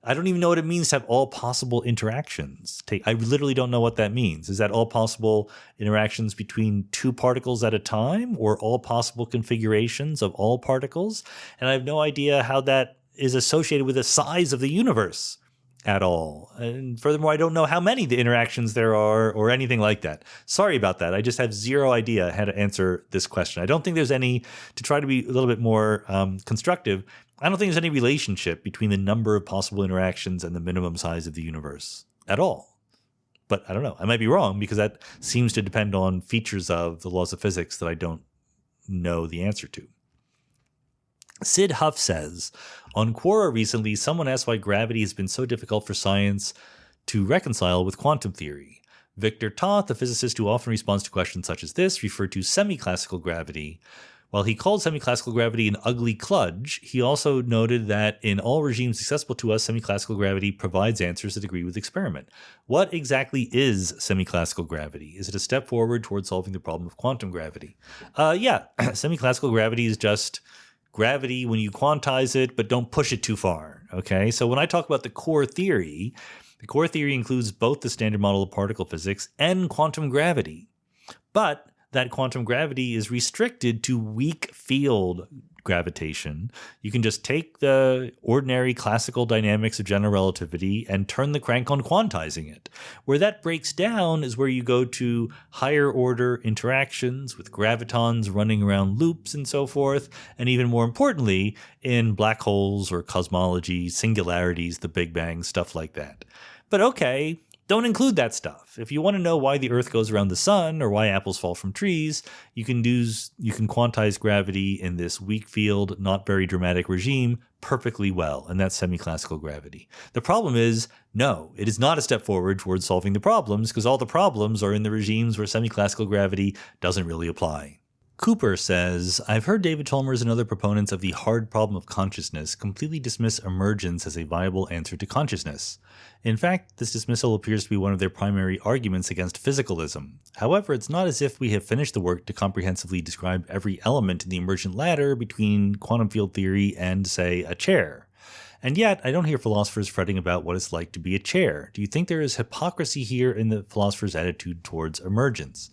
I don't even know what it means to have all possible interactions. I literally don't know what that means. Is that all possible interactions between 2 particles at a time, or all possible configurations of all particles? And I have no idea how that is associated with the size of the universe at all. And furthermore, I don't know how many the interactions there are or anything like that. Sorry about that. I just have zero idea how to answer this question. I don't think there's any, to try to be a little bit more constructive, I don't think there's any relationship between the number of possible interactions and the minimum size of the universe at all. But I don't know. I might be wrong, because that seems to depend on features of the laws of physics that I don't know the answer to. Sid Huff says, on Quora recently, someone asked why gravity has been so difficult for science to reconcile with quantum theory. Victor Toth, a physicist who often responds to questions such as this, referred to semi-classical gravity. While he called semi-classical gravity an ugly kludge, he also noted that in all regimes accessible to us, semi-classical gravity provides answers that agree with experiment. What exactly is semi-classical gravity? Is it a step forward towards solving the problem of quantum gravity? Yeah, semi-classical gravity is just gravity when you quantize it, but don't push it too far. Okay, so when I talk about the core theory includes both the standard model of particle physics and quantum gravity. But that quantum gravity is restricted to weak field gravitation. You can just take the ordinary classical dynamics of general relativity and turn the crank on quantizing it. Where that breaks down is where you go to higher order interactions with gravitons running around loops and so forth, and even more importantly, in black holes or cosmology, singularities, the Big Bang, stuff like that. But okay, don't include that stuff. If you want to know why the Earth goes around the sun or why apples fall from trees, you can quantize gravity in this weak field, not very dramatic regime perfectly well, and that's semi-classical gravity. The problem is, no, it is not a step forward towards solving the problems, because all the problems are in the regimes where semi-classical gravity doesn't really apply. Cooper says, I've heard David Chalmers and other proponents of the hard problem of consciousness completely dismiss emergence as a viable answer to consciousness. In fact, this dismissal appears to be one of their primary arguments against physicalism. However, it's not as if we have finished the work to comprehensively describe every element in the emergent ladder between quantum field theory and, say, a chair. And yet, I don't hear philosophers fretting about what it's like to be a chair. Do you think there is hypocrisy here in the philosopher's attitude towards emergence?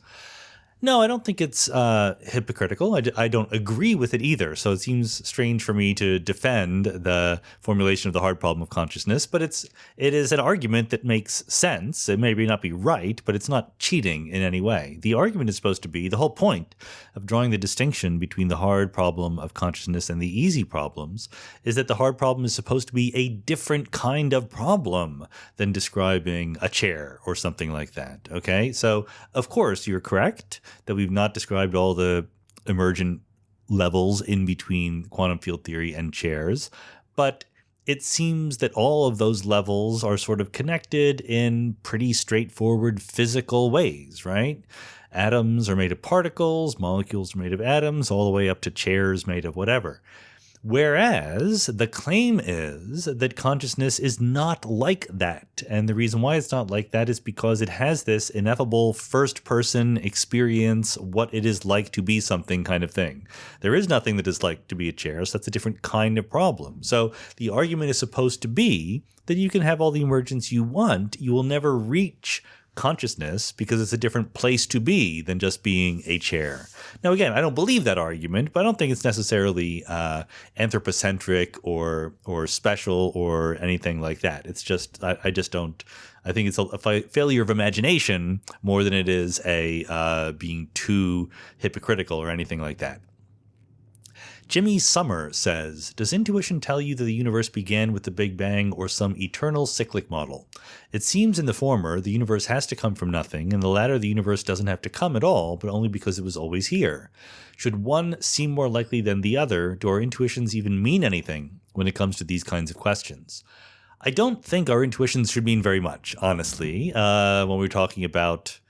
No, I don't think it's hypocritical. I don't agree with it either. So it seems strange for me to defend the formulation of the hard problem of consciousness, but it is an argument that makes sense. It may not be right, but it's not cheating in any way. The argument is supposed to be, the whole point of drawing the distinction between the hard problem of consciousness and the easy problems is that the hard problem is supposed to be a different kind of problem than describing a chair or something like that. Okay, so of course you're correct that we've not described all the emergent levels in between quantum field theory and chairs, but it seems that all of those levels are sort of connected in pretty straightforward physical ways, right? Atoms are made of particles, molecules are made of atoms, all the way up to chairs made of whatever. Whereas the claim is that consciousness is not like that. And the reason why it's not like that is because it has this ineffable first-person experience, what it is like to be something kind of thing. There is nothing that is like to be a chair, so that's a different kind of problem. So the argument is supposed to be that you can have all the emergence you want, you will never reach consciousness because it's a different place to be than just being a chair. Now, again, I don't believe that argument, but I don't think it's necessarily anthropocentric or special or anything like that. It's just, I just don't, I think it's a failure of imagination more than it is a being too hypocritical or anything like that. Jimmy Summer says, does intuition tell you that the universe began with the Big Bang or some eternal cyclic model? It seems in the former, the universe has to come from nothing, and the latter, the universe doesn't have to come at all, but only because it was always here. Should one seem more likely than the other? Do our intuitions even mean anything when it comes to these kinds of questions? I don't think our intuitions should mean very much, honestly. When we're talking about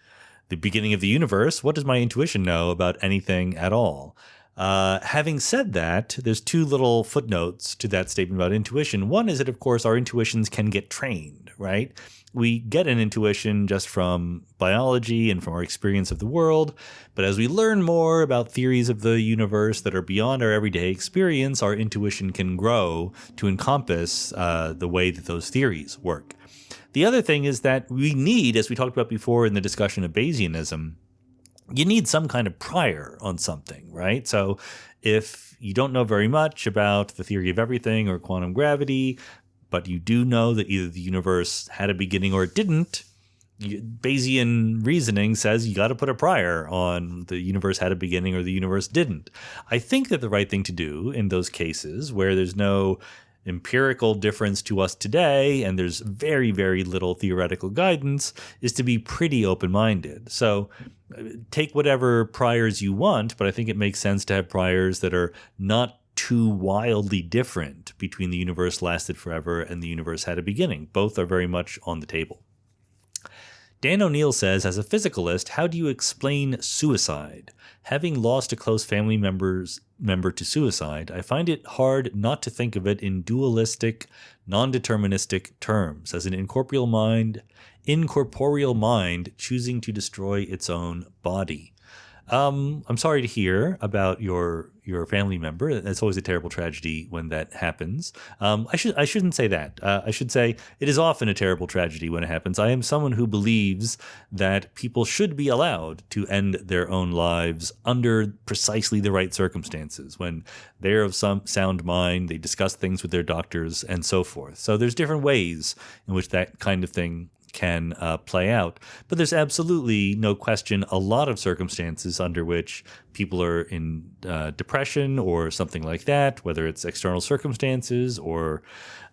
the beginning of the universe, what does my intuition know about anything at all? Having said that, there's two little footnotes to that statement about intuition. One is that, of course, our intuitions can get trained, right? We get an intuition just from biology and from our experience of the world. But as we learn more about theories of the universe that are beyond our everyday experience, our intuition can grow to encompass the way that those theories work. The other thing is that we need, as we talked about before in the discussion of Bayesianism, you need some kind of prior on something, right? So if you don't know very much about the theory of everything or quantum gravity, but you do know that either the universe had a beginning or it didn't, Bayesian reasoning says you got to put a prior on the universe had a beginning or the universe didn't. I think that the right thing to do in those cases where there's no empirical difference to us today and there's very, very little theoretical guidance is to be pretty open-minded. So take whatever priors you want, but I think it makes sense to have priors that are not too wildly different between the universe lasted forever and the universe had a beginning. Both are very much on the table. Dan O'Neill says, as a physicalist, how do you explain suicide? Having lost a close family member to suicide, I find it hard not to think of it in dualistic, non-deterministic terms, as an incorporeal mind choosing to destroy its own body. I'm sorry to hear about your family member. It's always a terrible tragedy when that happens. I shouldn't say that. I should say it is often a terrible tragedy when it happens. I am someone who believes that people should be allowed to end their own lives under precisely the right circumstances. When they're of some sound mind, they discuss things with their doctors and so forth. So there's different ways in which that kind of thing can play out. But there's absolutely no question a lot of circumstances under which people are in depression or something like that, whether it's external circumstances or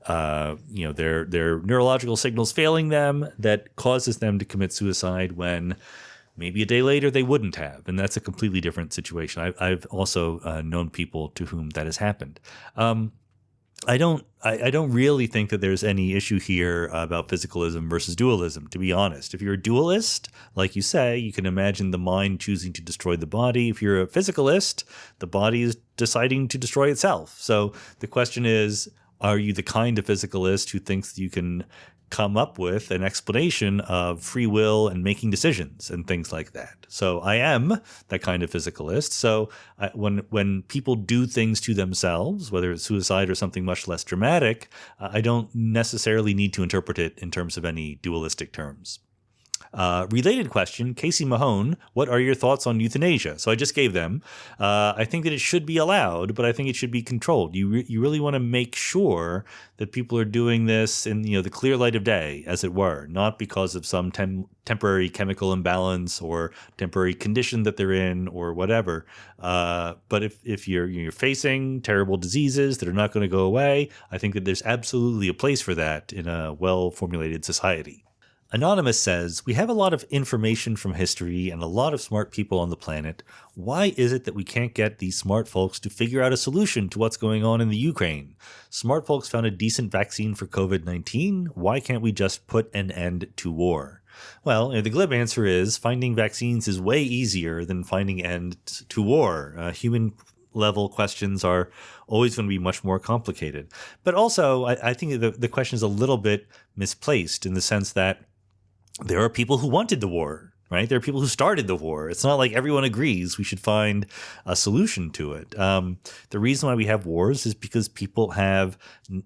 their neurological signals failing them, that causes them to commit suicide when maybe a day later they wouldn't have. And that's a completely different situation. I've also known people to whom that has happened. I don't really think that there's any issue here about physicalism versus dualism, to be honest. If you're a dualist, like you say, you can imagine the mind choosing to destroy the body. If you're a physicalist, the body is deciding to destroy itself. So the question is, are you the kind of physicalist who thinks that you can come up with an explanation of free will and making decisions and things like that? So I am that kind of physicalist. So when people do things to themselves, whether it's suicide or something much less dramatic, I don't necessarily need to interpret it in terms of any dualistic terms. Related question, Casey Mahone, what are your thoughts on euthanasia? So I just gave them. I think that it should be allowed, but I think it should be controlled. You really want to make sure that people are doing this in the clear light of day, as it were, not because of some temporary chemical imbalance or temporary condition that they're in or whatever. But if you're facing terrible diseases that are not going to go away, I think that there's absolutely a place for that in a well-formulated society. Anonymous says, we have a lot of information from history and a lot of smart people on the planet. Why is it that we can't get these smart folks to figure out a solution to what's going on in the Ukraine? Smart folks found a decent vaccine for COVID-19. Why can't we just put an end to war? Well, the glib answer is finding vaccines is way easier than finding an end to war. Human level questions are always going to be much more complicated. But also, I think the question is a little bit misplaced in the sense that there are people who wanted the war, right? There are people who started the war. It's not like everyone agrees we should find a solution to it. The reason why we have wars is because people have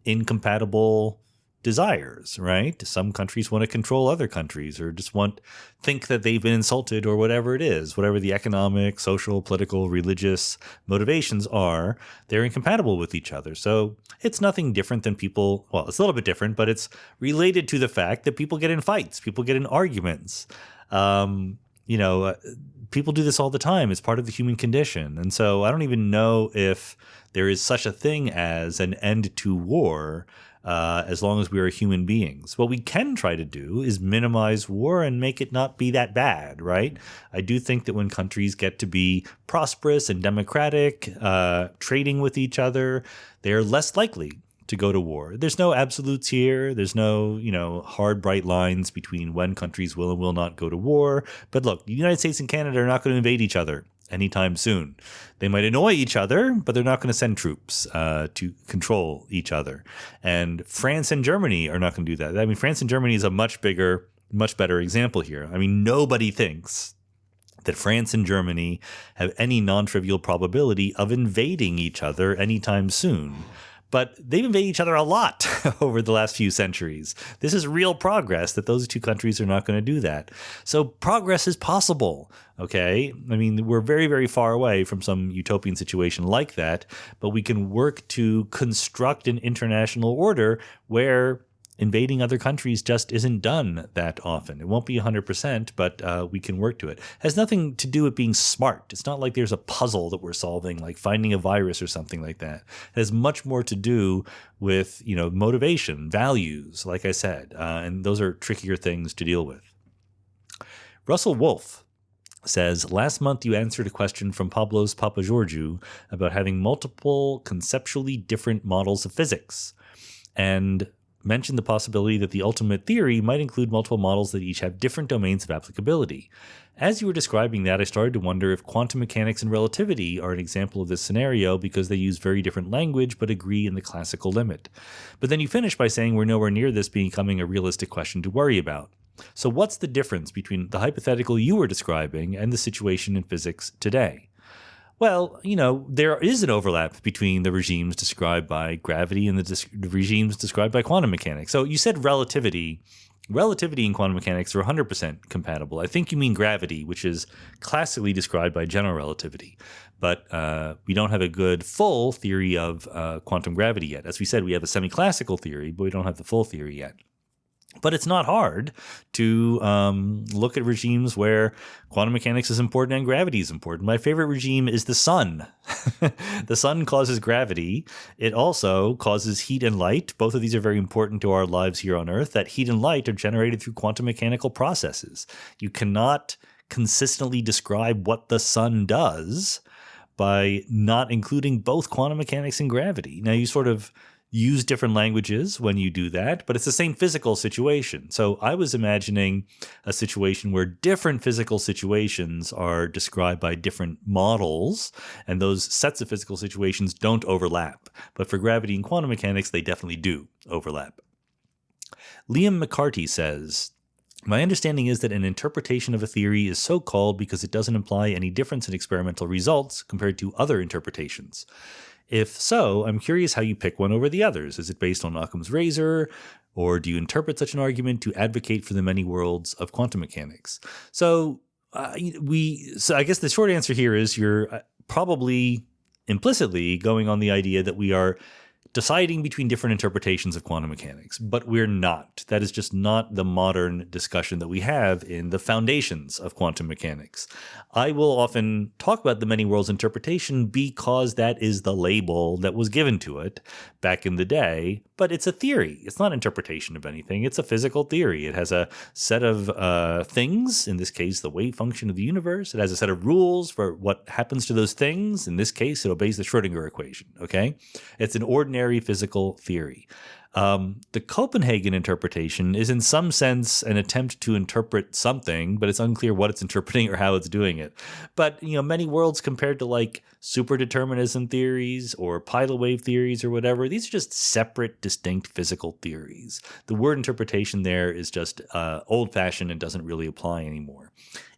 incompatible desires, right? Some countries want to control other countries or just think that they've been insulted or whatever it is, whatever the economic, social, political, religious motivations are, they're incompatible with each other. So it's nothing different than people, well, it's a little bit different, but it's related to the fact that people get in fights, people get in arguments. People do this all the time. It's part of the human condition. And so I don't even know if there is such a thing as an end to war as long as we are human beings. What we can try to do is minimize war and make it not be that bad, right? I do think that when countries get to be prosperous and democratic, trading with each other, they're less likely to go to war. There's no absolutes here. There's no, hard, bright lines between when countries will and will not go to war. But look, the United States and Canada are not going to invade each other anytime soon. They might annoy each other, but they're not going to send troops to control each other. And France and Germany are not going to do that. I mean, France and Germany is a much better example here. I mean, nobody thinks that France and Germany have any non-trivial probability of invading each other anytime soon. But they've invaded each other a lot over the last few centuries. This is real progress that those two countries are not going to do that. So progress is possible, okay? I mean, we're very, very far away from some utopian situation like that, but we can work to construct an international order where invading other countries just isn't done that often. It won't be 100%, but we can work to it. It has nothing to do with being smart. It's not like there's a puzzle that we're solving, like finding a virus or something like that. It has much more to do with, motivation, values, like I said, and those are trickier things to deal with. Russell Wolfe says, last month you answered a question from Pablo's Papa Georgiou about having multiple conceptually different models of physics. And mentioned the possibility that the ultimate theory might include multiple models that each have different domains of applicability. As you were describing that, I started to wonder if quantum mechanics and relativity are an example of this scenario because they use very different language but agree in the classical limit. But then you finish by saying we're nowhere near this becoming a realistic question to worry about. So what's the difference between the hypothetical you were describing and the situation in physics today? Well, there is an overlap between the regimes described by gravity and the regimes described by quantum mechanics. So you said relativity. Relativity and quantum mechanics are 100% compatible. I think you mean gravity, which is classically described by general relativity. But we don't have a good full theory of quantum gravity yet. As we said, we have a semi-classical theory, but we don't have the full theory yet. But it's not hard to look at regimes where quantum mechanics is important and gravity is important. My favorite regime is the sun. The sun causes gravity. It also causes heat and light. Both of these are very important to our lives here on Earth. That heat and light are generated through quantum mechanical processes. You cannot consistently describe what the sun does by not including both quantum mechanics and gravity. Now, you sort of use different languages when you do that, but it's the same physical situation. So I was imagining a situation where different physical situations are described by different models, and those sets of physical situations don't overlap. But for gravity and quantum mechanics, they definitely do overlap. Liam McCarty says, my understanding is that an interpretation of a theory is so called because it doesn't imply any difference in experimental results compared to other interpretations. If so, I'm curious how you pick one over the others. Is it based on Occam's razor, or do you interpret such an argument to advocate for the many worlds of quantum mechanics? So I guess the short answer here is you're probably implicitly going on the idea that we are deciding between different interpretations of quantum mechanics, but we're not. That is just not the modern discussion that we have in the foundations of quantum mechanics. I will often talk about the many worlds interpretation because that is the label that was given to it back in the day, but it's a theory. It's not interpretation of anything. It's a physical theory. It has a set of things, in this case, the wave function of the universe. It has a set of rules for what happens to those things. In this case, it obeys the Schrödinger equation, okay? It's an ordinary physical theory. The Copenhagen interpretation is in some sense an attempt to interpret something, but it's unclear what it's interpreting or how it's doing it. But, many worlds compared to like superdeterminism theories or pilot wave theories or whatever, these are just separate, distinct physical theories. The word interpretation there is just old-fashioned and doesn't really apply anymore.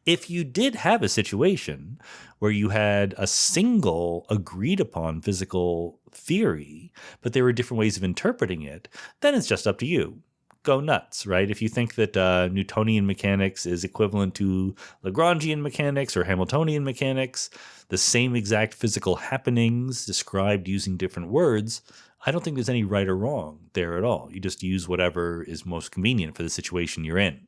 If you did have a situation where you had a single agreed upon physical theory, but there were different ways of interpreting it, then it's just up to you. Go nuts, right? If you think that Newtonian mechanics is equivalent to Lagrangian mechanics or Hamiltonian mechanics, the same exact physical happenings described using different words, I don't think there's any right or wrong there at all. You just use whatever is most convenient for the situation you're in.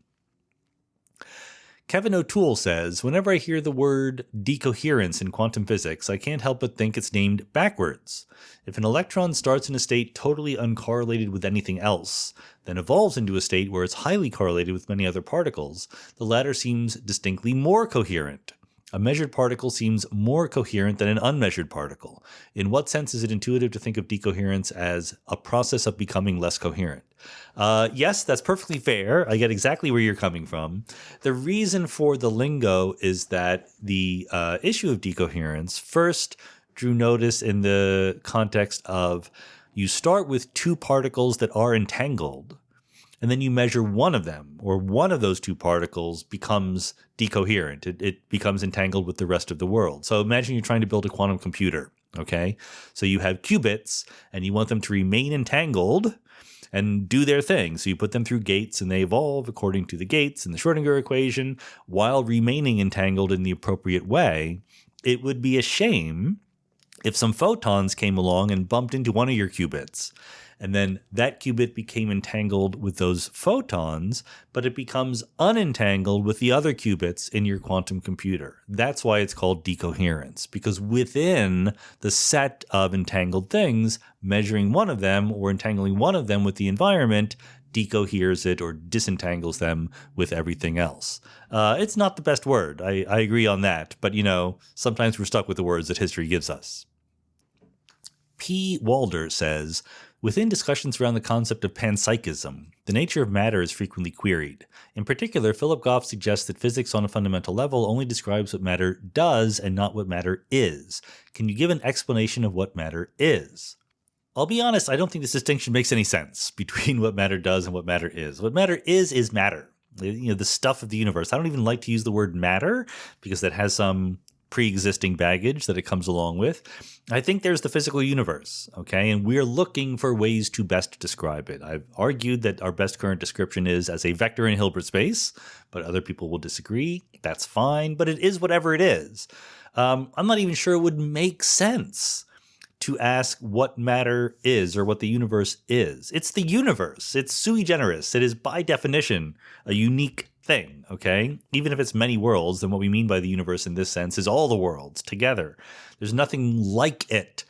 Kevin O'Toole says, whenever I hear the word decoherence in quantum physics, I can't help but think it's named backwards. If an electron starts in a state totally uncorrelated with anything else, then evolves into a state where it's highly correlated with many other particles, the latter seems distinctly more coherent. A measured particle seems more coherent than an unmeasured particle. In what sense is it intuitive to think of decoherence as a process of becoming less coherent? Yes, that's perfectly fair. I get exactly where you're coming from. The reason for the lingo is that the issue of decoherence first drew notice in the context of you start with two particles that are entangled, and then you measure one of them, or one of those two particles becomes decoherent. It becomes entangled with the rest of the world. So imagine you're trying to build a quantum computer, okay? So you have qubits, and you want them to remain entangled and do their thing. So you put them through gates, and they evolve according to the gates in the Schrödinger equation while remaining entangled in the appropriate way. It would be a shame if some photons came along and bumped into one of your qubits, and then that qubit became entangled with those photons, but it becomes unentangled with the other qubits in your quantum computer. That's why it's called decoherence, because within the set of entangled things, measuring one of them or entangling one of them with the environment decoheres it or disentangles them with everything else. It's not the best word. I agree on that. But, sometimes we're stuck with the words that history gives us. P. Walder says, Within discussions around the concept of panpsychism, the nature of matter is frequently queried. In particular, Philip Goff suggests that physics on a fundamental level only describes what matter does and not what matter is. Can you give an explanation of what matter is? I'll be honest, I don't think this distinction makes any sense between what matter does and what matter is. What matter is matter. The stuff of the universe. I don't even like to use the word matter because that has some pre-existing baggage that it comes along with. I think there's the physical universe, okay? And we're looking for ways to best describe it. I've argued that our best current description is as a vector in Hilbert space, but other people will disagree. That's fine, but it is whatever it is. I'm not even sure it would make sense to ask what matter is or what the universe is. It's the universe. It's sui generis. It is by definition a unique thing, okay? Even if it's many worlds, then what we mean by the universe in this sense is all the worlds together. There's nothing like it.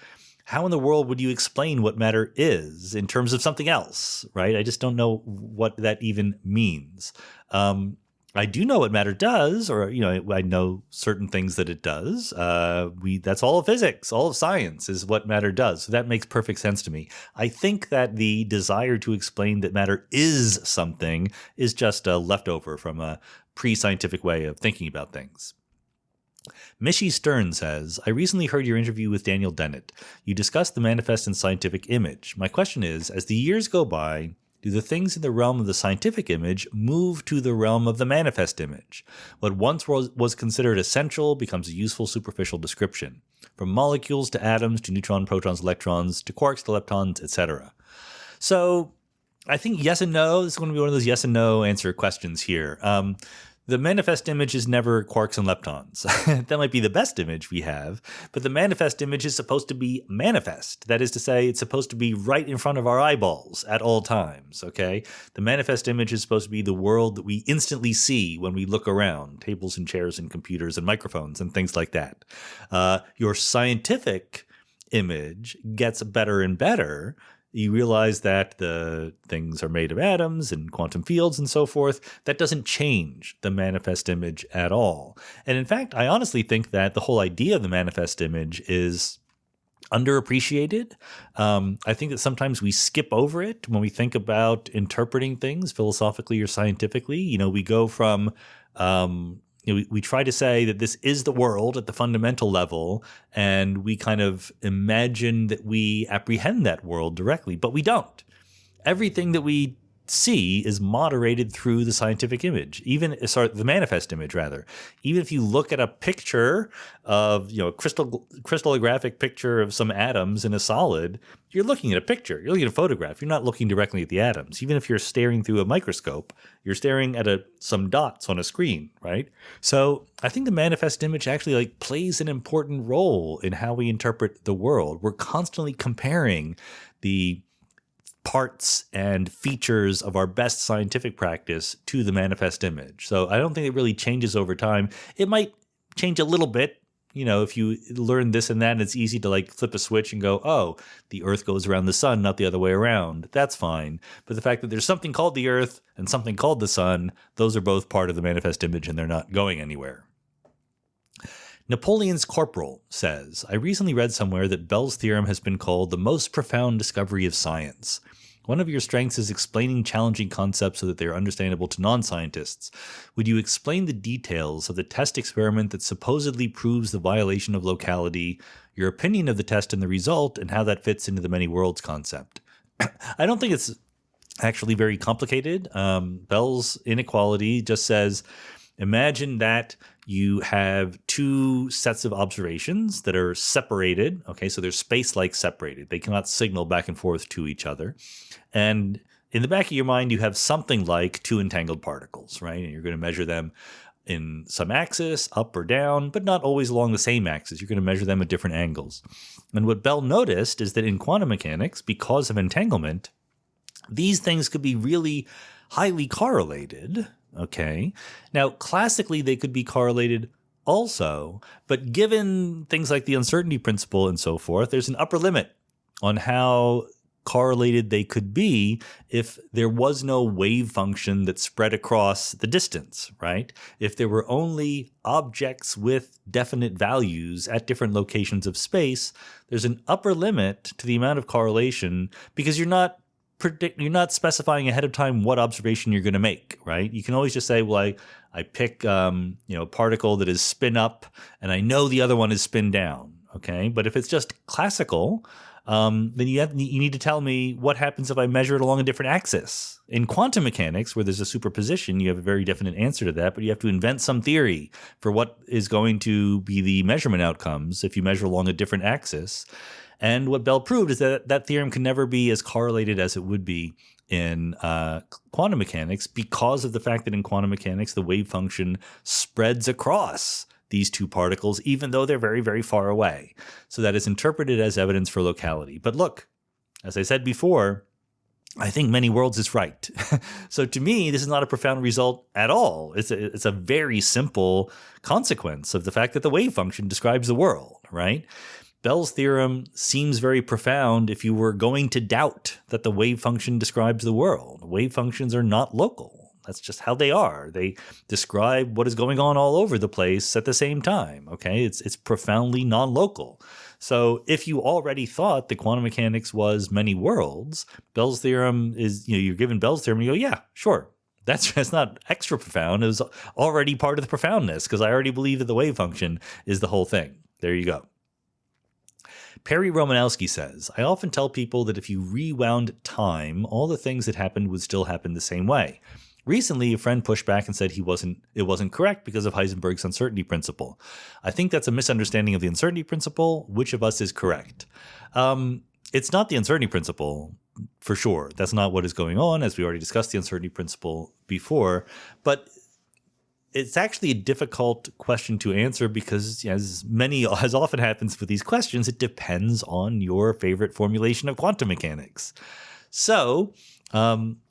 How in the world would you explain what matter is in terms of something else, right? I just don't know what that even means. I do know what matter does, or I know certain things that it does. That's all of physics, all of science is what matter does. So that makes perfect sense to me. I think that the desire to explain that matter is something is just a leftover from a pre-scientific way of thinking about things. Mishy Stern says, I recently heard your interview with Daniel Dennett. You discussed the manifest and scientific image. My question is, as the years go by, do the things in the realm of the scientific image move to the realm of the manifest image? What once was considered essential becomes a useful superficial description, from molecules to atoms to neutrons, protons, electrons, to quarks to leptons, etc. So I think yes and no. This is going to be one of those yes and no answer questions here. The manifest image is never quarks and leptons. That might be the best image we have, but the manifest image is supposed to be manifest. That is to say, it's supposed to be right in front of our eyeballs at all times, okay? The manifest image is supposed to be the world that we instantly see when we look around, tables and chairs and computers and microphones and things like that. Your scientific image gets better and better. You realize that the things are made of atoms and quantum fields and so forth. That doesn't change the manifest image at all. And in fact, I honestly think that the whole idea of the manifest image is underappreciated. I think that sometimes we skip over it when we think about interpreting things philosophically or scientifically. We go from we try to say that this is the world at the fundamental level, and we kind of imagine that we apprehend that world directly, but we don't. Everything that we see is moderated through the scientific image, the manifest image rather. Even if you look at a picture of, a crystallographic picture of some atoms in a solid, you're looking at a picture, you're looking at a photograph, you're not looking directly at the atoms. Even if you're staring through a microscope, you're staring at some dots on a screen, right? So I think the manifest image actually plays an important role in how we interpret the world. We're constantly comparing the parts and features of our best scientific practice to the manifest image. So I don't think it really changes over time. It might change a little bit, if you learn this and that, and it's easy to flip a switch and go, oh, the Earth goes around the sun, not the other way around. That's fine. But the fact that there's something called the Earth and something called the sun, those are both part of the manifest image and they're not going anywhere. Napoleon's Corporal says, I recently read somewhere that Bell's theorem has been called the most profound discovery of science. One of your strengths is explaining challenging concepts so that they are understandable to non-scientists. Would you explain the details of the test experiment that supposedly proves the violation of locality, your opinion of the test and the result, and how that fits into the many worlds concept? I don't think it's actually very complicated. Bell's inequality just says, imagine that you have two sets of observations that are separated. Okay, so they're space-like separated. They cannot signal back and forth to each other. And in the back of your mind, you have something like two entangled particles, right? And you're going to measure them in some axis, up or down, but not always along the same axis. You're going to measure them at different angles. And what Bell noticed is that in quantum mechanics, because of entanglement, these things could be really highly correlated. Okay. Now, classically, they could be correlated also, but given things like the uncertainty principle and so forth, there's an upper limit on how correlated they could be if there was no wave function that spread across the distance, right? If there were only objects with definite values at different locations of space, there's an upper limit to the amount of correlation because you're not specifying ahead of time what observation you're going to make, right? You can always just say, well, I pick a particle that is spin up and I know the other one is spin down, okay? But if it's just classical, then you need to tell me what happens if I measure it along a different axis. In quantum mechanics, where there's a superposition, you have a very definite answer to that, but you have to invent some theory for what is going to be the measurement outcomes if you measure along a different axis. And what Bell proved is that that theorem can never be as correlated as it would be in quantum mechanics because of the fact that in quantum mechanics, the wave function spreads across these two particles, even though they're very, very far away. So that is interpreted as evidence for locality. But look, as I said before, I think many worlds is right. So to me, this is not a profound result at all. It's a very simple consequence of the fact that the wave function describes the world, right? Bell's theorem seems very profound if you were going to doubt that the wave function describes the world. Wave functions are not local. That's just how they are. They describe what is going on all over the place at the same time, okay? It's profoundly non-local. So if you already thought that quantum mechanics was many worlds, Bell's theorem is, you're given Bell's theorem and you go, yeah, sure. That's not extra profound. It was already part of the profoundness because I already believe that the wave function is the whole thing. There you go. Perry Romanowski says, I often tell people that if you rewound time, all the things that happened would still happen the same way. Recently, a friend pushed back and said it wasn't correct because of Heisenberg's uncertainty principle. I think that's a misunderstanding of the uncertainty principle. Which of us is correct? It's not the uncertainty principle, for sure. That's not what is going on, as we already discussed the uncertainty principle before. But it's actually a difficult question to answer because, as often happens with these questions, it depends on your favorite formulation of quantum mechanics. So,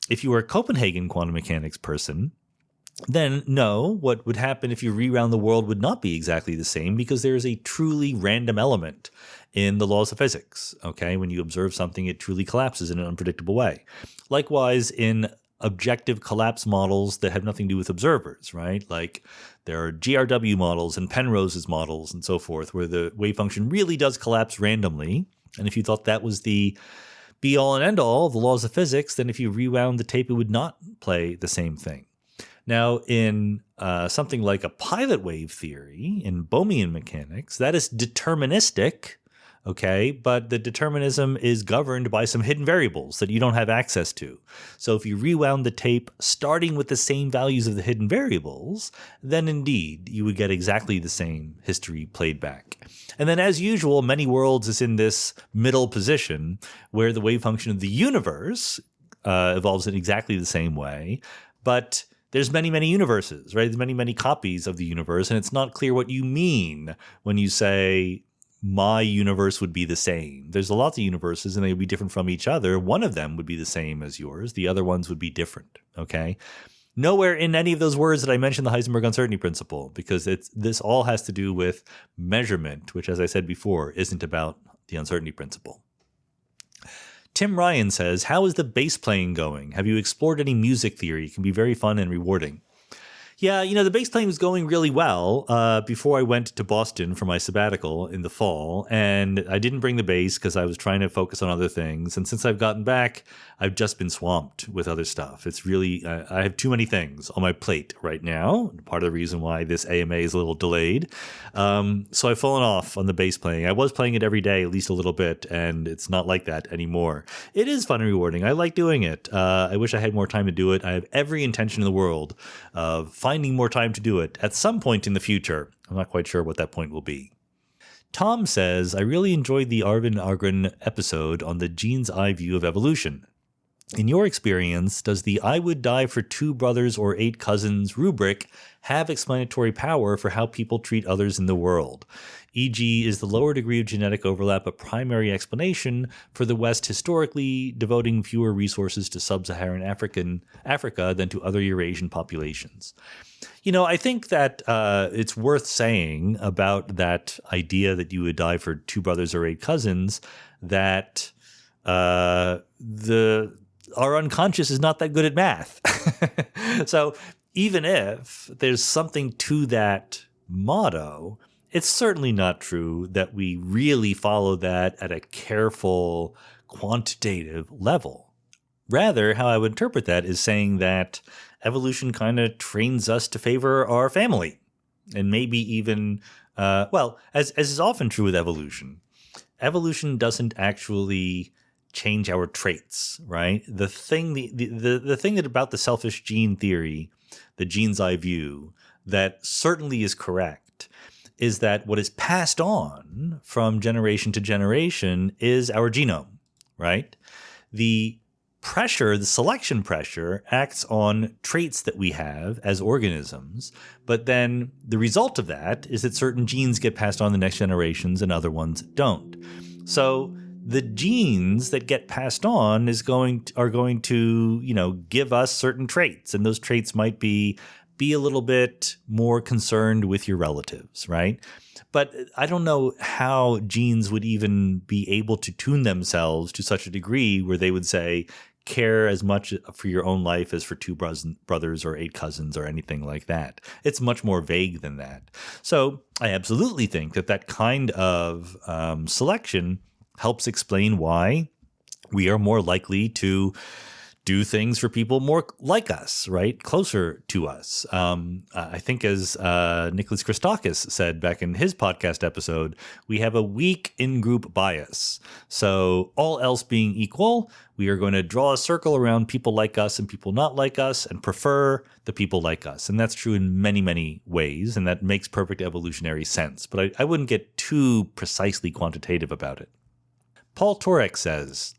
if you were a Copenhagen quantum mechanics person, then no, what would happen if you rewound the world would not be exactly the same because there is a truly random element in the laws of physics. Okay, when you observe something, it truly collapses in an unpredictable way. Likewise, in objective collapse models that have nothing to do with observers, right? Like there are GRW models and Penrose's models and so forth, where the wave function really does collapse randomly. And if you thought that was the be all and end all of the laws of physics, then if you rewound the tape, it would not play the same thing. Now, in something like a pilot wave theory in Bohmian mechanics, that is deterministic, okay, but the determinism is governed by some hidden variables that you don't have access to. So if you rewound the tape starting with the same values of the hidden variables, then indeed you would get exactly the same history played back. And then as usual, many worlds is in this middle position where the wave function of the universe evolves in exactly the same way, but there's many, many universes, right? There's many, many copies of the universe, and it's not clear what you mean when you say my universe would be the same. There's lots of universes and they would be different from each other. One of them would be the same as yours. The other ones would be different, okay? Nowhere in any of those words did I mention the Heisenberg uncertainty principle because this all has to do with measurement, which, as I said before, isn't about the uncertainty principle. Tim Ryan says, how is the bass playing going? Have you explored any music theory? It can be very fun and rewarding. Yeah, the bass playing was going really well before I went to Boston for my sabbatical in the fall. And I didn't bring the bass because I was trying to focus on other things. And since I've gotten back, I've just been swamped with other stuff. It's really, I have too many things on my plate right now. Part of the reason why this AMA is a little delayed. So I've fallen off on the bass playing. I was playing it every day, at least a little bit, and it's not like that anymore. It is fun and rewarding. I like doing it. I wish I had more time to do it. I have every intention in the world of finding more time to do it at some point in the future. I'm not quite sure what that point will be. Tom says, I really enjoyed the Arvin Agren episode on the gene's eye view of evolution. In your experience, does the I would die for 2 brothers or 8 cousins rubric have explanatory power for how people treat others in the world? E.g., is the lower degree of genetic overlap a primary explanation for the West historically devoting fewer resources to sub-Saharan Africa than to other Eurasian populations? I think that it's worth saying about that idea that you would die for 2 brothers or 8 cousins that our unconscious is not that good at math. So even if there's something to that motto, it's certainly not true that we really follow that at a careful, quantitative level. Rather, how I would interpret that is saying that evolution kind of trains us to favor our family. And maybe even, as is often true with evolution, evolution doesn't actually change our traits, right? The thing that about the selfish gene theory, the gene's eye view, that certainly is correct, is that what is passed on from generation to generation is our genome, right? The selection pressure acts on traits that we have as organisms, but then the result of that is that certain genes get passed on to the next generations and other ones don't. So the genes that get passed on are going to, give us certain traits, and those traits might be a little bit more concerned with your relatives, right? But I don't know how genes would even be able to tune themselves to such a degree where they would say, care as much for your own life as for two brothers or 8 cousins or anything like that. It's much more vague than that. So I absolutely think that kind of selection helps explain why we are more likely to do things for people more like us, right? Closer to us. I think as Nicholas Christakis said back in his podcast episode, we have a weak in-group bias. So all else being equal, we are going to draw a circle around people like us and people not like us and prefer the people like us. And that's true in many, many ways. And that makes perfect evolutionary sense. But I wouldn't get too precisely quantitative about it. Paul Turek says,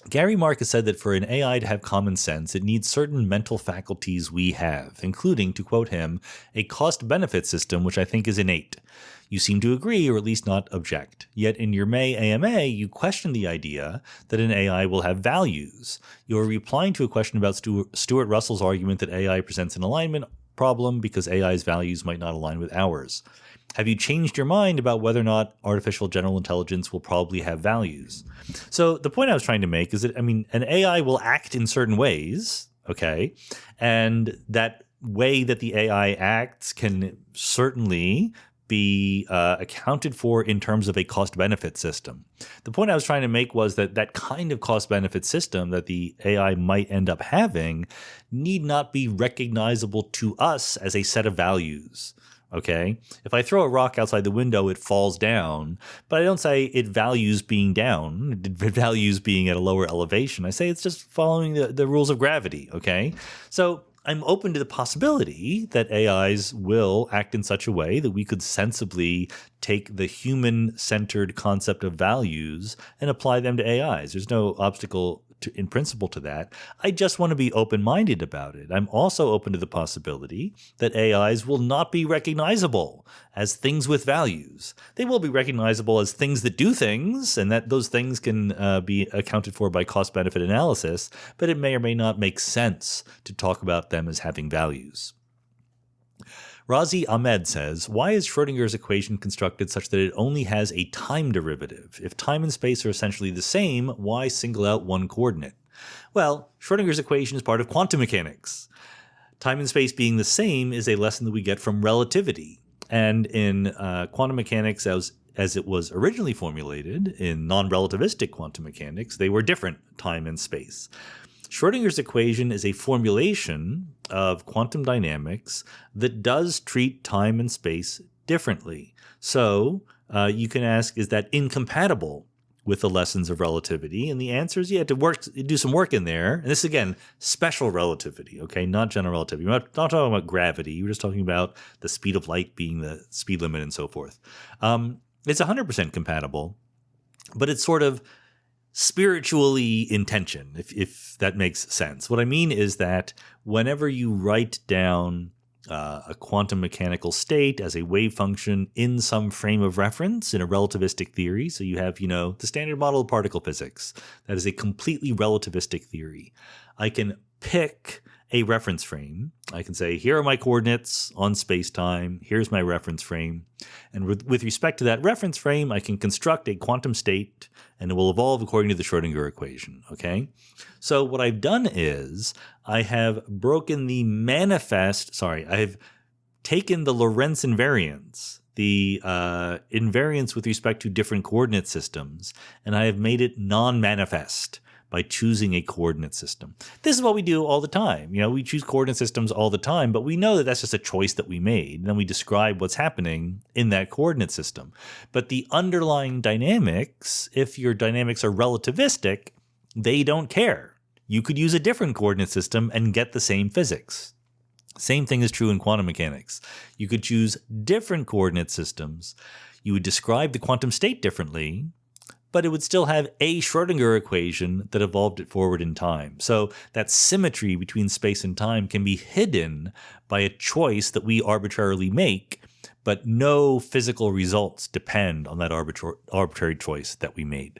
Gary Mark has said that for an AI to have common sense, it needs certain mental faculties we have, including, to quote him, a cost-benefit system, which I think is innate. You seem to agree, or at least not object. Yet in your May AMA, you question the idea that an AI will have values. You are replying to a question about Stuart Russell's argument that AI presents an alignment problem because AI's values might not align with ours. Have you changed your mind about whether or not artificial general intelligence will probably have values? So the point I was trying to make is that, an AI will act in certain ways, okay? And that way that the AI acts can certainly be accounted for in terms of a cost-benefit system. The point I was trying to make was that kind of cost-benefit system that the AI might end up having need not be recognizable to us as a set of values. Okay, if I throw a rock outside the window, it falls down, but I don't say it values being down, it values being at a lower elevation. I say it's just following the rules of gravity, okay? So I'm open to the possibility that AIs will act in such a way that we could sensibly take the human-centered concept of values and apply them to AIs. There's no obstacle in principle to that. I just want to be open-minded about it. I'm also open to the possibility that AIs will not be recognizable as things with values. They will be recognizable as things that do things, and that those things can be accounted for by cost-benefit analysis, but it may or may not make sense to talk about them as having values. Razi Ahmed says, why is Schrödinger's equation constructed such that it only has a time derivative? If time and space are essentially the same, why single out one coordinate? Well, Schrödinger's equation is part of quantum mechanics. Time and space being the same is a lesson that we get from relativity. And in quantum mechanics, as it was originally formulated in non-relativistic quantum mechanics, they were different, time and space. Schrödinger's equation is a formulation of quantum dynamics that does treat time and space differently. So you can ask, is that incompatible with the lessons of relativity? And the answer is, yeah, do some work in there. And this, again, special relativity, okay, not general relativity. We're not talking about gravity. We're just talking about the speed of light being the speed limit and so forth. It's 100% compatible, but it's sort of spiritually in tension, if that makes sense. What I mean is that whenever you write down a quantum mechanical state as a wave function in some frame of reference in a relativistic theory, so you have, the standard model of particle physics, that is a completely relativistic theory. I can pick a reference frame. I can say, here are my coordinates on space-time. Here's my reference frame. And with respect to that reference frame, I can construct a quantum state, and it will evolve according to the Schrodinger equation, okay? So what I've done is I have broken the I have taken the Lorentz invariance, the invariance with respect to different coordinate systems, and I have made it non-manifest by choosing a coordinate system. This is what we do all the time. We choose coordinate systems all the time, but we know that that's just a choice that we made. And then we describe what's happening in that coordinate system. But the underlying dynamics, if your dynamics are relativistic, they don't care. You could use a different coordinate system and get the same physics. Same thing is true in quantum mechanics. You could choose different coordinate systems. You would describe the quantum state differently, but it would still have a Schrodinger equation that evolved it forward in time. So that symmetry between space and time can be hidden by a choice that we arbitrarily make, but no physical results depend on that arbitrary choice that we made.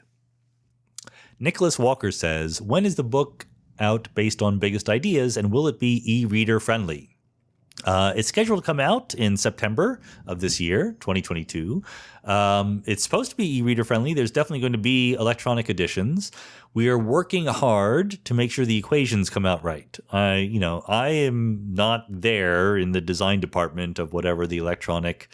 Nicholas Walker says, when is the book out based on Biggest Ideas, and will it be e-reader friendly? It's scheduled to come out in September of this year, 2022. It's supposed to be e-reader friendly. There's definitely going to be electronic editions. We are working hard to make sure the equations come out right. I am not there in the design department of whatever the electronic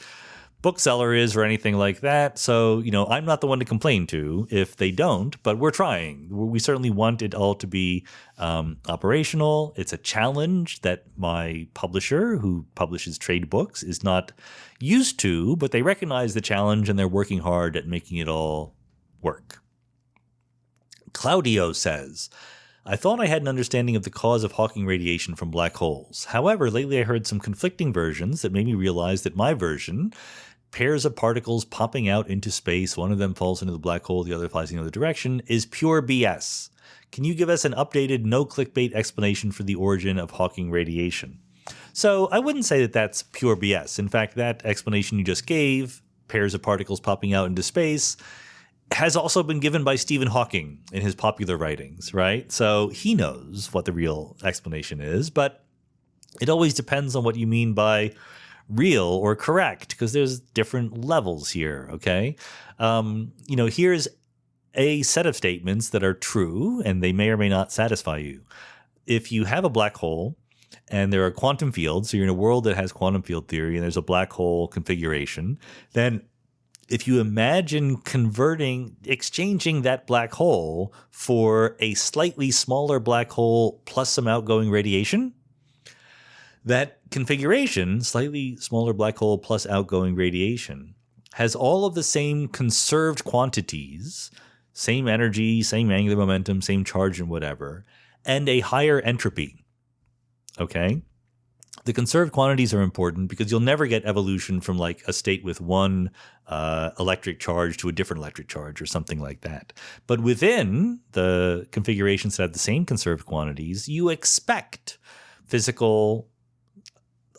bookseller is or anything like that. So, I'm not the one to complain to if they don't, but we're trying. We certainly want it all to be operational. It's a challenge that my publisher, who publishes trade books, is not used to, but they recognize the challenge and they're working hard at making it all work. Claudio says, I thought I had an understanding of the cause of Hawking radiation from black holes. However, lately I heard some conflicting versions that made me realize that my version, pairs of particles popping out into space, one of them falls into the black hole, the other flies in the other direction, is pure BS. Can you give us an updated, no clickbait explanation for the origin of Hawking radiation? So I wouldn't say that that's pure BS. In fact, that explanation you just gave, pairs of particles popping out into space, has also been given by Stephen Hawking in his popular writings, right? So he knows what the real explanation is, but it always depends on what you mean by real or correct, because there's different levels here, okay? Here's a set of statements that are true, and they may or may not satisfy you. If you have a black hole and there are quantum fields, so you're in a world that has quantum field theory and there's a black hole configuration, then if you imagine exchanging that black hole for a slightly smaller black hole plus some outgoing radiation, that configuration, slightly smaller black hole plus outgoing radiation, has all of the same conserved quantities, same energy, same angular momentum, same charge and whatever, and a higher entropy, okay? The conserved quantities are important because you'll never get evolution from like a state with one electric charge to a different electric charge or something like that. But within the configurations that have the same conserved quantities, you expect physical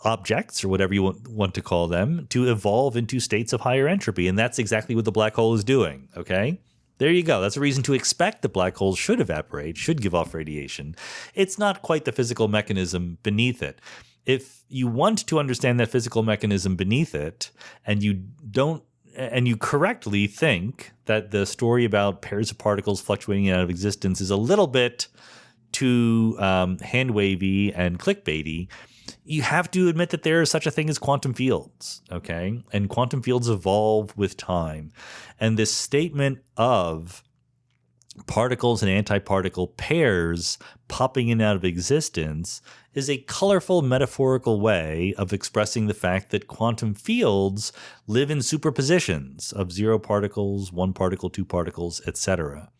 objects, or whatever you want to call them, to evolve into states of higher entropy. And that's exactly what the black hole is doing, okay? There you go. That's a reason to expect that black holes should evaporate, should give off radiation. It's not quite the physical mechanism beneath it. If you want to understand that physical mechanism beneath it, and you correctly think that the story about pairs of particles fluctuating out of existence is a little bit too hand-wavy and clickbaity, you have to admit that there is such a thing as quantum fields, okay? And quantum fields evolve with time. And this statement of particles and antiparticle pairs popping in and out of existence is a colorful metaphorical way of expressing the fact that quantum fields live in superpositions of 0 particles, 1 particle, 2 particles, etc.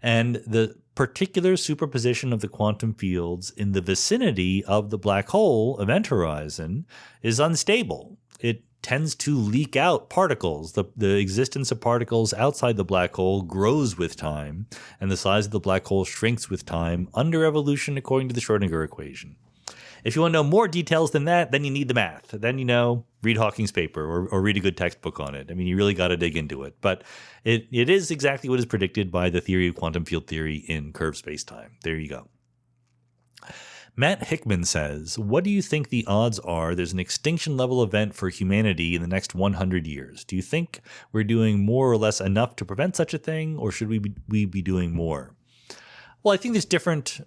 And the particular superposition of the quantum fields in the vicinity of the black hole event horizon is unstable. It tends to leak out particles. The existence of particles outside the black hole grows with time, and the size of the black hole shrinks with time under evolution according to the Schrodinger equation. If you want to know more details than that, then you need the math. Then, read Hawking's paper or read a good textbook on it. I mean, you really got to dig into it. But it is exactly what is predicted by the theory of quantum field theory in curved spacetime. There you go. Matt Hickman says, what do you think the odds are there's an extinction level event for humanity in the next 100 years? Do you think we're doing more or less enough to prevent such a thing, or should we be doing more? Well, I think there's different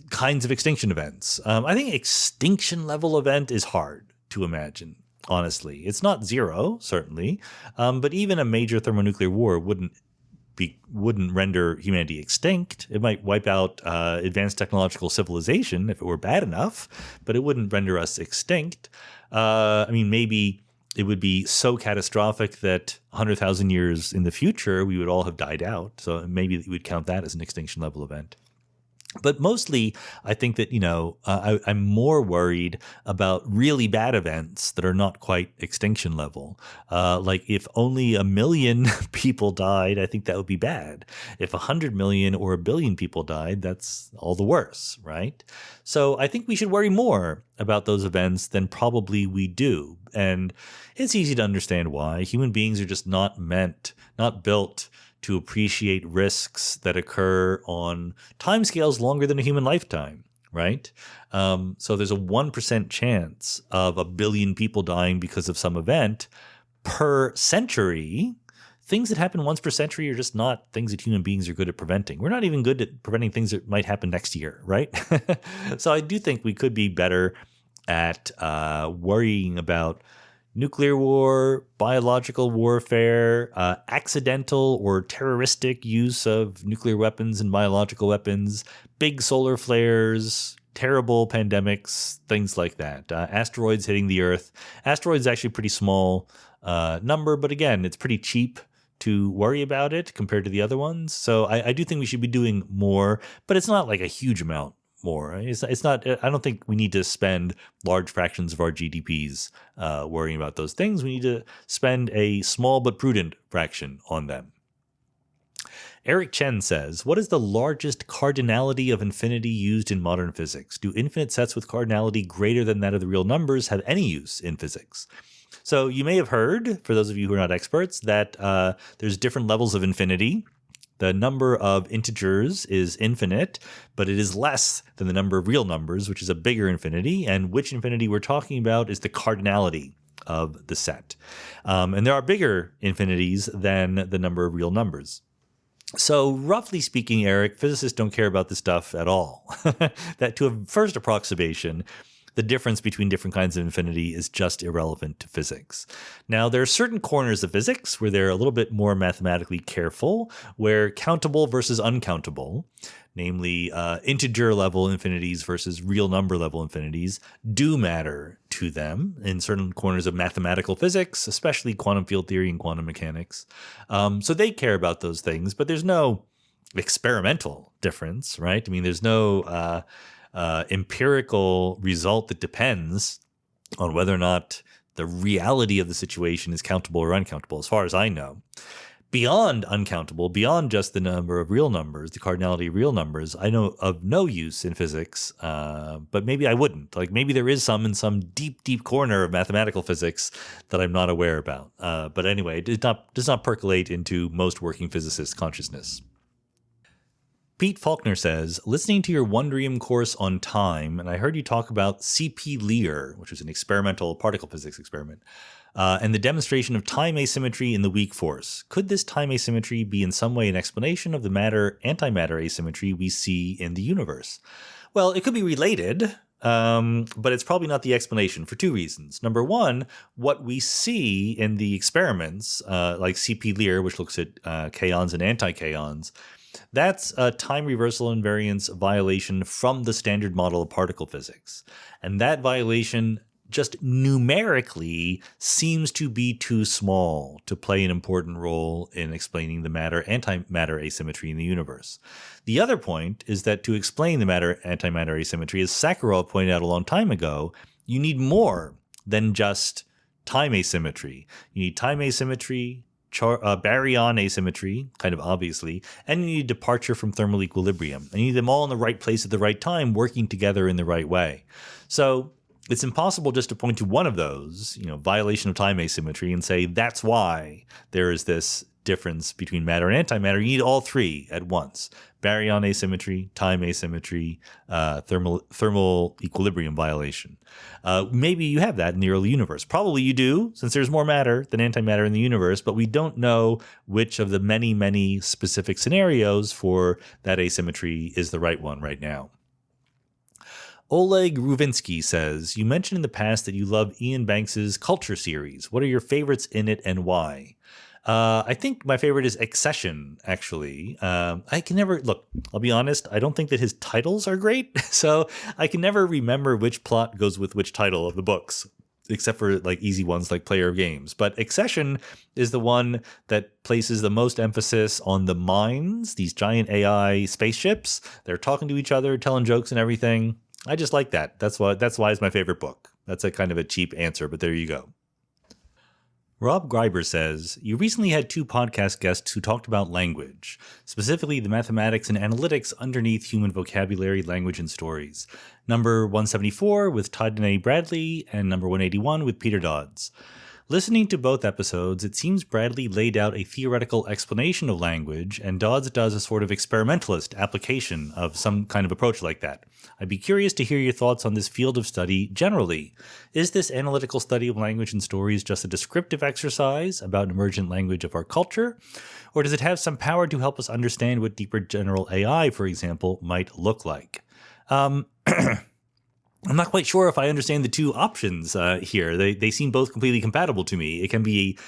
kinds of extinction events. I think extinction level event is hard to imagine, honestly. It's not zero, certainly, but even a major thermonuclear war wouldn't render humanity extinct. It might wipe out advanced technological civilization if it were bad enough, but it wouldn't render us extinct. Maybe it would be so catastrophic that 100,000 years in the future, we would all have died out. So maybe we would count that as an extinction level event. But mostly, I think that, I'm more worried about really bad events that are not quite extinction level. Like if only 1 million people died, I think that would be bad. If 100 million or 1 billion people died, that's all the worse, right? So I think we should worry more about those events than probably we do. And it's easy to understand why. Human beings are just not built to appreciate risks that occur on timescales longer than a human lifetime, right? So there's a 1% chance of 1 billion people dying because of some event per century. Things that happen once per century are just not things that human beings are good at preventing. We're not even good at preventing things that might happen next year, right? So I do think we could be better at worrying about nuclear war, biological warfare, accidental or terroristic use of nuclear weapons and biological weapons, big solar flares, terrible pandemics, things like that. Asteroids hitting the Earth. Asteroids is actually a pretty small number, but again, it's pretty cheap to worry about it compared to the other ones. So I do think we should be doing more, but it's not like a huge amount more. It's not. I don't think we need to spend large fractions of our GDPs worrying about those things. We need to spend a small but prudent fraction on them. Eric Chen says, what is the largest cardinality of infinity used in modern physics? Do infinite sets with cardinality greater than that of the real numbers have any use in physics? So you may have heard, for those of you who are not experts, that there's different levels of infinity. The number of integers is infinite, but it is less than the number of real numbers, which is a bigger infinity. And which infinity we're talking about is the cardinality of the set. And there are bigger infinities than the number of real numbers. So roughly speaking, Eric, physicists don't care about this stuff at all. That to a first approximation, the difference between different kinds of infinity is just irrelevant to physics. Now, there are certain corners of physics where they're a little bit more mathematically careful, where countable versus uncountable, namely integer level infinities versus real number level infinities, do matter to them in certain corners of mathematical physics, especially quantum field theory and quantum mechanics. So they care about those things, but there's no experimental difference, right? I mean, there's no empirical result that depends on whether or not the reality of the situation is countable or uncountable, as far as I know. Beyond uncountable, beyond just the number of real numbers, the cardinality of real numbers, I know of no use in physics, but maybe I wouldn't. Like maybe there is some in some deep, deep corner of mathematical physics that I'm not aware about. But anyway, it does not percolate into most working physicists' consciousness. Pete Faulkner says, listening to your Wondrium course on time, and I heard you talk about CP Lear, which was an experimental particle physics experiment, and the demonstration of time asymmetry in the weak force. Could this time asymmetry be in some way an explanation of the matter-antimatter asymmetry we see in the universe? Well, it could be related, but it's probably not the explanation for two reasons. Number one, what we see in the experiments, like CP Lear, which looks at kaons and anti-kaons, that's a time reversal invariance violation from the standard model of particle physics. And that violation just numerically seems to be too small to play an important role in explaining the matter-antimatter asymmetry in the universe. The other point is that to explain the matter-antimatter asymmetry, as Sakharov pointed out a long time ago, you need more than just time asymmetry. You need time asymmetry, baryon asymmetry, kind of obviously, and you need departure from thermal equilibrium. And you need them all in the right place at the right time, working together in the right way. So it's impossible just to point to one of those, violation of time asymmetry, and say that's why there is this difference between matter and antimatter, you need all three at once. Baryon asymmetry, time asymmetry, thermal equilibrium violation. Maybe you have that in the early universe. Probably you do, since there's more matter than antimatter in the universe, but we don't know which of the many, many specific scenarios for that asymmetry is the right one right now. Oleg Ruvinsky says, you mentioned in the past that you love Ian Banks's Culture series. What are your favorites in it and why? I think my favorite is Accession, actually. I can never, look, I'll be honest, I don't think that his titles are great, so I can never remember which plot goes with which title of the books, except for like easy ones like Player of Games. But Accession is the one that places the most emphasis on the minds, these giant AI spaceships. They're talking to each other, telling jokes and everything. I just like that. That's why it's my favorite book. That's a kind of a cheap answer, but there you go. Rob Greiber says, you recently had 2 podcast guests who talked about language, specifically the mathematics and analytics underneath human vocabulary, language, and stories. Number 174 with Todd Dene Bradley and number 181 with Peter Dodds. Listening to both episodes, it seems Bradley laid out a theoretical explanation of language, and Dodds does a sort of experimentalist application of some kind of approach like that. I'd be curious to hear your thoughts on this field of study generally. Is this analytical study of language and stories just a descriptive exercise about an emergent language of our culture? Or does it have some power to help us understand what deeper general AI, for example, might look like? I'm not quite sure if I understand the two options here. They seem both completely compatible to me. It can be a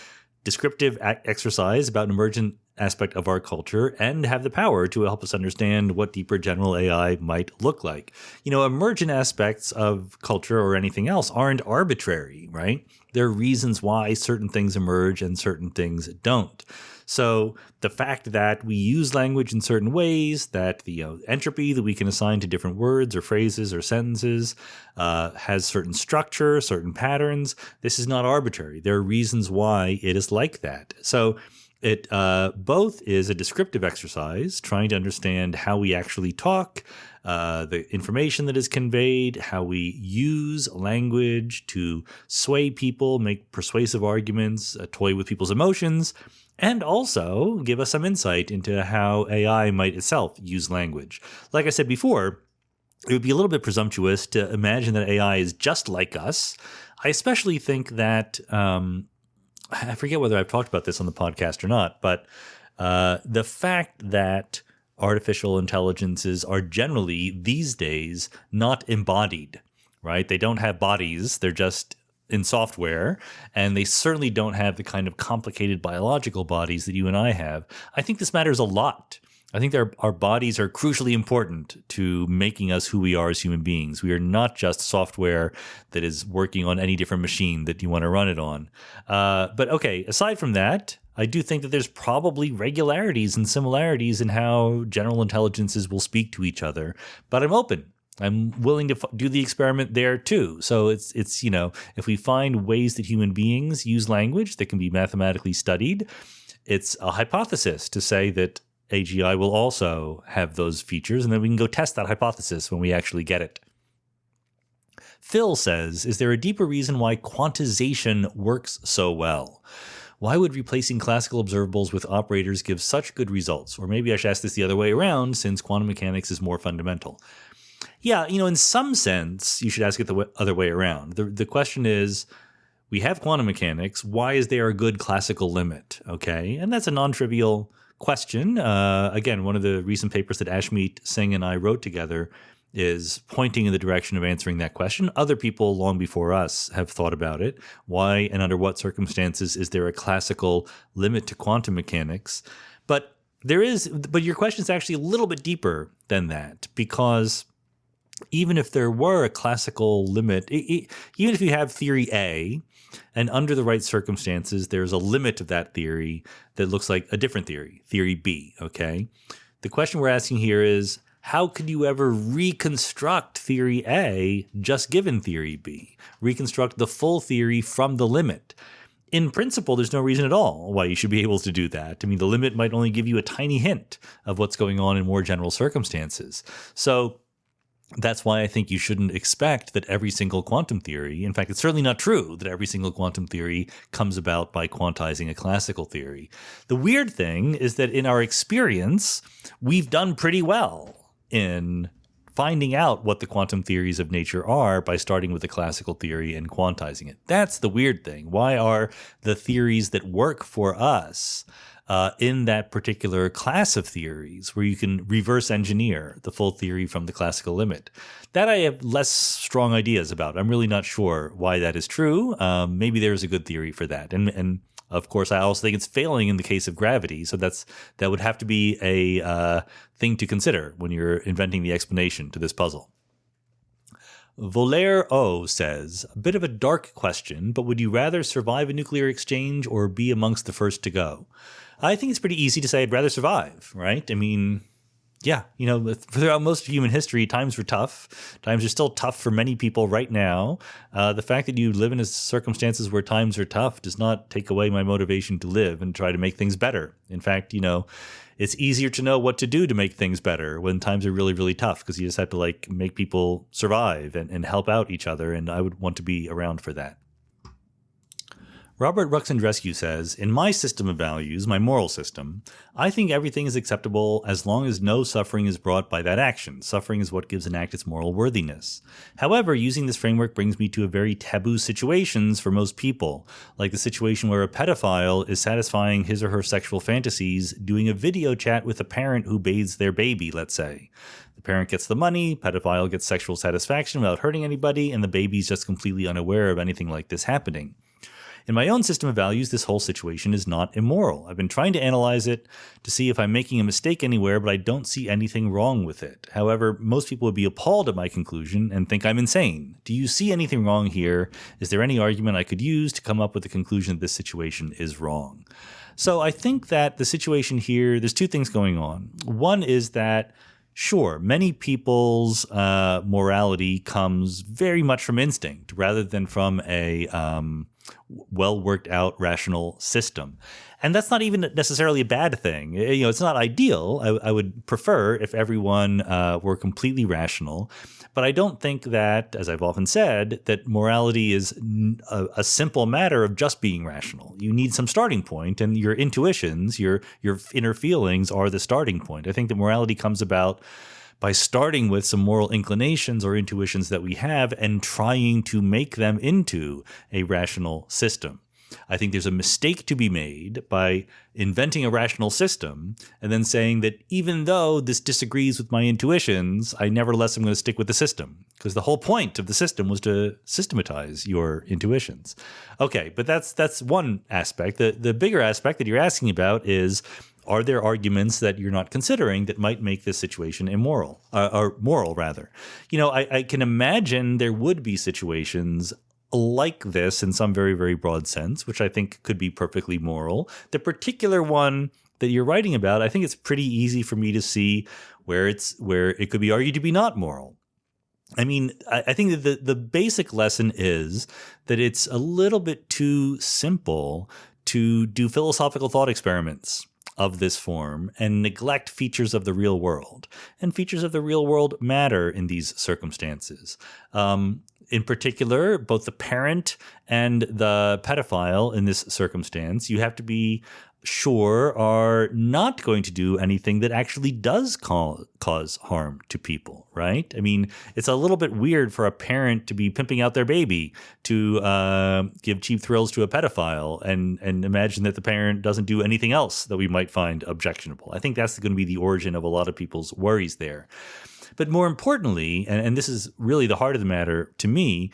descriptive exercise about an emergent aspect of our culture and have the power to help us understand what deeper general AI might look like. You know, emergent aspects of culture or anything else aren't arbitrary, right? There are reasons why certain things emerge and certain things don't. So the fact that we use language in certain ways, that the entropy that we can assign to different words or phrases or sentences has certain structure, certain patterns, this is not arbitrary. There are reasons why it is like that. So it both is a descriptive exercise, trying to understand how we actually talk, the information that is conveyed, how we use language to sway people, make persuasive arguments, toy with people's emotions, and also give us some insight into how AI might itself use language. Like I said before, it would be a little bit presumptuous to imagine that AI is just like us. I especially think that, I forget whether I've talked about this on the podcast or not, but the fact that artificial intelligences are generally these days not embodied, right? They don't have bodies. They're just in software, and they certainly don't have the kind of complicated biological bodies that you and I have. I think this matters a lot. I think our bodies are crucially important to making us who we are as human beings. We are not just software that is working on any different machine that you want to run it on. But okay, aside from that, I do think that there's probably regularities and similarities in how general intelligences will speak to each other. But I'm open. I'm willing to do the experiment there too. So it's if we find ways that human beings use language that can be mathematically studied, it's a hypothesis to say that AGI will also have those features, and then we can go test that hypothesis when we actually get it. Phil says, is there a deeper reason why quantization works so well? Why would replacing classical observables with operators give such good results? Or maybe I should ask this the other way around, since quantum mechanics is more fundamental. Yeah, in some sense, you should ask it the other way around. The question is, we have quantum mechanics. Why is there a good classical limit? Okay, and that's a non-trivial question. Again, one of the recent papers that Ashmeet Singh and I wrote together is pointing in the direction of answering that question. Other people long before us have thought about it. Why and under what circumstances is there a classical limit to quantum mechanics? But your question is actually a little bit deeper than that, because even if there were a classical limit, even if you have theory A, and under the right circumstances, there's a limit of that theory that looks like a different theory, theory B, okay? The question we're asking here is, how could you ever reconstruct theory A just given theory B? Reconstruct the full theory from the limit. In principle, there's no reason at all why you should be able to do that. I mean, the limit might only give you a tiny hint of what's going on in more general circumstances. So That's why I think you shouldn't expect that every single quantum theory, in fact, it's certainly not true that every single quantum theory comes about by quantizing a classical theory. The weird thing is that in our experience, we've done pretty well in finding out what the quantum theories of nature are by starting with the classical theory and quantizing it. That's the weird thing. Why are the theories that work for us in that particular class of theories where you can reverse engineer the full theory from the classical limit? That I have less strong ideas about. I'm really not sure why that is true. Maybe there's a good theory for that. And of course, I also think it's failing in the case of gravity. So that would have to be a thing to consider when you're inventing the explanation to this puzzle. Volaire O says, a bit of a dark question, but would you rather survive a nuclear exchange or be amongst the first to go? I think it's pretty easy to say I'd rather survive, right? I mean, yeah, throughout most of human history, times were tough. Times are still tough for many people right now. The fact that you live in circumstances where times are tough does not take away my motivation to live and try to make things better. In fact, it's easier to know what to do to make things better when times are really, really tough, because you just have to make people survive and help out each other. And I would want to be around for that. Robert Ruxandrescu says, in my system of values, my moral system, I think everything is acceptable as long as no suffering is brought by that action. Suffering is what gives an act its moral worthiness. However, using this framework brings me to a very taboo situations for most people, like the situation where a pedophile is satisfying his or her sexual fantasies doing a video chat with a parent who bathes their baby, let's say. The parent gets the money, pedophile gets sexual satisfaction without hurting anybody, and the baby's just completely unaware of anything like this happening. In my own system of values, this whole situation is not immoral. I've been trying to analyze it to see if I'm making a mistake anywhere, but I don't see anything wrong with it. However, most people would be appalled at my conclusion and think I'm insane. Do you see anything wrong here? Is there any argument I could use to come up with the conclusion that this situation is wrong? So I think that the situation here, there's two things going on. One is that sure, many people's morality comes very much from instinct rather than from a well-worked-out rational system. And that's not even necessarily a bad thing. It's not ideal. I would prefer if everyone were completely rational. But I don't think that, as I've often said, that morality is a simple matter of just being rational. You need some starting point, and your intuitions, your inner feelings are the starting point. I think that morality comes about by starting with some moral inclinations or intuitions that we have and trying to make them into a rational system. I think there's a mistake to be made by inventing a rational system and then saying that even though this disagrees with my intuitions, I nevertheless am going to stick with the system, because the whole point of the system was to systematize your intuitions. Okay, but that's one aspect. The bigger aspect that you're asking about is, are there arguments that you're not considering that might make this situation immoral, or moral rather? I can imagine there would be situations like this in some very, very broad sense, which I think could be perfectly moral. The particular one that you're writing about, I think it's pretty easy for me to see where it could be argued to be not moral. I mean, I think that the basic lesson is that it's a little bit too simple to do philosophical thought experiments of this form and neglect features of the real world. And features of the real world matter in these circumstances. In particular, both the parent and the pedophile in this circumstance, you have to be sure are not going to do anything that actually does cause harm to people, right? I mean, it's a little bit weird for a parent to be pimping out their baby to give cheap thrills to a pedophile and imagine that the parent doesn't do anything else that we might find objectionable. I think that's going to be the origin of a lot of people's worries there. But more importantly, and this is really the heart of the matter to me,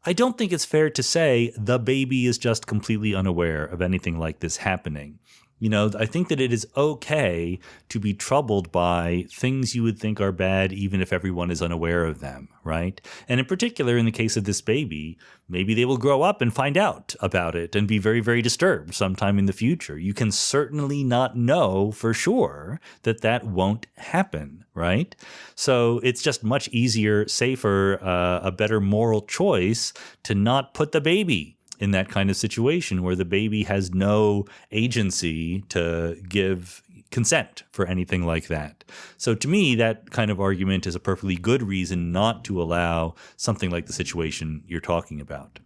I don't think it's fair to say the baby is just completely unaware of anything like this happening. I think that it is okay to be troubled by things you would think are bad, even if everyone is unaware of them, right? And in particular, in the case of this baby, maybe they will grow up and find out about it and be very, very disturbed sometime in the future. You can certainly not know for sure that won't happen, right? So it's just much easier, safer, a better moral choice to not put the baby in that kind of situation where the baby has no agency to give consent for anything like that. So to me, that kind of argument is a perfectly good reason not to allow something like the situation you're talking about.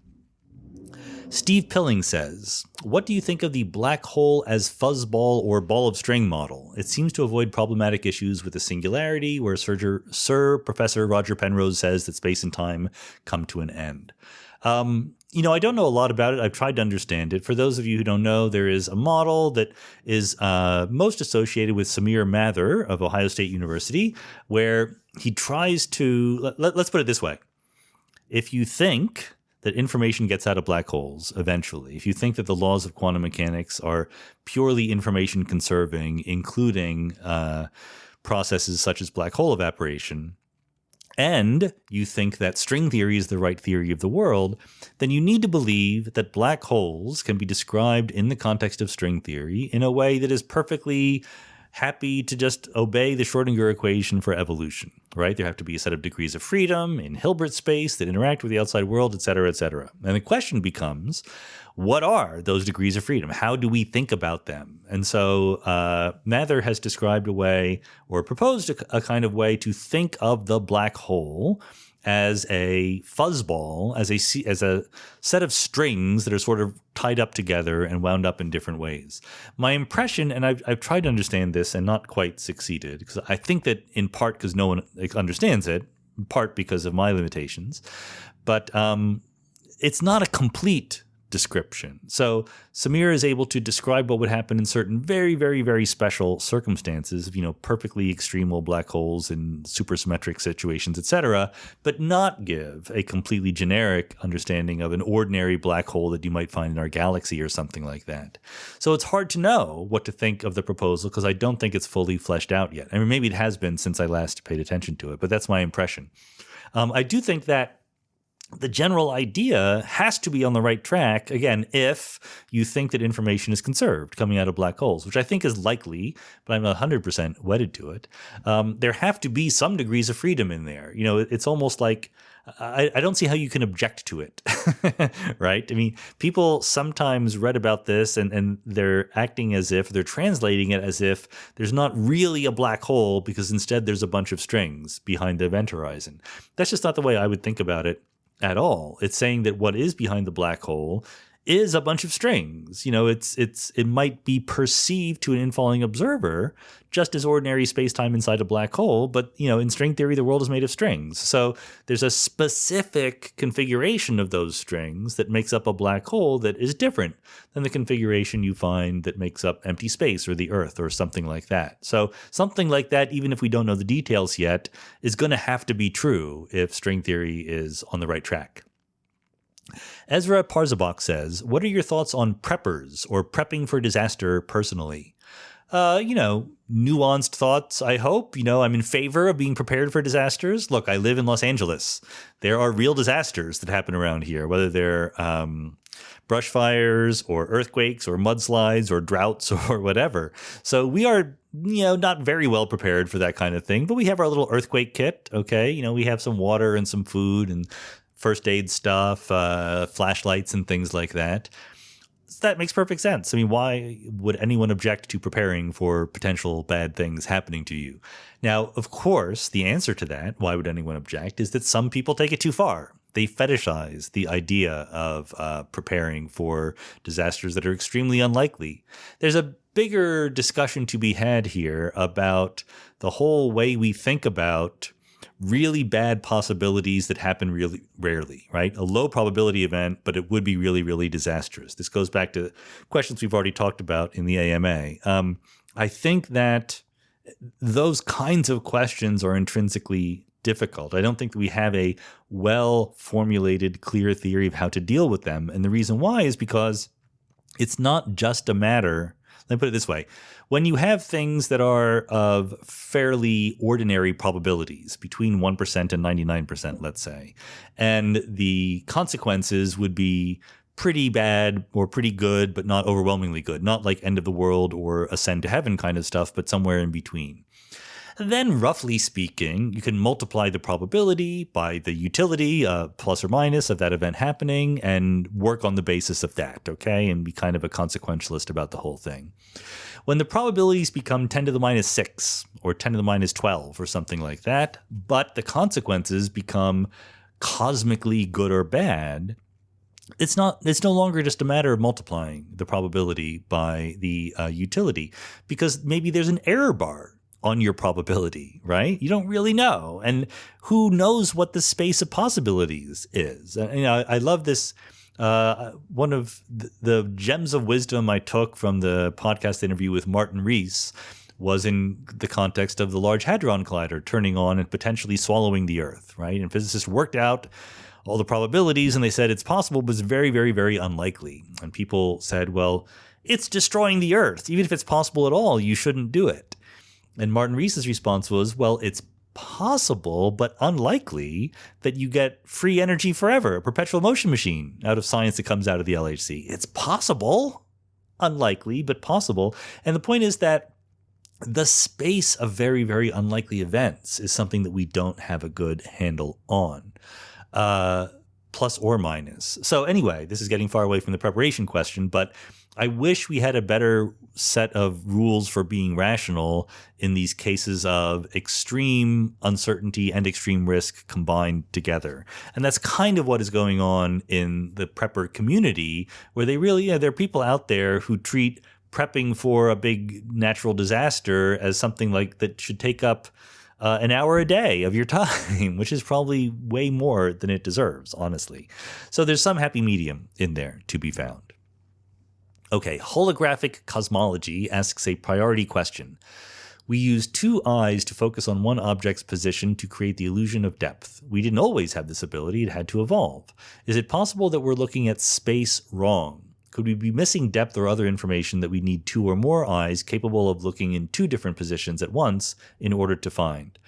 Steve Pilling says, what do you think of the black hole as fuzzball or ball of string model? It seems to avoid problematic issues with the singularity, where Sir Professor Roger Penrose says that space and time come to an end. I don't know a lot about it. I've tried to understand it. For those of you who don't know, there is a model that is most associated with Samir Mather of Ohio State University, where he tries to, let's put it this way. If you think that information gets out of black holes eventually, if you think that the laws of quantum mechanics are purely information conserving, including processes such as black hole evaporation, and you think that string theory is the right theory of the world, then you need to believe that black holes can be described in the context of string theory in a way that is perfectly happy to just obey the Schrodinger equation for evolution, right? There have to be a set of degrees of freedom in Hilbert space that interact with the outside world, et cetera, et cetera. And the question becomes, what are those degrees of freedom? How do we think about them? And so Mather has described a way, or proposed a kind of way to think of the black hole as a fuzzball, as a set of strings that are sort of tied up together and wound up in different ways. My impression, and I've tried to understand this and not quite succeeded, because I think that in part because no one understands it, in part because of my limitations, but it's not a complete description. So Samir is able to describe what would happen in certain very, very, very special circumstances, perfectly extremal black holes in supersymmetric situations, etc., but not give a completely generic understanding of an ordinary black hole that you might find in our galaxy or something like that. So it's hard to know what to think of the proposal because I don't think it's fully fleshed out yet. I mean, maybe it has been since I last paid attention to it, but that's my impression. I do think that the general idea has to be on the right track, again, if you think that information is conserved coming out of black holes, which I think is likely, but I'm not 100% wedded to it. There have to be some degrees of freedom in there. It's almost like I don't see how you can object to it, right? I mean, people sometimes read about this and they're acting as if, they're translating it as if there's not really a black hole because instead there's a bunch of strings behind the event horizon. That's just not the way I would think about it at all. It's saying that what is behind the black hole is a bunch of strings. It might be perceived to an infalling observer just as ordinary space-time inside a black hole, but in string theory the world is made of strings. So there's a specific configuration of those strings that makes up a black hole that is different than the configuration you find that makes up empty space or the Earth or something like that. So something like that, even if we don't know the details yet, is going to have to be true if string theory is on the right track. Ezra Parzabok says, what are your thoughts on preppers or prepping for disaster personally? Nuanced thoughts, I hope. I'm in favor of being prepared for disasters. Look, I live in Los Angeles. There are real disasters that happen around here, whether they're brush fires or earthquakes or mudslides or droughts or whatever. So we are, not very well prepared for that kind of thing, but we have our little earthquake kit, okay? We have some water and some food and first aid stuff, flashlights and things like that. So that makes perfect sense. I mean, why would anyone object to preparing for potential bad things happening to you? Now, of course, the answer to that, why would anyone object, is that some people take it too far. They fetishize the idea of preparing for disasters that are extremely unlikely. There's a bigger discussion to be had here about the whole way we think about really bad possibilities that happen really rarely, right? A low probability event, but it would be really, really disastrous. This goes back to questions we've already talked about in the AMA. I think that those kinds of questions are intrinsically difficult. I don't think that we have a well-formulated, clear theory of how to deal with them. And the reason why is because it's not just a matter. Let me put it this way. When you have things that are of fairly ordinary probabilities, between 1% and 99%, let's say, and the consequences would be pretty bad or pretty good, but not overwhelmingly good, not like end of the world or ascend to heaven kind of stuff, but somewhere in between. Then, roughly speaking, you can multiply the probability by the utility, plus or minus, of that event happening and work on the basis of that, okay? And be kind of a consequentialist about the whole thing. When the probabilities become 10 to the minus 6 or 10 to the minus 12 or something like that, but the consequences become cosmically good or bad, it's no longer just a matter of multiplying the probability by the utility, because maybe there's an error bar on your probability, right? You don't really know. And who knows what the space of possibilities is? I love this. One of the gems of wisdom I took from the podcast interview with Martin Rees was in the context of the Large Hadron Collider turning on and potentially swallowing the Earth, right? And physicists worked out all the probabilities and they said it's possible, but it's very, very, very unlikely. And people said, well, it's destroying the Earth. Even if it's possible at all, you shouldn't do it. And Martin Rees's response was, well, it's possible, but unlikely that you get free energy forever, a perpetual motion machine out of science that comes out of the LHC. It's possible, unlikely, but possible. And the point is that the space of very, very unlikely events is something that we don't have a good handle on, plus or minus. So anyway, this is getting far away from the preparation question, but I wish we had a better set of rules for being rational in these cases of extreme uncertainty and extreme risk combined together. And that's kind of what is going on in the prepper community, where they really, there are people out there who treat prepping for a big natural disaster as something like that should take up an hour a day of your time, which is probably way more than it deserves, honestly. So there's some happy medium in there to be found. Okay, holographic cosmology asks a priority question. We use two eyes to focus on one object's position to create the illusion of depth. We didn't always have this ability, it had to evolve. Is it possible that we're looking at space wrong? Could we be missing depth or other information that we need two or more eyes capable of looking in two different positions at once in order to find?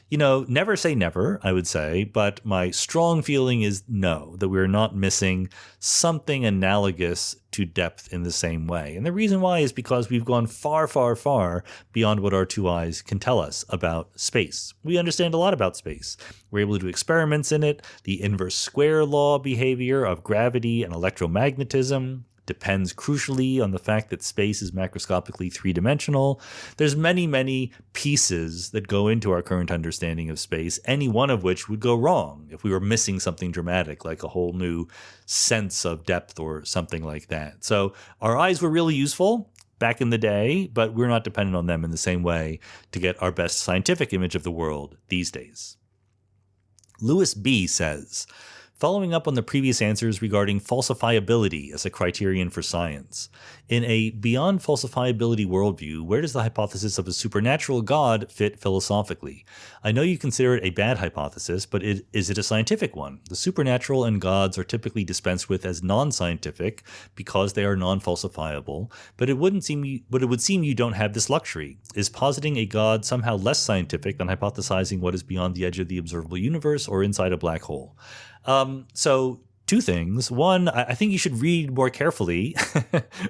Never say never, I would say, but my strong feeling is no, that we're not missing something analogous to depth in the same way. And the reason why is because we've gone far, far, far beyond what our two eyes can tell us about space. We understand a lot about space. We're able to do experiments in it. The inverse square law behavior of gravity and electromagnetism depends crucially on the fact that space is macroscopically three-dimensional. There's many, many pieces that go into our current understanding of space, any one of which would go wrong if we were missing something dramatic, like a whole new sense of depth or something like that. So our eyes were really useful back in the day, but we're not dependent on them in the same way to get our best scientific image of the world these days. Lewis B. says, following up on the previous answers regarding falsifiability as a criterion for science, in a beyond falsifiability worldview, where does the hypothesis of a supernatural God fit philosophically? I know you consider it a bad hypothesis, but is it a scientific one? The supernatural and gods are typically dispensed with as non-scientific because they are non-falsifiable, but it would seem you don't have this luxury. Is positing a God somehow less scientific than hypothesizing what is beyond the edge of the observable universe or inside a black hole? So two things. One, I think you should read more carefully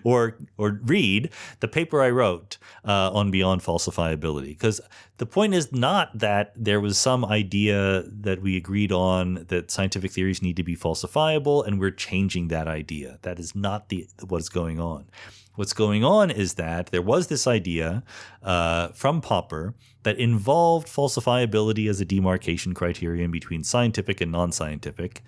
or read the paper I wrote on beyond falsifiability, because the point is not that there was some idea that we agreed on that scientific theories need to be falsifiable and we're changing that idea. That is not what's going on. What's going on is that there was this idea from Popper that involved falsifiability as a demarcation criterion between scientific and non-scientific,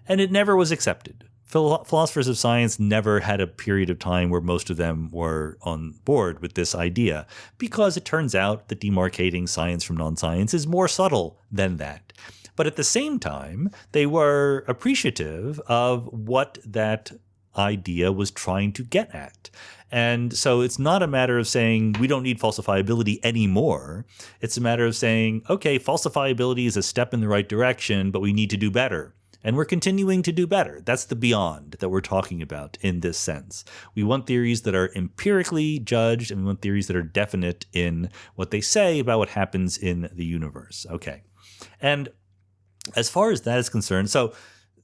and it never was accepted. Philosophers of science never had a period of time where most of them were on board with this idea, because it turns out that demarcating science from non-science is more subtle than that. But at the same time, they were appreciative of what that idea was trying to get at. And so it's not a matter of saying we don't need falsifiability anymore. It's a matter of saying, okay, falsifiability is a step in the right direction, but we need to do better. And we're continuing to do better. That's the beyond that we're talking about in this sense. We want theories that are empirically judged, and we want theories that are definite in what they say about what happens in the universe. Okay. And as far as that is concerned, so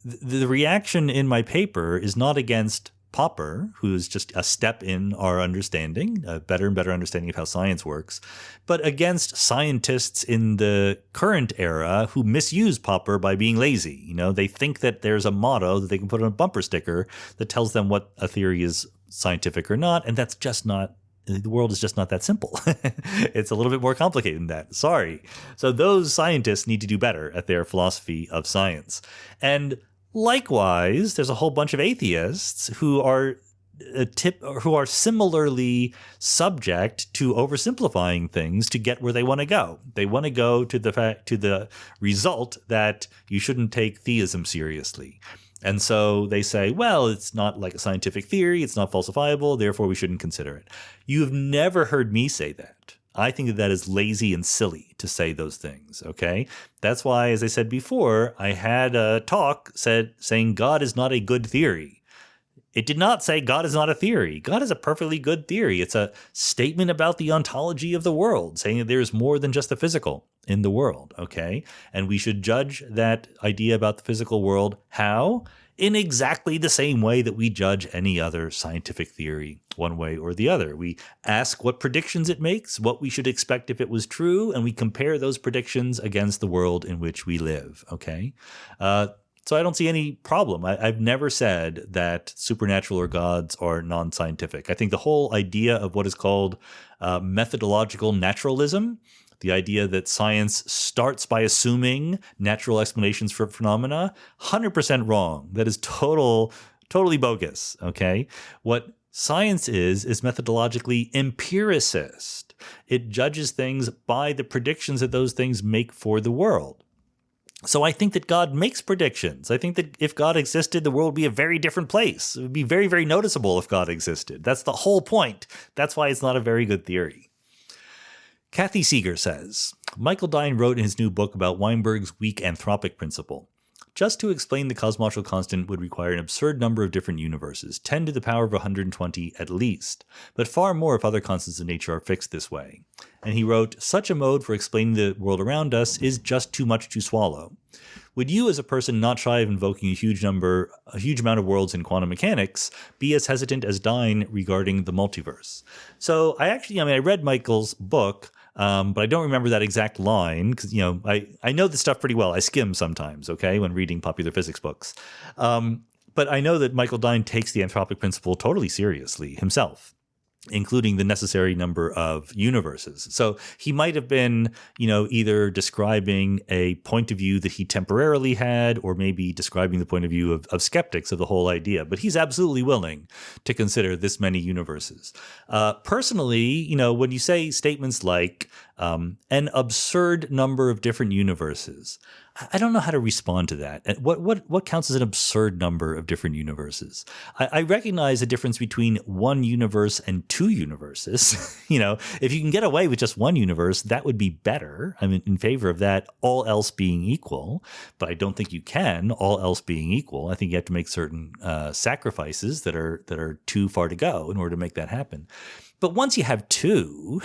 the reaction in my paper is not against Popper, who's just a step in our understanding, a better and better understanding of how science works, but against scientists in the current era who misuse Popper by being lazy. You know, they think that there's a motto that they can put on a bumper sticker that tells them what a theory is scientific or not, and that's just not. The world is just not that simple. It's a little bit more complicated than that. Sorry. So those scientists need to do better at their philosophy of science. And likewise, there's a whole bunch of atheists who are similarly subject to oversimplifying things to get where they want to go. They want to go to the result that you shouldn't take theism seriously. And so they say, well, it's not like a scientific theory. It's not falsifiable. Therefore, we shouldn't consider it. You have never heard me say that. I think that is lazy and silly to say those things. OK, that's why, as I said before, I had a talk saying God is not a good theory. It did not say God is not a theory. God is a perfectly good theory. It's a statement about the ontology of the world, saying that there is more than just the physical in the world, okay? And we should judge that idea about the physical world. How? In exactly the same way that we judge any other scientific theory, one way or the other. We ask what predictions it makes, what we should expect if it was true, and we compare those predictions against the world in which we live, okay? So I don't see any problem. I've never said that supernatural or gods are non-scientific. I think the whole idea of what is called methodological naturalism, the idea that science starts by assuming natural explanations for phenomena, 100% wrong. That is totally bogus, okay? What science is methodologically empiricist. It judges things by the predictions that those things make for the world. So I think that God makes predictions. I think that if God existed, the world would be a very different place. It would be very, very noticeable if God existed. That's the whole point. That's why it's not a very good theory. Kathy Seeger says, Michael Dine wrote in his new book about Weinberg's weak anthropic principle. Just to explain the cosmological constant would require an absurd number of different universes, 10 to the power of 120 at least, but far more if other constants of nature are fixed this way. And he wrote, such a mode for explaining the world around us is just too much to swallow. Would you, as a person not shy of invoking a huge amount of worlds in quantum mechanics, be as hesitant as Dine regarding the multiverse? So I read Michael's book, but I don't remember that exact line because, I know this stuff pretty well. I skim sometimes, okay, when reading popular physics books. But I know that Michael Dine takes the anthropic principle totally seriously himself, including the necessary number of universes. So he might have been, either describing a point of view that he temporarily had, or maybe describing the point of view of skeptics of the whole idea. But he's absolutely willing to consider this many universes. Personally, when you say statements like an absurd number of different universes, I don't know how to respond to that. What counts as an absurd number of different universes? I recognize a difference between one universe and two universes. If you can get away with just one universe, that would be better. I'm in favor of that, all else being equal. But I don't think you can, all else being equal. I think you have to make certain sacrifices that are too far to go in order to make that happen. But once you have two,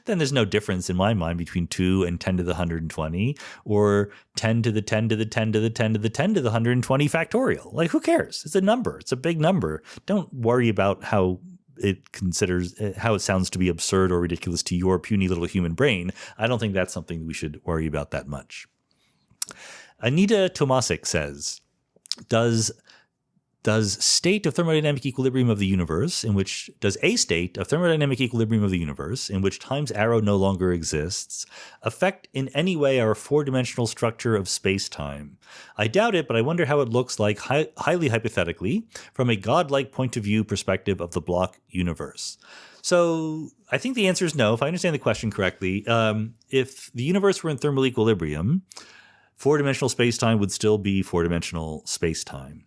then there's no difference in my mind between 2 and 10 to the 120 or 10 to the 10 to the 10 to the 10 to the 10 to the 120 factorial. Like, who cares? It's a number. It's a big number. Don't worry about how it sounds to be absurd or ridiculous to your puny little human brain. I don't think that's something we should worry about that much. Anita Tomasic says, does a state of thermodynamic equilibrium of the universe in which time's arrow no longer exists affect in any way our four-dimensional structure of space-time? I doubt it, but I wonder how it looks like, highly hypothetically, from a godlike point of view perspective of the block universe. So I think the answer is no. If I understand the question correctly, if the universe were in thermal equilibrium, four-dimensional space-time would still be four-dimensional space-time,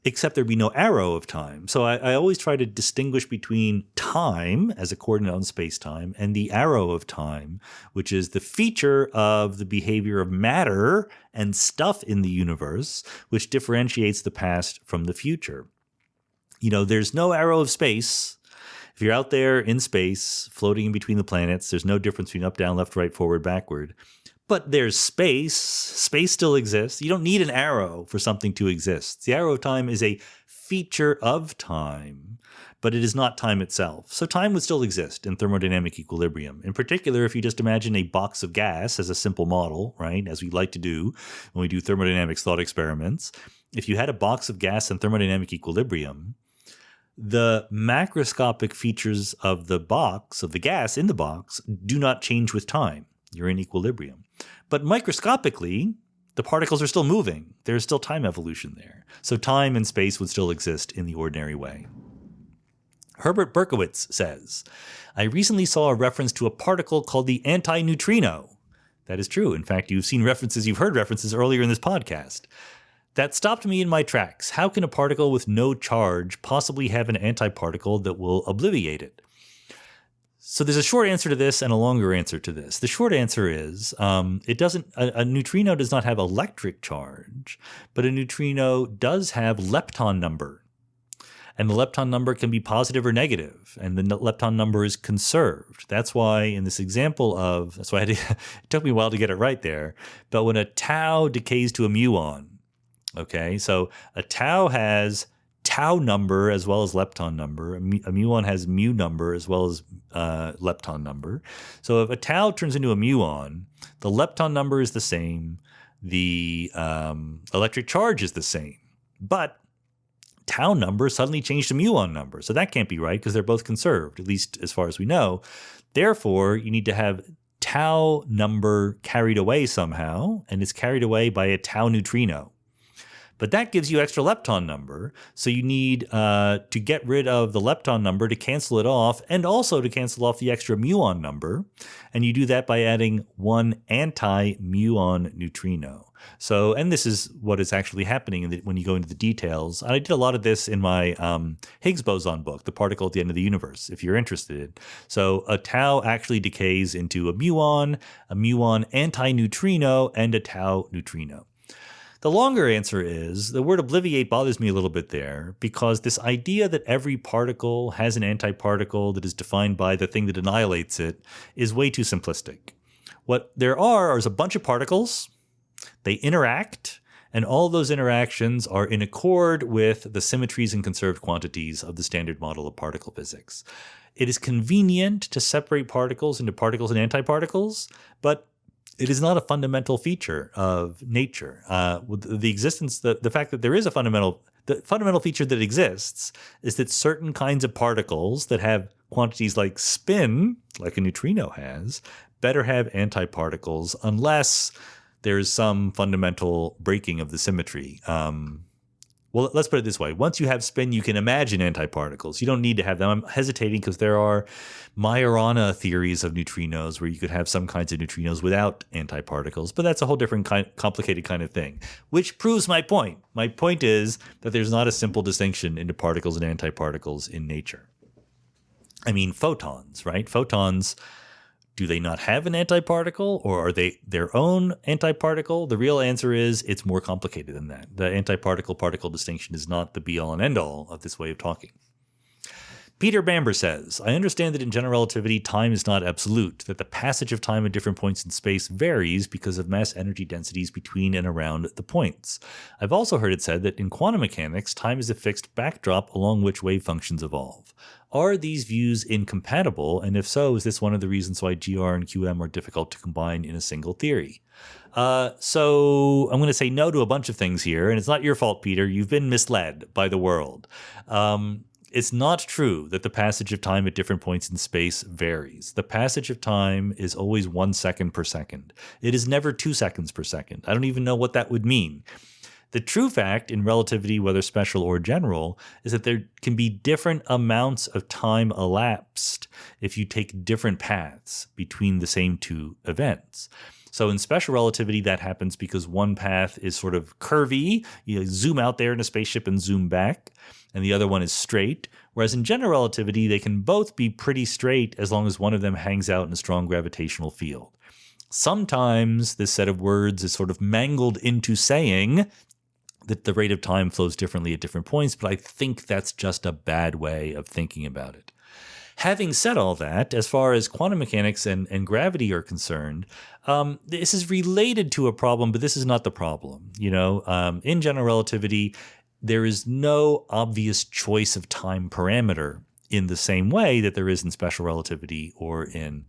except there'd be no arrow of time. So I always try to distinguish between time as a coordinate on space-time and the arrow of time, which is the feature of the behavior of matter and stuff in the universe, which differentiates the past from the future. There's no arrow of space. If you're out there in space, floating in between the planets, there's no difference between up, down, left, right, forward, backward. But there's space. Space still exists. You don't need an arrow for something to exist. The arrow of time is a feature of time, but it is not time itself. So time would still exist in thermodynamic equilibrium. In particular, if you just imagine a box of gas as a simple model, right, as we like to do when we do thermodynamics thought experiments, if you had a box of gas in thermodynamic equilibrium, the macroscopic features of the box, of the gas in the box, do not change with time. You're in equilibrium. But microscopically, the particles are still moving. There's still time evolution there. So time and space would still exist in the ordinary way. Herbert Berkowitz says, I recently saw a reference to a particle called the antineutrino. That is true. In fact, you've heard references earlier in this podcast. That stopped me in my tracks. How can a particle with no charge possibly have an antiparticle that will obliviate it? So there's a short answer to this and a longer answer to this. The short answer is a neutrino does not have electric charge, but a neutrino does have lepton number. And the lepton number can be positive or negative, and the lepton number is conserved. That's why in this example it took me a while to get it right there, but when a tau decays to a muon, okay, so a tau has tau number as well as lepton number. A muon has mu number as well as lepton number. So if a tau turns into a muon, the lepton number is the same, the electric charge is the same, but tau number suddenly changed to muon number. So that can't be right because they're both conserved, at least as far as we know. Therefore, you need to have tau number carried away somehow, and it's carried away by a tau neutrino. But that gives you extra lepton number, so you need to get rid of the lepton number to cancel it off, and also to cancel off the extra muon number. And you do that by adding one anti-muon neutrino. So, and this is what is actually happening when you go into the details. I did a lot of this in my Higgs boson book, The Particle at the End of the Universe, if you're interested. So a tau actually decays into a muon anti-neutrino, and a tau neutrino. The longer answer is, the word obliviate bothers me a little bit there, because this idea that every particle has an antiparticle that is defined by the thing that annihilates it is way too simplistic. What there are is a bunch of particles, they interact, and all those interactions are in accord with the symmetries and conserved quantities of the standard model of particle physics. It is convenient to separate particles into particles and antiparticles, but it is not a fundamental feature of nature. The fact that there is the fundamental feature that exists is that certain kinds of particles that have quantities like spin, like a neutrino has, better have antiparticles unless there is some fundamental breaking of the symmetry. Well, let's put it this way. Once you have spin, you can imagine antiparticles. You don't need to have them. I'm hesitating because there are Majorana theories of neutrinos where you could have some kinds of neutrinos without antiparticles, but that's a whole different complicated kind of thing, which proves my point. My point is that there's not a simple distinction into particles and antiparticles in nature. I mean, photons, right? Photons, do they not have an antiparticle, or are they their own antiparticle? The real answer is it's more complicated than that. The antiparticle-particle distinction is not the be-all and end-all of this way of talking. Peter Bamber says, I understand that in general relativity, time is not absolute, that the passage of time at different points in space varies because of mass energy densities between and around the points. I've also heard it said that in quantum mechanics, time is a fixed backdrop along which wave functions evolve. Are these views incompatible? And if so, is this one of the reasons why GR and QM are difficult to combine in a single theory? So I'm going to say no to a bunch of things here, and it's not your fault, Peter. You've been misled by the world. It's not true that the passage of time at different points in space varies. The passage of time is always 1 second per second. It is never 2 seconds per second. I don't even know what that would mean. The true fact in relativity, whether special or general, is that there can be different amounts of time elapsed if you take different paths between the same two events. So in special relativity, that happens because one path is sort of curvy. You zoom out there in a spaceship and zoom back, and the other one is straight. Whereas in general relativity, they can both be pretty straight as long as one of them hangs out in a strong gravitational field. Sometimes this set of words is sort of mangled into saying that the rate of time flows differently at different points, but I think that's just a bad way of thinking about it. Having said all that, as far as quantum mechanics and gravity are concerned, this is related to a problem, but this is not the problem. In general relativity, there is no obvious choice of time parameter in the same way that there is in special relativity or in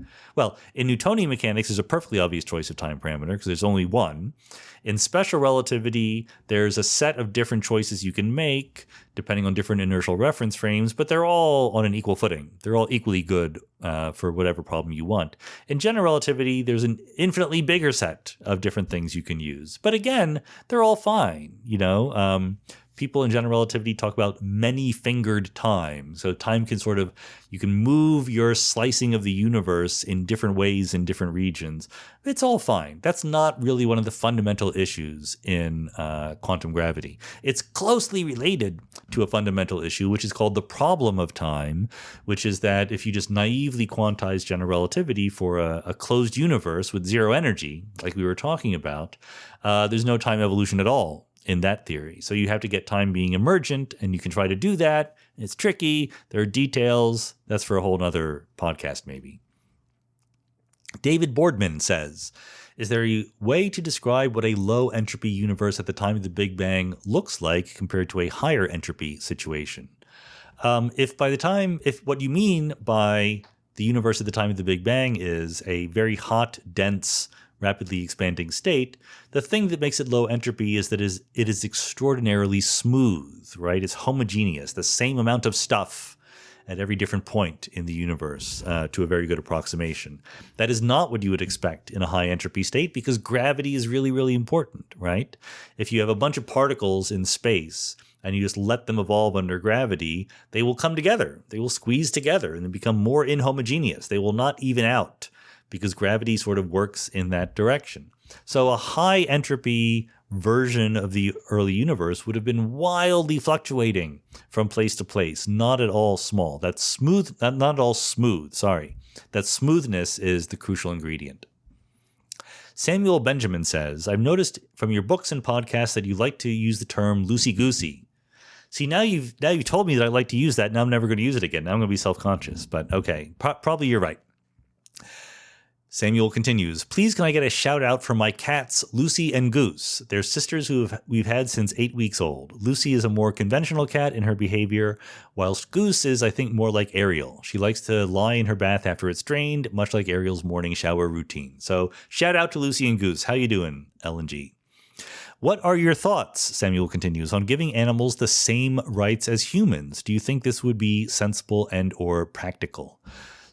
Newtonian mechanics, there's a perfectly obvious choice of time parameter because there's only one. In special relativity, there's a set of different choices you can make depending on different inertial reference frames, but they're all on an equal footing. They're all equally good for whatever problem you want. In general relativity, there's an infinitely bigger set of different things you can use. But again, they're all fine, people in general relativity talk about many-fingered time. So time can you can move your slicing of the universe in different ways in different regions. It's all fine. That's not really one of the fundamental issues in quantum gravity. It's closely related to a fundamental issue, which is called the problem of time, which is that if you just naively quantize general relativity for a closed universe with zero energy, like we were talking about, there's no time evolution at all in that theory. So you have to get time being emergent, and you can try to do that. It's tricky. There are details. That's for a whole nother podcast, maybe. David Boardman says, is there a way to describe what a low entropy universe at the time of the Big Bang looks like compared to a higher entropy situation? If what you mean by the universe at the time of the Big Bang is a very hot, dense, rapidly expanding state, the thing that makes it low entropy is that it is extraordinarily smooth, right? It's homogeneous, the same amount of stuff at every different point in the universe to a very good approximation. That is not what you would expect in a high entropy state because gravity is really, really important, right? If you have a bunch of particles in space and you just let them evolve under gravity, they will come together. They will squeeze together and become more inhomogeneous. They will not even out, because gravity sort of works in that direction. So a high entropy version of the early universe would have been wildly fluctuating from place to place, not at all small. That smoothness is the crucial ingredient. Samuel Benjamin says, I've noticed from your books and podcasts that you like to use the term loosey-goosey. See, now you've told me that I like to use that. Now I'm never going to use it again. Now I'm going to be self-conscious. But okay, probably you're right. Samuel continues, please can I get a shout out for my cats, Lucy and Goose? They're sisters we've had since 8 weeks old. Lucy is a more conventional cat in her behavior, whilst Goose is, I think, more like Ariel. She likes to lie in her bath after it's drained, much like Ariel's morning shower routine. So shout out to Lucy and Goose. How you doing, L&G? What are your thoughts, Samuel continues, on giving animals the same rights as humans? Do you think this would be sensible and or practical?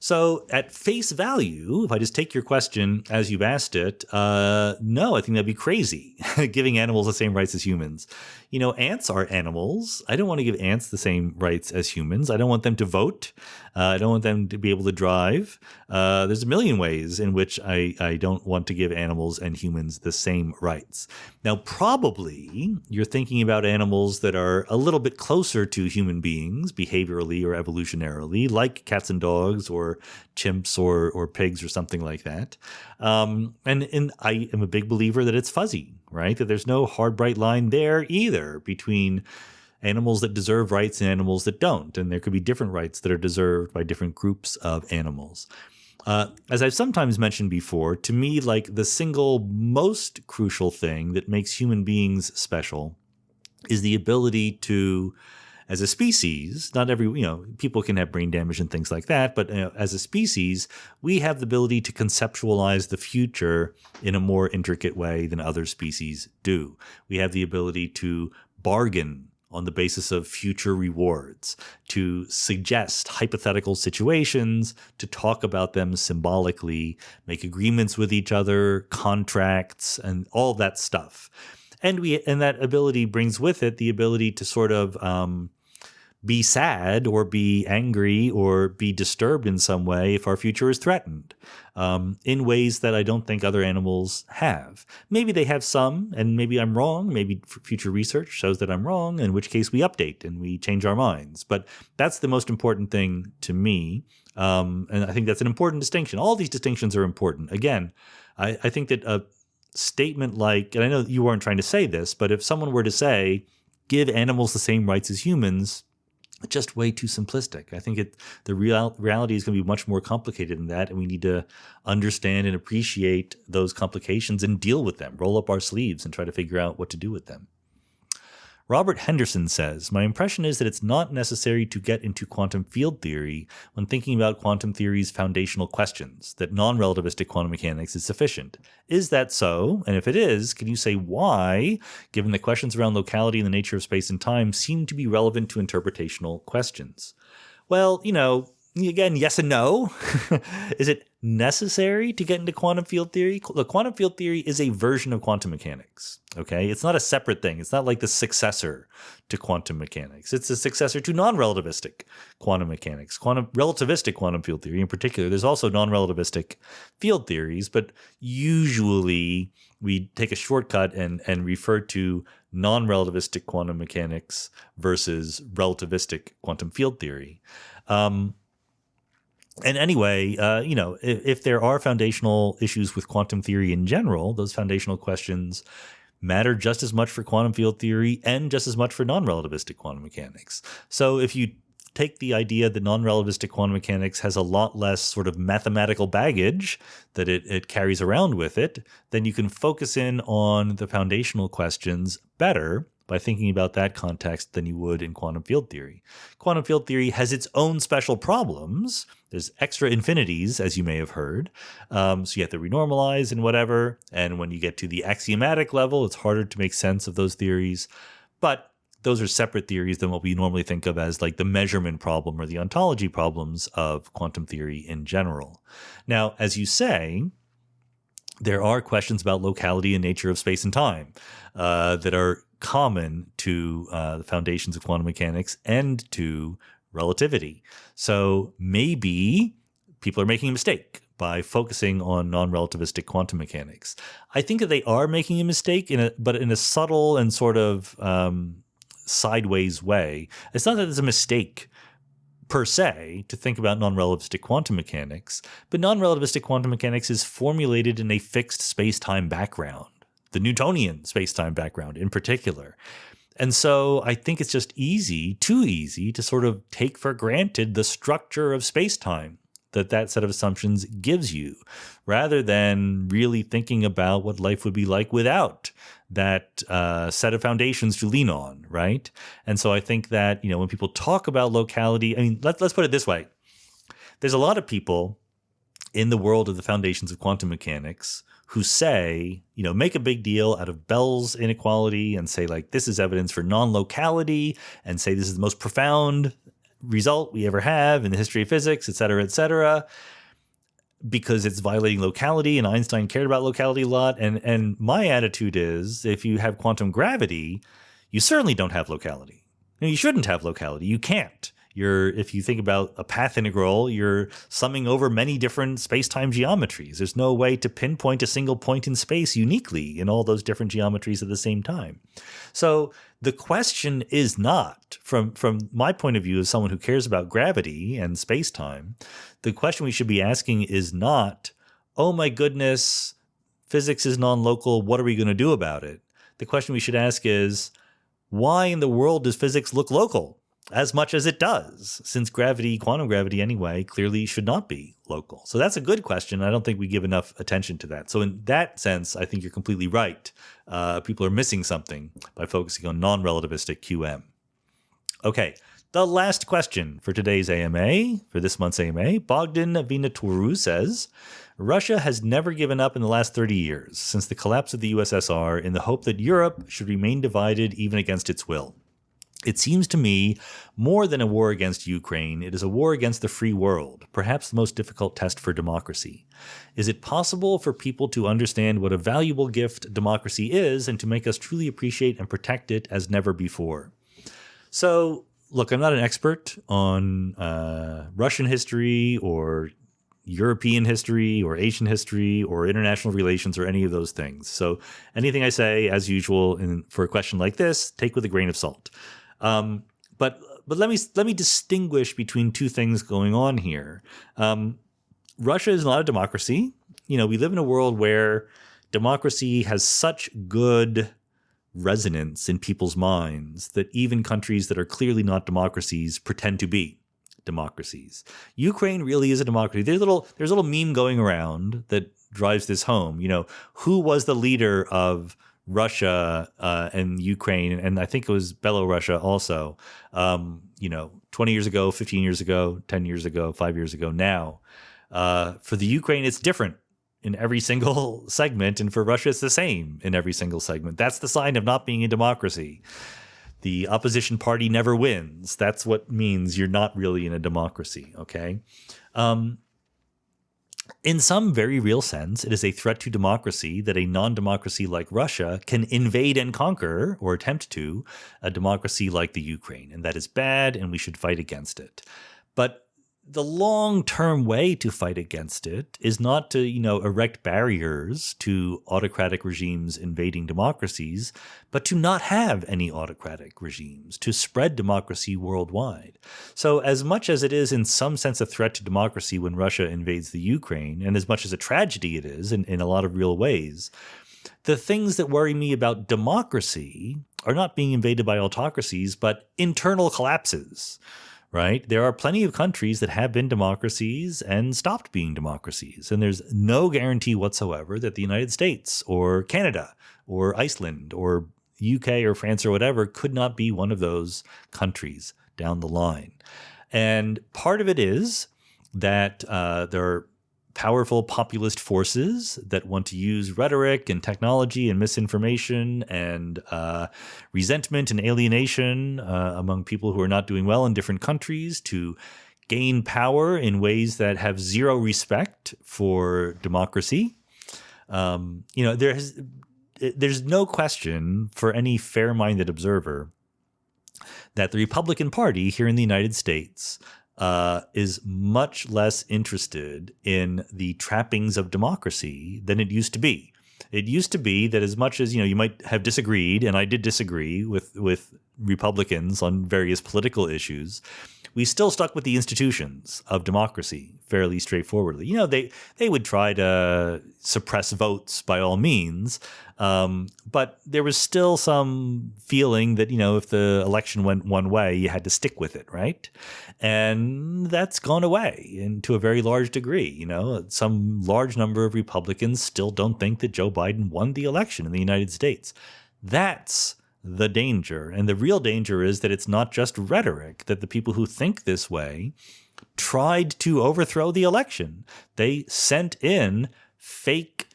So at face value, if I just take your question as you've asked it, no, I think that'd be crazy, giving animals the same rights as humans. Ants are animals. I don't want to give ants the same rights as humans. I don't want them to vote. I don't want them to be able to drive. There's a million ways in which I don't want to give animals and humans the same rights. Now, probably you're thinking about animals that are a little bit closer to human beings behaviorally or evolutionarily, like cats and dogs or chimps or pigs or something like that. And I am a big believer that it's fuzzy, right? That there's no hard, bright line there either between animals that deserve rights and animals that don't. And there could be different rights that are deserved by different groups of animals. As I've sometimes mentioned before, to me, like the single most crucial thing that makes human beings special is the ability to, as a species, not every, people can have brain damage and things like that, but as a species, we have the ability to conceptualize the future in a more intricate way than other species do. We have the ability to bargain on the basis of future rewards, to suggest hypothetical situations, to talk about them symbolically, make agreements with each other, contracts, and all that stuff. And that ability brings with it the ability to sort of be sad or be angry or be disturbed in some way if our future is threatened, in ways that I don't think other animals have. Maybe they have some, and maybe I'm wrong. Maybe future research shows that I'm wrong, in which case we update and we change our minds. But that's the most important thing to me, and I think that's an important distinction. All these distinctions are important. Again, I think that a statement like, and I know you weren't trying to say this, but if someone were to say, give animals the same rights as humans, just way too simplistic. I think the reality is going to be much more complicated than that, and we need to understand and appreciate those complications and deal with them, roll up our sleeves and try to figure out what to do with them. Robert Henderson says, my impression is that it's not necessary to get into quantum field theory when thinking about quantum theory's foundational questions, that non-relativistic quantum mechanics is sufficient. Is that so? And if it is, can you say why, given that questions around locality and the nature of space and time seem to be relevant to interpretational questions? Well, again, yes and no. Is it necessary to get into quantum field theory? Look, quantum field theory is a version of quantum mechanics, okay? It's not a separate thing. It's not like the successor to quantum mechanics. It's a successor to non-relativistic quantum mechanics, relativistic quantum field theory in particular. There's also non-relativistic field theories, but usually we take a shortcut and refer to non-relativistic quantum mechanics versus relativistic quantum field theory. And anyway, if there are foundational issues with quantum theory in general, those foundational questions matter just as much for quantum field theory and just as much for non-relativistic quantum mechanics. So if you take the idea that non-relativistic quantum mechanics has a lot less sort of mathematical baggage that it carries around with it, then you can focus in on the foundational questions better by thinking about that context than you would in quantum field theory. Quantum field theory has its own special problems. There's extra infinities, as you may have heard. So you have to renormalize and whatever. And when you get to the axiomatic level, it's harder to make sense of those theories. But those are separate theories than what we normally think of as like the measurement problem or the ontology problems of quantum theory in general. Now, as you say, there are questions about locality and nature of space and time that are common to the foundations of quantum mechanics and to relativity. So maybe people are making a mistake by focusing on non-relativistic quantum mechanics. I think that they are making a mistake, but in a subtle and sort of sideways way. It's not that it's a mistake per se to think about non-relativistic quantum mechanics, but non-relativistic quantum mechanics is formulated in a fixed space-time background, the Newtonian space-time background in particular. And so I think it's just too easy to sort of take for granted the structure of space-time that set of assumptions gives you, rather than really thinking about what life would be like without that set of foundations to lean on, right? And so I think that, when people talk about locality, I mean, let's put it this way. There's a lot of people in the world of the foundations of quantum mechanics who say, make a big deal out of Bell's inequality and say, like, this is evidence for non-locality, and say this is the most profound result we ever have in the history of physics, et cetera, because it's violating locality, and Einstein cared about locality a lot. And my attitude is, if you have quantum gravity, you certainly don't have locality. You shouldn't have locality. You can't. If you think about a path integral, you're summing over many different space-time geometries. There's no way to pinpoint a single point in space uniquely in all those different geometries at the same time. So the question is not, from my point of view as someone who cares about gravity and space-time, the question we should be asking is not, oh my goodness, physics is non-local, what are we going to do about it? The question we should ask is, why in the world does physics look local? As much as it does, since gravity, quantum gravity anyway, clearly should not be local. So that's a good question. I don't think we give enough attention to that. So in that sense, I think you're completely right. People are missing something by focusing on non-relativistic QM. Okay, the last question for today's AMA, for this month's AMA, Bogdan Vinatoru says, Russia has never given up in the last 30 years, since the collapse of the USSR, in the hope that Europe should remain divided even against its will. It seems to me more than a war against Ukraine, it is a war against the free world, perhaps the most difficult test for democracy. Is it possible for people to understand what a valuable gift democracy is and to make us truly appreciate and protect it as never before? So, look, I'm not an expert on Russian history or European history or Asian history or international relations or any of those things. So anything I say, as usual, for a question like this, take with a grain of salt. But let me distinguish between two things going on here. Russia is not a democracy. We live in a world where democracy has such good resonance in people's minds that even countries that are clearly not democracies pretend to be democracies. Ukraine really is a democracy. There's a little meme going around that drives this home. Who was the leader of Russia and Ukraine, and I think it was Belarus also, 20 years ago, 15 years ago, 10 years ago, 5 years ago now. For the Ukraine, it's different in every single segment, and for Russia, it's the same in every single segment. That's the sign of not being a democracy. The opposition party never wins. That's what means you're not really in a democracy, okay? In some very real sense, it is a threat to democracy that a non-democracy like Russia can invade and conquer, or attempt to, a democracy like the Ukraine. And that is bad, and we should fight against it. But the long-term way to fight against it is not to, erect barriers to autocratic regimes invading democracies, but to not have any autocratic regimes, to spread democracy worldwide. So as much as it is in some sense a threat to democracy when Russia invades the Ukraine, and as much as a tragedy it is in a lot of real ways, the things that worry me about democracy are not being invaded by autocracies, but internal collapses. Right? There are plenty of countries that have been democracies and stopped being democracies. And there's no guarantee whatsoever that the United States or Canada or Iceland or UK or France or whatever could not be one of those countries down the line. And part of it is that there are powerful populist forces that want to use rhetoric and technology and misinformation and resentment and alienation among people who are not doing well in different countries to gain power in ways that have zero respect for democracy. There's no question for any fair-minded observer that the Republican Party here in the United States is much less interested in the trappings of democracy than it used to be. It used to be that as much as, you might have disagreed, and I did disagree with Republicans on various political issues, we still stuck with the institutions of democracy fairly straightforwardly. They would try to suppress votes by all means, but there was still some feeling that, if the election went one way, you had to stick with it, right? And that's gone away and to a very large degree. Some large number of Republicans still don't think that Joe Biden won the election in the United States. That's the danger. And the real danger is that it's not just rhetoric, that the people who think this way tried to overthrow the election. They sent in fake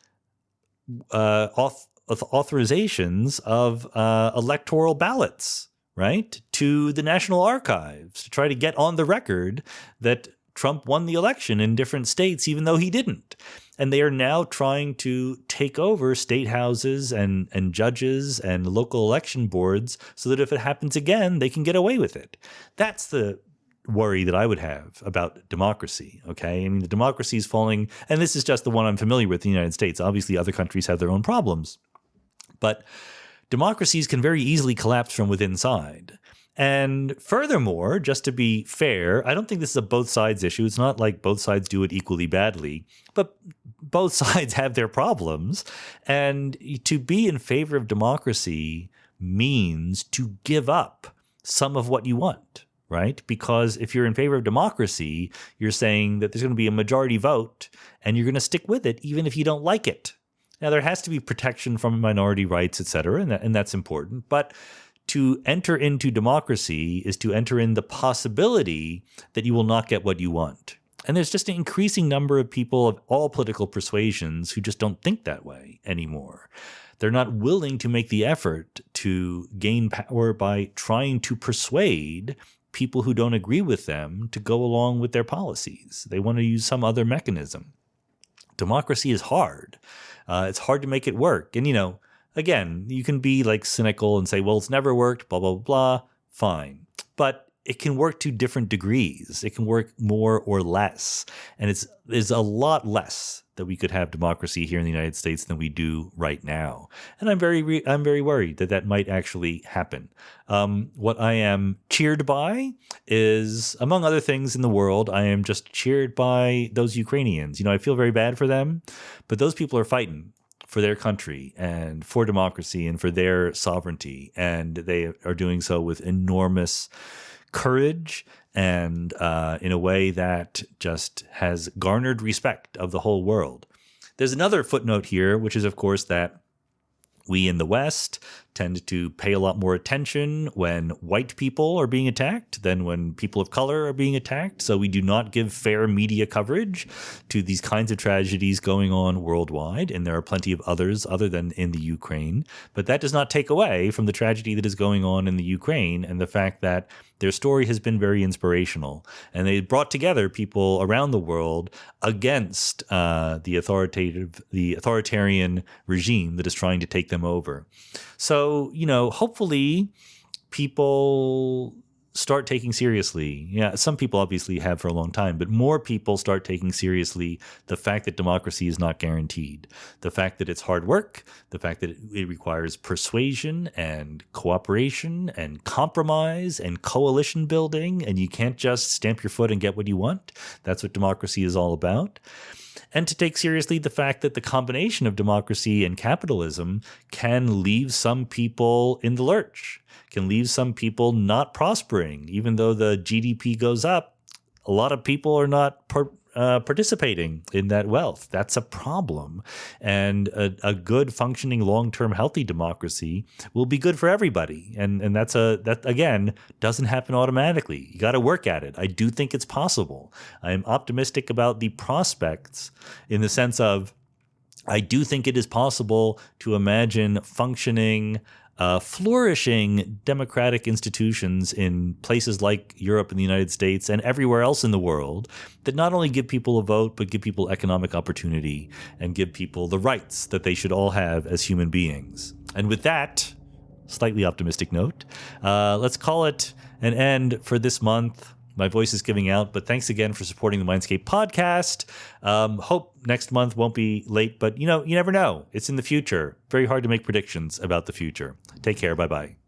authorizations of electoral ballots, right, to the National Archives to try to get on the record that Trump won the election in different states, even though he didn't. And they are now trying to take over state houses and judges and local election boards so that if it happens again, they can get away with it. That's the worry that I would have about democracy, okay? I mean, the democracy is falling, and this is just the one I'm familiar with in the United States. Obviously, other countries have their own problems. But democracies can very easily collapse from within inside. And furthermore, just to be fair, I don't think this is a both sides issue. It's not like both sides do it equally badly, but both sides have their problems. And to be in favor of democracy means to give up some of what you want, right? Because if you're in favor of democracy, you're saying that there's going to be a majority vote and you're going to stick with it even if you don't like it. Now, there has to be protection from minority rights, et cetera, and that's important. But to enter into democracy is to enter in the possibility that you will not get what you want. And there's just an increasing number of people of all political persuasions who just don't think that way anymore. They're not willing to make the effort to gain power by trying to persuade people who don't agree with them to go along with their policies. They want to use some other mechanism. Democracy is hard. It's hard to make it work. And, again, you can be like cynical and say, well, it's never worked, blah, blah, blah, fine. But it can work to different degrees. It can work more or less. And there's a lot less that we could have democracy here in the United States than we do right now. And I'm very worried that might actually happen. What I am cheered by is, among other things in the world, I am just cheered by those Ukrainians. I feel very bad for them, but those people are fighting for their country and for democracy and for their sovereignty. And they are doing so with enormous courage and in a way that just has garnered respect of the whole world. There's another footnote here, which is, of course, that We in the West tend to pay a lot more attention when white people are being attacked than when people of color are being attacked. So we do not give fair media coverage to these kinds of tragedies going on worldwide. And there are plenty of others other than in the Ukraine. But that does not take away from the tragedy that is going on in the Ukraine and the fact that their story has been very inspirational. And they brought together people around the world against the authoritarian regime that is trying to take them over. So, hopefully people start taking seriously. Yeah, some people obviously have for a long time, but more people start taking seriously the fact that democracy is not guaranteed, the fact that it's hard work, the fact that it requires persuasion and cooperation and compromise and coalition building, and you can't just stamp your foot and get what you want. That's what democracy is all about. And to take seriously the fact that the combination of democracy and capitalism can leave some people in the lurch, can leave some people not prospering. Even though the GDP goes up, a lot of people are not participating in that wealth. That's a problem. And a good, functioning, long-term, healthy democracy will be good for everybody. And that again doesn't happen automatically. You got to work at it. I do think it's possible. I'm optimistic about the prospects in the sense of I do think it is possible to imagine functioning, flourishing democratic institutions in places like Europe and the United States and everywhere else in the world that not only give people a vote, but give people economic opportunity and give people the rights that they should all have as human beings. And with that slightly optimistic note, let's call it an end for this month. My voice is giving out, but thanks again for supporting the Mindscape podcast. Hope next month won't be late, but you never know. It's in the future. Very hard to make predictions about the future. Take care. Bye-bye.